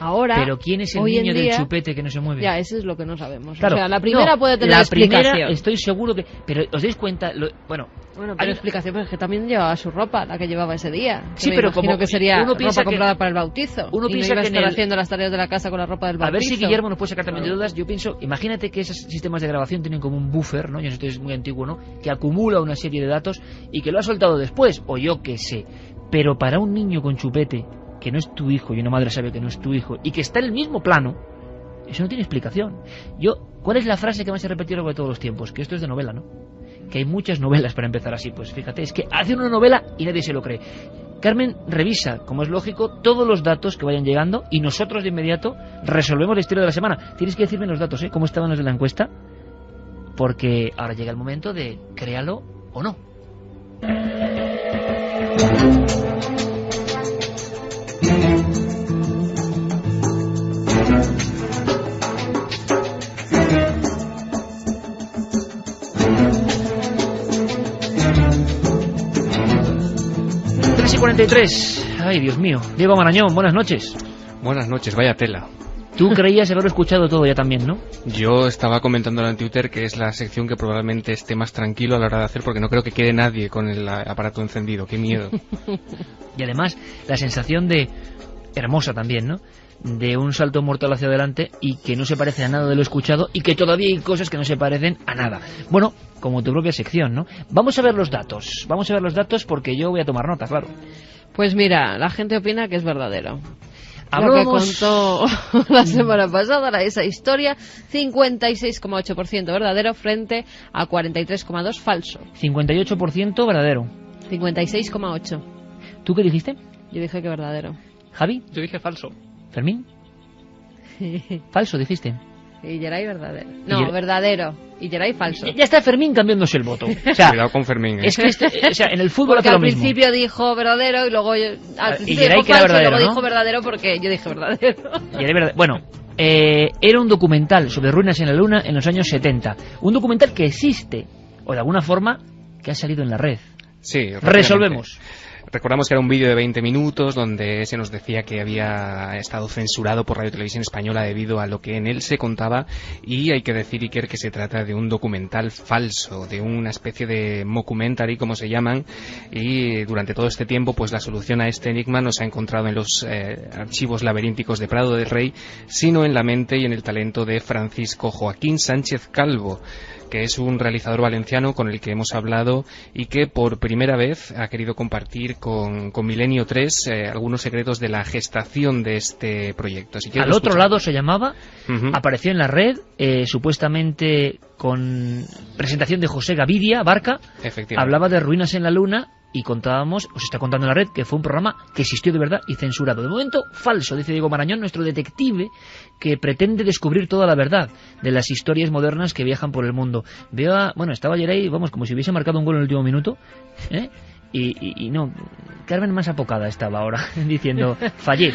Speaker 3: Pero ¿quién es el niño del chupete que no se mueve?
Speaker 2: Ya, eso es lo que no sabemos.
Speaker 3: Claro,
Speaker 2: o sea, la primera puede tener explicación.
Speaker 3: La primera, estoy seguro que... Pero os dais cuenta... Bueno,
Speaker 2: pero explicación, porque también llevaba su ropa, la que llevaba ese día.
Speaker 3: Sí, pero como
Speaker 2: que sería
Speaker 3: uno
Speaker 2: ropa comprada para el bautizo.
Speaker 3: Uno piensa
Speaker 2: iba a
Speaker 3: que
Speaker 2: estar haciendo las tareas de la casa con la ropa del bautizo.
Speaker 3: A ver si Guillermo nos puede sacar también de dudas. Yo pienso, imagínate que esos sistemas de grabación tienen como un buffer, ¿no? Yo no sé, es muy antiguo, ¿no? Que acumula una serie de datos y que lo ha soltado después, o yo qué sé. Pero para un niño con chupete, que no es tu hijo y una madre sabe que no es tu hijo y que está en el mismo plano, eso no tiene explicación. ¿Cuál es la frase que más se ha repetido a lo largo de todos los tiempos? Que esto es de novela, ¿no? Que hay muchas novelas para empezar así. Pues fíjate, es que hacen una novela y nadie se lo cree. Carmen revisa, como es lógico, todos los datos que vayan llegando y nosotros de inmediato resolvemos la historia de la semana. Tienes que decirme los datos, ¿eh? ¿Cómo estaban los de la encuesta? Porque ahora llega el momento de créalo o no. 43. Ay, Dios mío. Diego Marañón, buenas noches.
Speaker 4: Buenas noches, vaya tela.
Speaker 3: Tú creías haberlo escuchado todo ya también, ¿no?
Speaker 4: Yo estaba comentándolo en Twitter que es la sección que probablemente esté más tranquilo a la hora de hacer, porque no creo que quede nadie con el aparato encendido. Qué miedo.
Speaker 3: Y además, la sensación de... hermosa también, ¿no? De un salto mortal hacia adelante y que no se parece a nada de lo escuchado y que todavía hay cosas que no se parecen a nada. Bueno, como tu propia sección, ¿no? Vamos a ver los datos porque yo voy a tomar nota, claro.
Speaker 2: Pues mira, la gente opina que es verdadero. Lo que contó la semana pasada, esa historia, 56,8% verdadero frente a 43,2% falso.
Speaker 3: 58% verdadero.
Speaker 2: 56,8%.
Speaker 3: ¿Tú qué dijiste?
Speaker 2: Yo dije que verdadero.
Speaker 3: ¿Javi?
Speaker 7: Yo dije falso.
Speaker 3: ¿Fermín? Falso, dijiste.
Speaker 2: Y Geray verdadero. No, verdadero. Y Geray falso.
Speaker 3: Ya está Fermín cambiándose el voto. O sea,
Speaker 4: cuidado con Fermín.
Speaker 3: Es que en el fútbol
Speaker 2: porque
Speaker 3: hace
Speaker 2: al
Speaker 3: lo mismo.
Speaker 2: principio dijo verdadero y luego al principio
Speaker 3: Geray
Speaker 2: dijo
Speaker 3: que era
Speaker 2: falso
Speaker 3: verdadero,
Speaker 2: y luego
Speaker 3: ¿no?
Speaker 2: dijo verdadero porque yo dije verdadero.
Speaker 3: Bueno, era un documental sobre ruinas en la Luna en los años 70. Un documental que existe, o de alguna forma, que ha salido en la red.
Speaker 4: Sí,
Speaker 3: resolvemos.
Speaker 4: Recordamos que era un vídeo de 20 minutos donde se nos decía que había estado censurado por Radio Televisión Española debido a lo que en él se contaba, y hay que decir, Iker, que se trata de un documental falso, de una especie de mockumentary, como se llaman, y durante todo este tiempo pues la solución a este enigma no se ha encontrado en los archivos laberínticos de Prado del Rey, sino en la mente y en el talento de Francisco Joaquín Sánchez Calvo, que es un realizador valenciano con el que hemos hablado y que por primera vez ha querido compartir con Milenio 3 algunos secretos de la gestación de este proyecto. Si
Speaker 3: Al otro lado se llamaba, apareció en la red, supuestamente con presentación de José Gavidia Barca, hablaba de ruinas en la Luna y contábamos, os está contando en la red, que fue un programa que existió de verdad y censurado. De momento, falso, dice Diego Marañón, nuestro detective que pretende descubrir toda la verdad de las historias modernas que viajan por el mundo. Estaba ayer ahí, como si hubiese marcado un gol en el último minuto, y no, Carmen más apocada estaba ahora, diciendo, fallé.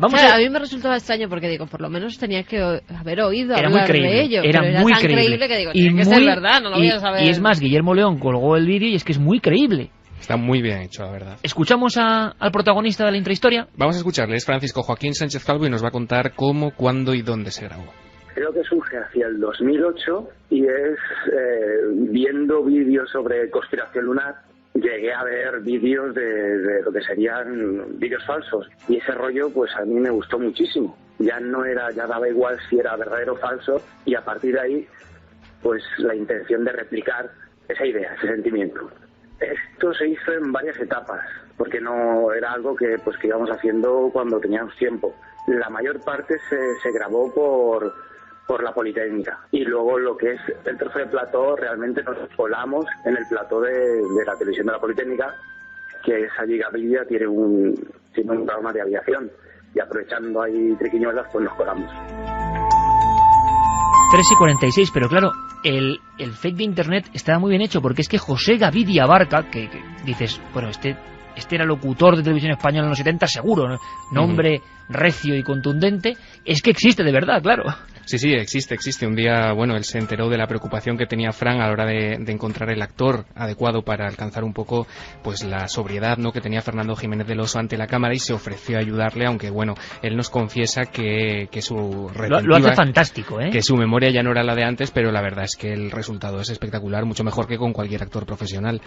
Speaker 2: A mí me resultaba extraño porque digo, por lo menos tenía que haber oído hablar de ello.
Speaker 3: Era
Speaker 2: muy
Speaker 3: tan
Speaker 2: creíble que digo, tiene que ser verdad, no lo voy a saber.
Speaker 3: Y es más, Guillermo León colgó el vídeo y es que es muy creíble.
Speaker 4: Está muy bien hecho, la verdad.
Speaker 3: ¿Escuchamos al protagonista de la intrahistoria?
Speaker 4: Vamos a escucharle, es Francisco Joaquín Sánchez Calvo y nos va a contar cómo, cuándo y dónde se grabó.
Speaker 13: Creo que surge hacia el 2008 y es viendo vídeos sobre conspiración lunar, llegué a ver vídeos de lo que serían vídeos falsos y ese rollo pues a mí me gustó muchísimo. Ya daba igual si era verdadero o falso y a partir de ahí pues la intención de replicar esa idea, ese sentimiento. Esto se hizo en varias etapas, porque no era algo que íbamos haciendo cuando teníamos tiempo. La mayor parte se grabó por la Politécnica. Y luego lo que es el trozo de plató, realmente nos colamos en el plató de la televisión de la Politécnica, que es allí Gavidia, tiene un programa de aviación. Y aprovechando ahí triquiñuelas, pues nos colamos.
Speaker 3: 3:46, pero claro, el fake de internet estaba muy bien hecho, porque es que José Gavidia Barca, que dices, bueno, este era locutor de televisión española en los 70, seguro, ¿no? Nombre recio y contundente, es que existe de verdad, claro.
Speaker 4: Sí, existe. Un día, él se enteró de la preocupación que tenía Fran a la hora de encontrar el actor adecuado para alcanzar un poco pues la sobriedad, ¿no?, que tenía Fernando Jiménez del Oso ante la cámara, y se ofreció a ayudarle, aunque él nos confiesa que su retentiva,
Speaker 3: lo hace fantástico,
Speaker 4: que su memoria ya no era la de antes, pero la verdad es que el resultado es espectacular, mucho mejor que con cualquier actor profesional.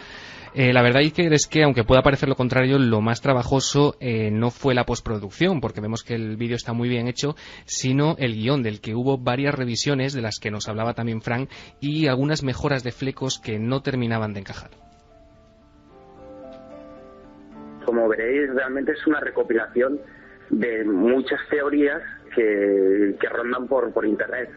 Speaker 4: La verdad es que aunque pueda parecer lo contrario, lo más trabajoso no fue la postproducción, porque vemos que el vídeo está muy bien hecho, sino el guión, del que hubo varias revisiones, de las que nos hablaba también Fran, y algunas mejoras de flecos que no terminaban de encajar.
Speaker 13: Como veréis, realmente es una recopilación de muchas teorías que rondan por internet.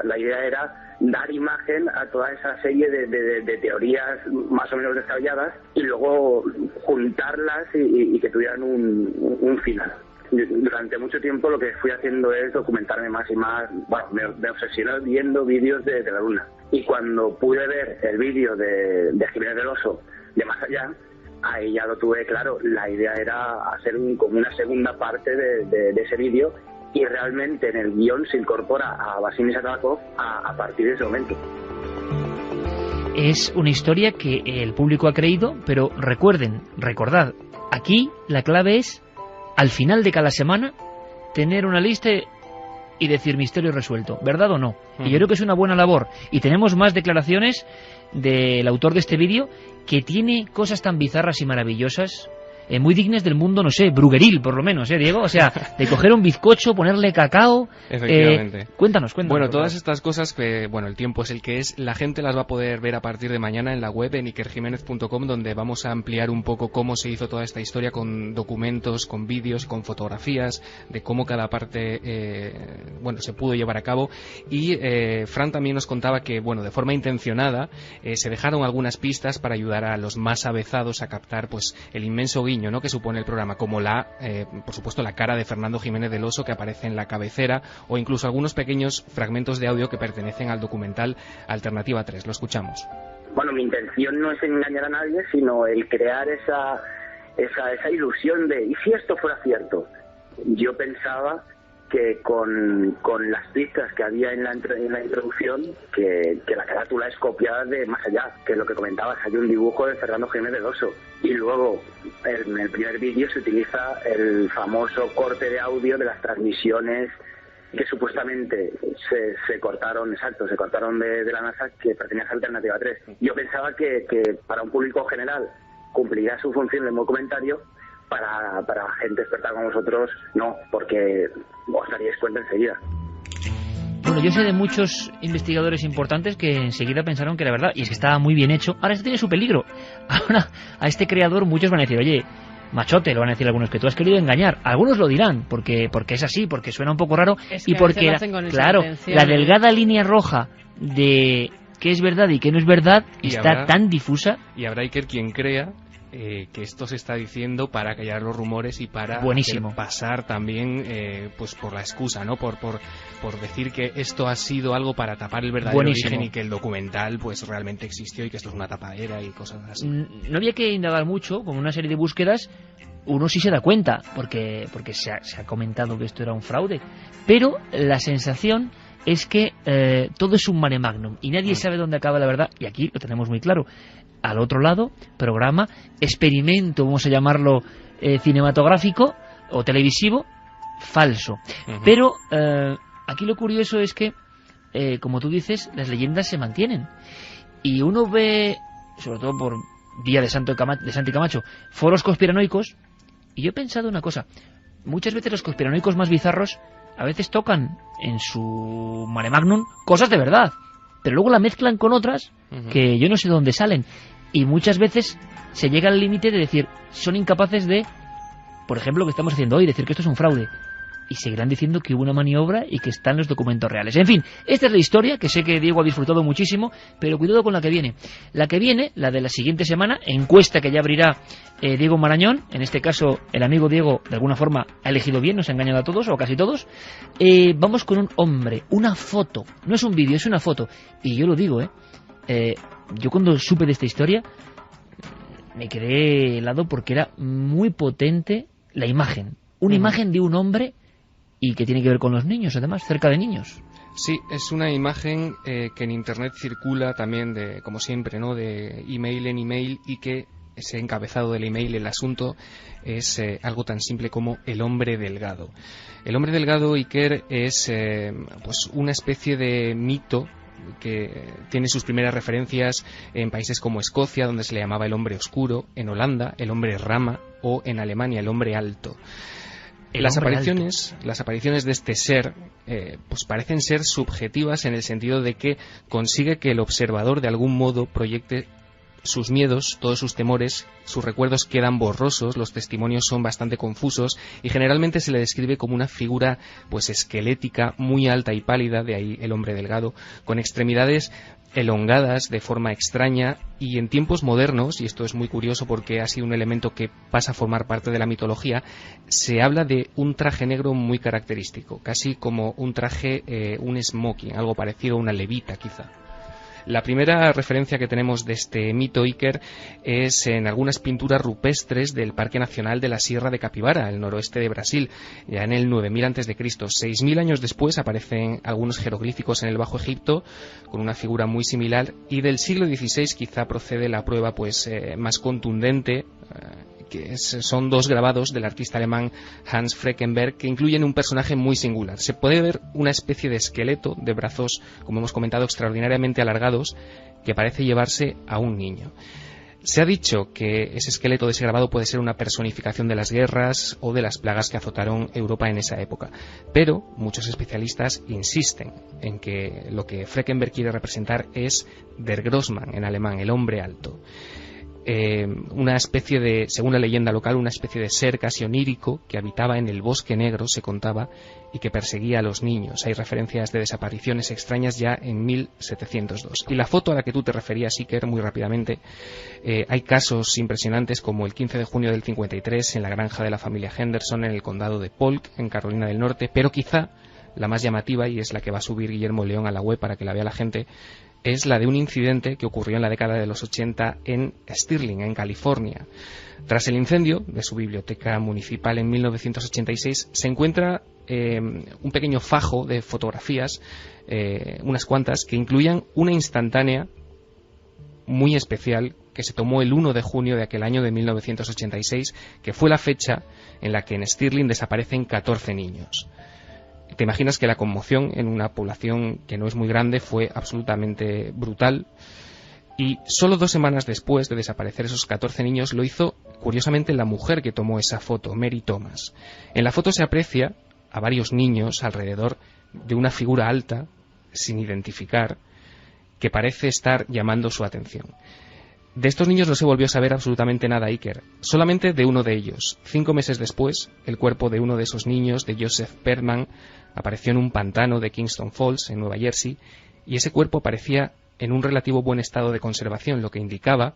Speaker 13: La idea era dar imagen a toda esa serie de teorías más o menos descabelladas y luego juntarlas y que tuvieran un final. Durante mucho tiempo lo que fui haciendo es documentarme más y más. Me obsesioné viendo vídeos de la Luna. Y cuando pude ver el vídeo de Jiménez del Oso, de Más Allá, ahí ya lo tuve claro. La idea era hacer como una segunda parte de ese vídeo, y realmente en el guión se incorpora a Vasily Sakharov a partir de ese momento.
Speaker 3: Es una historia que el público ha creído, pero recordad, aquí la clave es, al final de cada semana, tener una lista y decir misterio resuelto, ¿verdad o no? Y yo creo que es una buena labor. Y tenemos más declaraciones del autor de este vídeo, que tiene cosas tan bizarras y maravillosas muy dignas del mundo, no sé, brugueril, por lo menos, Diego, o sea, de coger un bizcocho, ponerle cacao.
Speaker 4: Efectivamente.
Speaker 3: Cuéntanos.
Speaker 4: Bueno, todas estas cosas que, bueno, el tiempo es el que es, la gente las va a poder ver a partir de mañana en la web, en ikerjimenez.com, donde vamos a ampliar un poco cómo se hizo toda esta historia, con documentos, con vídeos, con fotografías, de cómo cada parte, se pudo llevar a cabo. Y Fran también nos contaba que, bueno, de forma intencionada, se dejaron algunas pistas para ayudar a los más avezados a captar, pues, el inmenso guiño, ¿no?, que supone el programa, como por supuesto, la cara de Fernando Jiménez del Oso que aparece en la cabecera, o incluso algunos pequeños fragmentos de audio que pertenecen al documental Alternativa 3. Lo escuchamos.
Speaker 13: Bueno, mi intención no es engañar a nadie, sino el crear esa ilusión de, ¿y si esto fuera cierto? Yo pensaba que con las pistas que había en la introducción, que la carátula es copiada de Más Allá, que es lo que comentabas, hay un dibujo de Fernando Jiménez del Oso, y luego en el primer vídeo se utiliza el famoso corte de audio de las transmisiones que supuestamente se cortaron de la NASA, que pertenecía a Alternativa 3. Yo pensaba que para un público general cumpliría su función de documentario. Para gente experta como vosotros, no, porque os daríais cuenta enseguida.
Speaker 3: Bueno, yo sé de muchos investigadores importantes que enseguida pensaron que era verdad, y es que estaba muy bien hecho. Ahora esto tiene su peligro. Ahora a este creador muchos van a decir, oye, machote, lo van a decir algunos, que tú has querido engañar. Algunos lo dirán, porque es así, porque suena un poco raro, y porque la delgada línea roja de qué es verdad y qué no es verdad está tan difusa.
Speaker 4: Y habrá Iker quien crea que esto se está diciendo para callar los rumores y para pasar también pues por la excusa, ¿no? Por decir que esto ha sido algo para tapar el verdadero origen, y que el documental pues realmente existió y que esto es una tapadera y cosas así.
Speaker 3: No había que indagar mucho, con una serie de búsquedas uno sí se da cuenta, porque se ha comentado que esto era un fraude, pero la sensación es que todo es un mare magnum y nadie sabe dónde acaba la verdad, y aquí lo tenemos muy claro. Al otro lado, programa, experimento, vamos a llamarlo cinematográfico o televisivo, falso. Pero aquí lo curioso es que, como tú dices, las leyendas se mantienen. Y uno ve, sobre todo por vía de Santi Camacho, foros conspiranoicos, y yo he pensado una cosa. Muchas veces los conspiranoicos más bizarros a veces tocan en su mare magnum cosas de verdad, pero luego la mezclan con otras que yo no sé de dónde salen, y muchas veces se llega al límite de decir, son incapaces de, por ejemplo, lo que estamos haciendo hoy, decir que esto es un fraude, y seguirán diciendo que hubo una maniobra y que están los documentos reales. En fin, esta es la historia, que sé que Diego ha disfrutado muchísimo, pero cuidado con la que viene. La que viene, la de la siguiente semana, encuesta que ya abrirá Diego Marañón. En este caso, el amigo Diego, de alguna forma, ha elegido bien, nos ha engañado a todos, o casi todos. Vamos con un hombre, una foto, no es un vídeo, es una foto. Y yo lo digo, yo cuando supe de esta historia, me quedé helado porque era muy potente la imagen. Una imagen de un hombre, y que tiene que ver con los niños, además, cerca de niños.
Speaker 4: Sí, es una imagen que en internet circula también, como siempre, ¿no?, de email en email, y que ese encabezado del email, el asunto, es algo tan simple como el hombre delgado. El hombre delgado, Iker, es pues una especie de mito que tiene sus primeras referencias en países como Escocia, donde se le llamaba el hombre oscuro, en Holanda el hombre rama, o en Alemania el hombre alto. Las apariciones de este ser pues parecen ser subjetivas, en el sentido de que consigue que el observador de algún modo proyecte sus miedos, todos sus temores, sus recuerdos quedan borrosos, los testimonios son bastante confusos, y generalmente se le describe como una figura pues esquelética, muy alta y pálida, de ahí el hombre delgado, con extremidades elongadas de forma extraña, y en tiempos modernos, y esto es muy curioso porque ha sido un elemento que pasa a formar parte de la mitología, se habla de un traje negro muy característico, casi como un traje, un smoking, algo parecido a una levita quizá. La primera referencia que tenemos de este mito, Iker, es en algunas pinturas rupestres del Parque Nacional de la Sierra de Capibara, el noroeste de Brasil, ya en el 9000 a.C. 6000 años después aparecen algunos jeroglíficos en el Bajo Egipto con una figura muy similar, y del siglo XVI quizá procede la prueba pues más contundente, que son dos grabados del artista alemán Hans Freckenberg, que incluyen un personaje muy singular. Se puede ver una especie de esqueleto de brazos, como hemos comentado, extraordinariamente alargados, que parece llevarse a un niño. Se ha dicho que ese esqueleto de ese grabado puede ser una personificación de las guerras o de las plagas que azotaron Europa en esa época, pero muchos especialistas insisten en que lo que Freckenberg quiere representar es Der Grossmann, en alemán, el hombre alto. Una especie de, según la leyenda local, una especie de ser casi onírico que habitaba en el bosque negro, se contaba, y que perseguía a los niños. Hay referencias de desapariciones extrañas ya en 1702. Y la foto a la que tú te referías, Iker, muy rápidamente, hay casos impresionantes como el 15 de junio del 53 en la granja de la familia Henderson en el condado de Polk, en Carolina del Norte, pero quizá la más llamativa, y es la que va a subir Guillermo León a la web para que la vea la gente, es la de un incidente que ocurrió en la década de los 80 en Stirling, en California. Tras el incendio de su biblioteca municipal en 1986, se encuentra un pequeño fajo de fotografías, unas cuantas, que incluían una instantánea muy especial que se tomó el 1 de junio de aquel año de 1986, que fue la fecha en la que en Stirling desaparecen 14 niños. Te imaginas que la conmoción en una población que no es muy grande fue absolutamente brutal, y solo 2 semanas después de desaparecer esos 14 niños lo hizo, curiosamente, la mujer que tomó esa foto, Mary Thomas. En la foto se aprecia a varios niños alrededor de una figura alta, sin identificar, que parece estar llamando su atención. De estos niños no se volvió a saber absolutamente nada, Iker, solamente de uno de ellos. 5 meses después, el cuerpo de uno de esos niños, de Joseph Perlman, apareció en un pantano de Kingston Falls, en Nueva Jersey, y ese cuerpo parecía en un relativo buen estado de conservación, lo que indicaba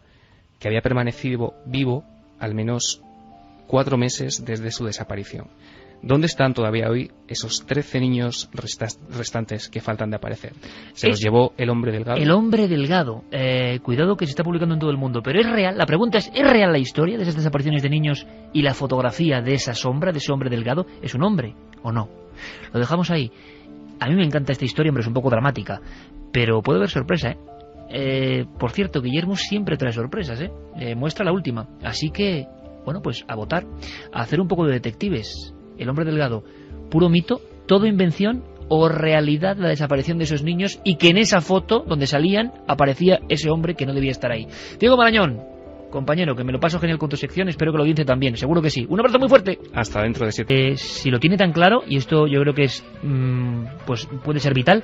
Speaker 4: que había permanecido vivo al menos 4 meses desde su desaparición. ¿Dónde están todavía hoy esos 13 niños restantes que faltan de aparecer? ¿Se los llevó el hombre delgado?
Speaker 3: El hombre delgado. Cuidado, que se está publicando en todo el mundo. Pero es real. La pregunta es real la historia de esas desapariciones de niños y la fotografía de esa sombra, de ese hombre delgado? ¿Es un hombre o no? Lo dejamos ahí. A mí me encanta esta historia, hombre, es un poco dramática. Pero puede haber sorpresa, por cierto, Guillermo siempre trae sorpresas, muestra la última. Así que, bueno, pues a votar. A hacer un poco de detectives. El hombre delgado, puro mito, todo invención o realidad la desaparición de esos niños, y que en esa foto donde salían aparecía ese hombre que no debía estar ahí. Diego Marañón, compañero, que me lo paso genial con tu sección, espero que lo audiencia también, seguro que sí. Un abrazo muy fuerte.
Speaker 4: Hasta dentro de 7.
Speaker 3: Si lo tiene tan claro, y esto yo creo que es pues puede ser vital,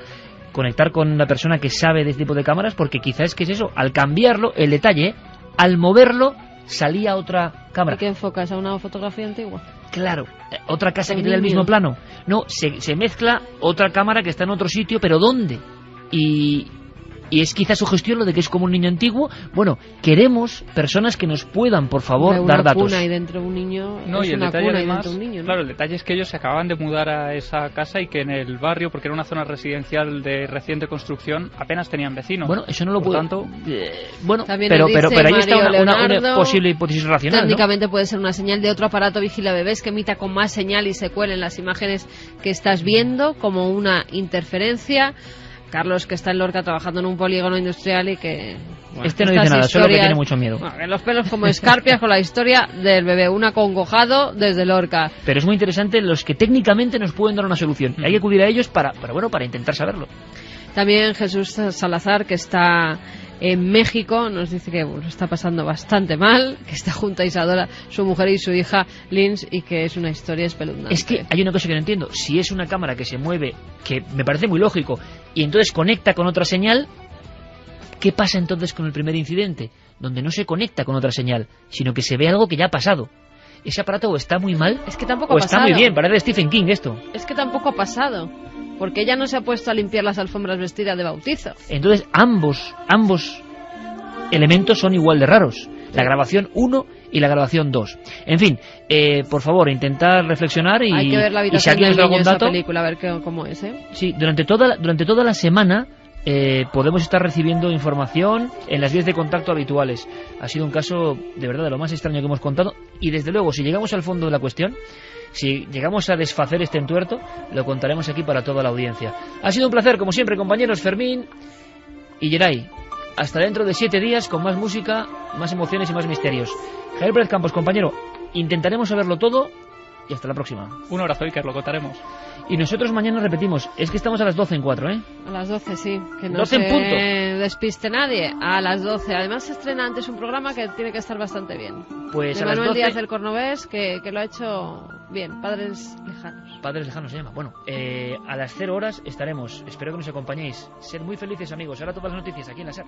Speaker 3: conectar con una persona que sabe de este tipo de cámaras, porque quizás es que es eso, al cambiarlo, el detalle, al moverlo, salía otra cámara.
Speaker 2: ¿Y qué enfocas? ¿A una fotografía antigua?
Speaker 3: Claro, otra casa que tiene el mismo plano. No, se mezcla otra cámara que está en otro sitio, pero ¿dónde? Y es quizás su gestión lo de que es como un niño antiguo. Bueno, queremos personas que nos puedan, por favor, dar datos.
Speaker 2: Una cuna y dentro de un niño,
Speaker 7: no,
Speaker 2: es
Speaker 7: y el
Speaker 2: una
Speaker 7: detalle
Speaker 2: cuna
Speaker 7: además,
Speaker 2: y dentro de un niño, ¿no?
Speaker 7: Claro, el detalle es que ellos se acaban de mudar a esa casa y que en el barrio, porque era una zona residencial de reciente construcción, apenas tenían vecinos.
Speaker 3: Bueno, eso no lo puedo.
Speaker 7: Tanto,
Speaker 3: bueno, pero ahí está una posible hipótesis racional,
Speaker 2: técnicamente,
Speaker 3: ¿no?
Speaker 2: Puede ser una señal de otro aparato vigila bebés que emita con más señal y se cuelen las imágenes que estás viendo, como una interferencia. Carlos, que está en Lorca trabajando en un polígono industrial y que...
Speaker 3: Bueno, no dice nada, solo que tiene mucho miedo.
Speaker 2: Bueno, los pelos como escarpias con la historia del bebé, un acongojado desde Lorca.
Speaker 3: Pero es muy interesante los que técnicamente nos pueden dar una solución. Hay que acudir a ellos para intentar saberlo.
Speaker 2: También Jesús Salazar, que está en México, nos dice que lo está pasando bastante mal, que está junto a Isadora, su mujer y su hija Lins, y que es una historia espeluznante.
Speaker 3: Es que hay una cosa que no entiendo. Si es una cámara que se mueve, que me parece muy lógico, y entonces conecta con otra señal, ¿qué pasa entonces con el primer incidente? Donde no se conecta con otra señal, sino que se ve algo que ya ha pasado. Ese aparato o está muy mal,
Speaker 2: es que tampoco
Speaker 3: o
Speaker 2: ha pasado.
Speaker 3: Está muy bien, parece Stephen King esto.
Speaker 2: Es que tampoco ha pasado, porque ella no se ha puesto a limpiar las alfombras vestidas de bautizo.
Speaker 3: Entonces ambos elementos son igual de raros. La grabación 1 y la grabación 2. En fin, por favor, intentar reflexionar y...
Speaker 2: Hay que ver la habitación del niño, esa película, a ver cómo es, ¿eh?
Speaker 3: Sí, durante toda la semana podemos estar recibiendo información en las vías de contacto habituales. Ha sido un caso, de verdad, de lo más extraño que hemos contado. Y desde luego, si llegamos al fondo de la cuestión, si llegamos a desfacer este entuerto, lo contaremos aquí para toda la audiencia. Ha sido un placer, como siempre, compañeros Fermín y Geray. Hasta dentro de 7 días con más música, más emociones y más misterios. Javier Pérez Campos, compañero, intentaremos saberlo todo y hasta la próxima.
Speaker 7: Un abrazo, Iker, lo contaremos.
Speaker 3: Y nosotros mañana repetimos, es que estamos a las 12 en 4, ¿eh?
Speaker 2: A las 12, sí, que no
Speaker 3: 12
Speaker 2: se
Speaker 3: en punto.
Speaker 2: despiste nadie, a las 12. Además se estrena antes un programa que tiene que estar bastante bien.
Speaker 3: Pues
Speaker 2: de
Speaker 3: a las
Speaker 2: Manuel
Speaker 3: 12...
Speaker 2: Díaz del Cornovés, que lo ha hecho bien, Padres Lejanos.
Speaker 3: Padres Lejanos se llama. Bueno, a las 0 horas estaremos, espero que nos acompañéis. Ser muy felices, amigos. Ahora todas las noticias aquí en la SER.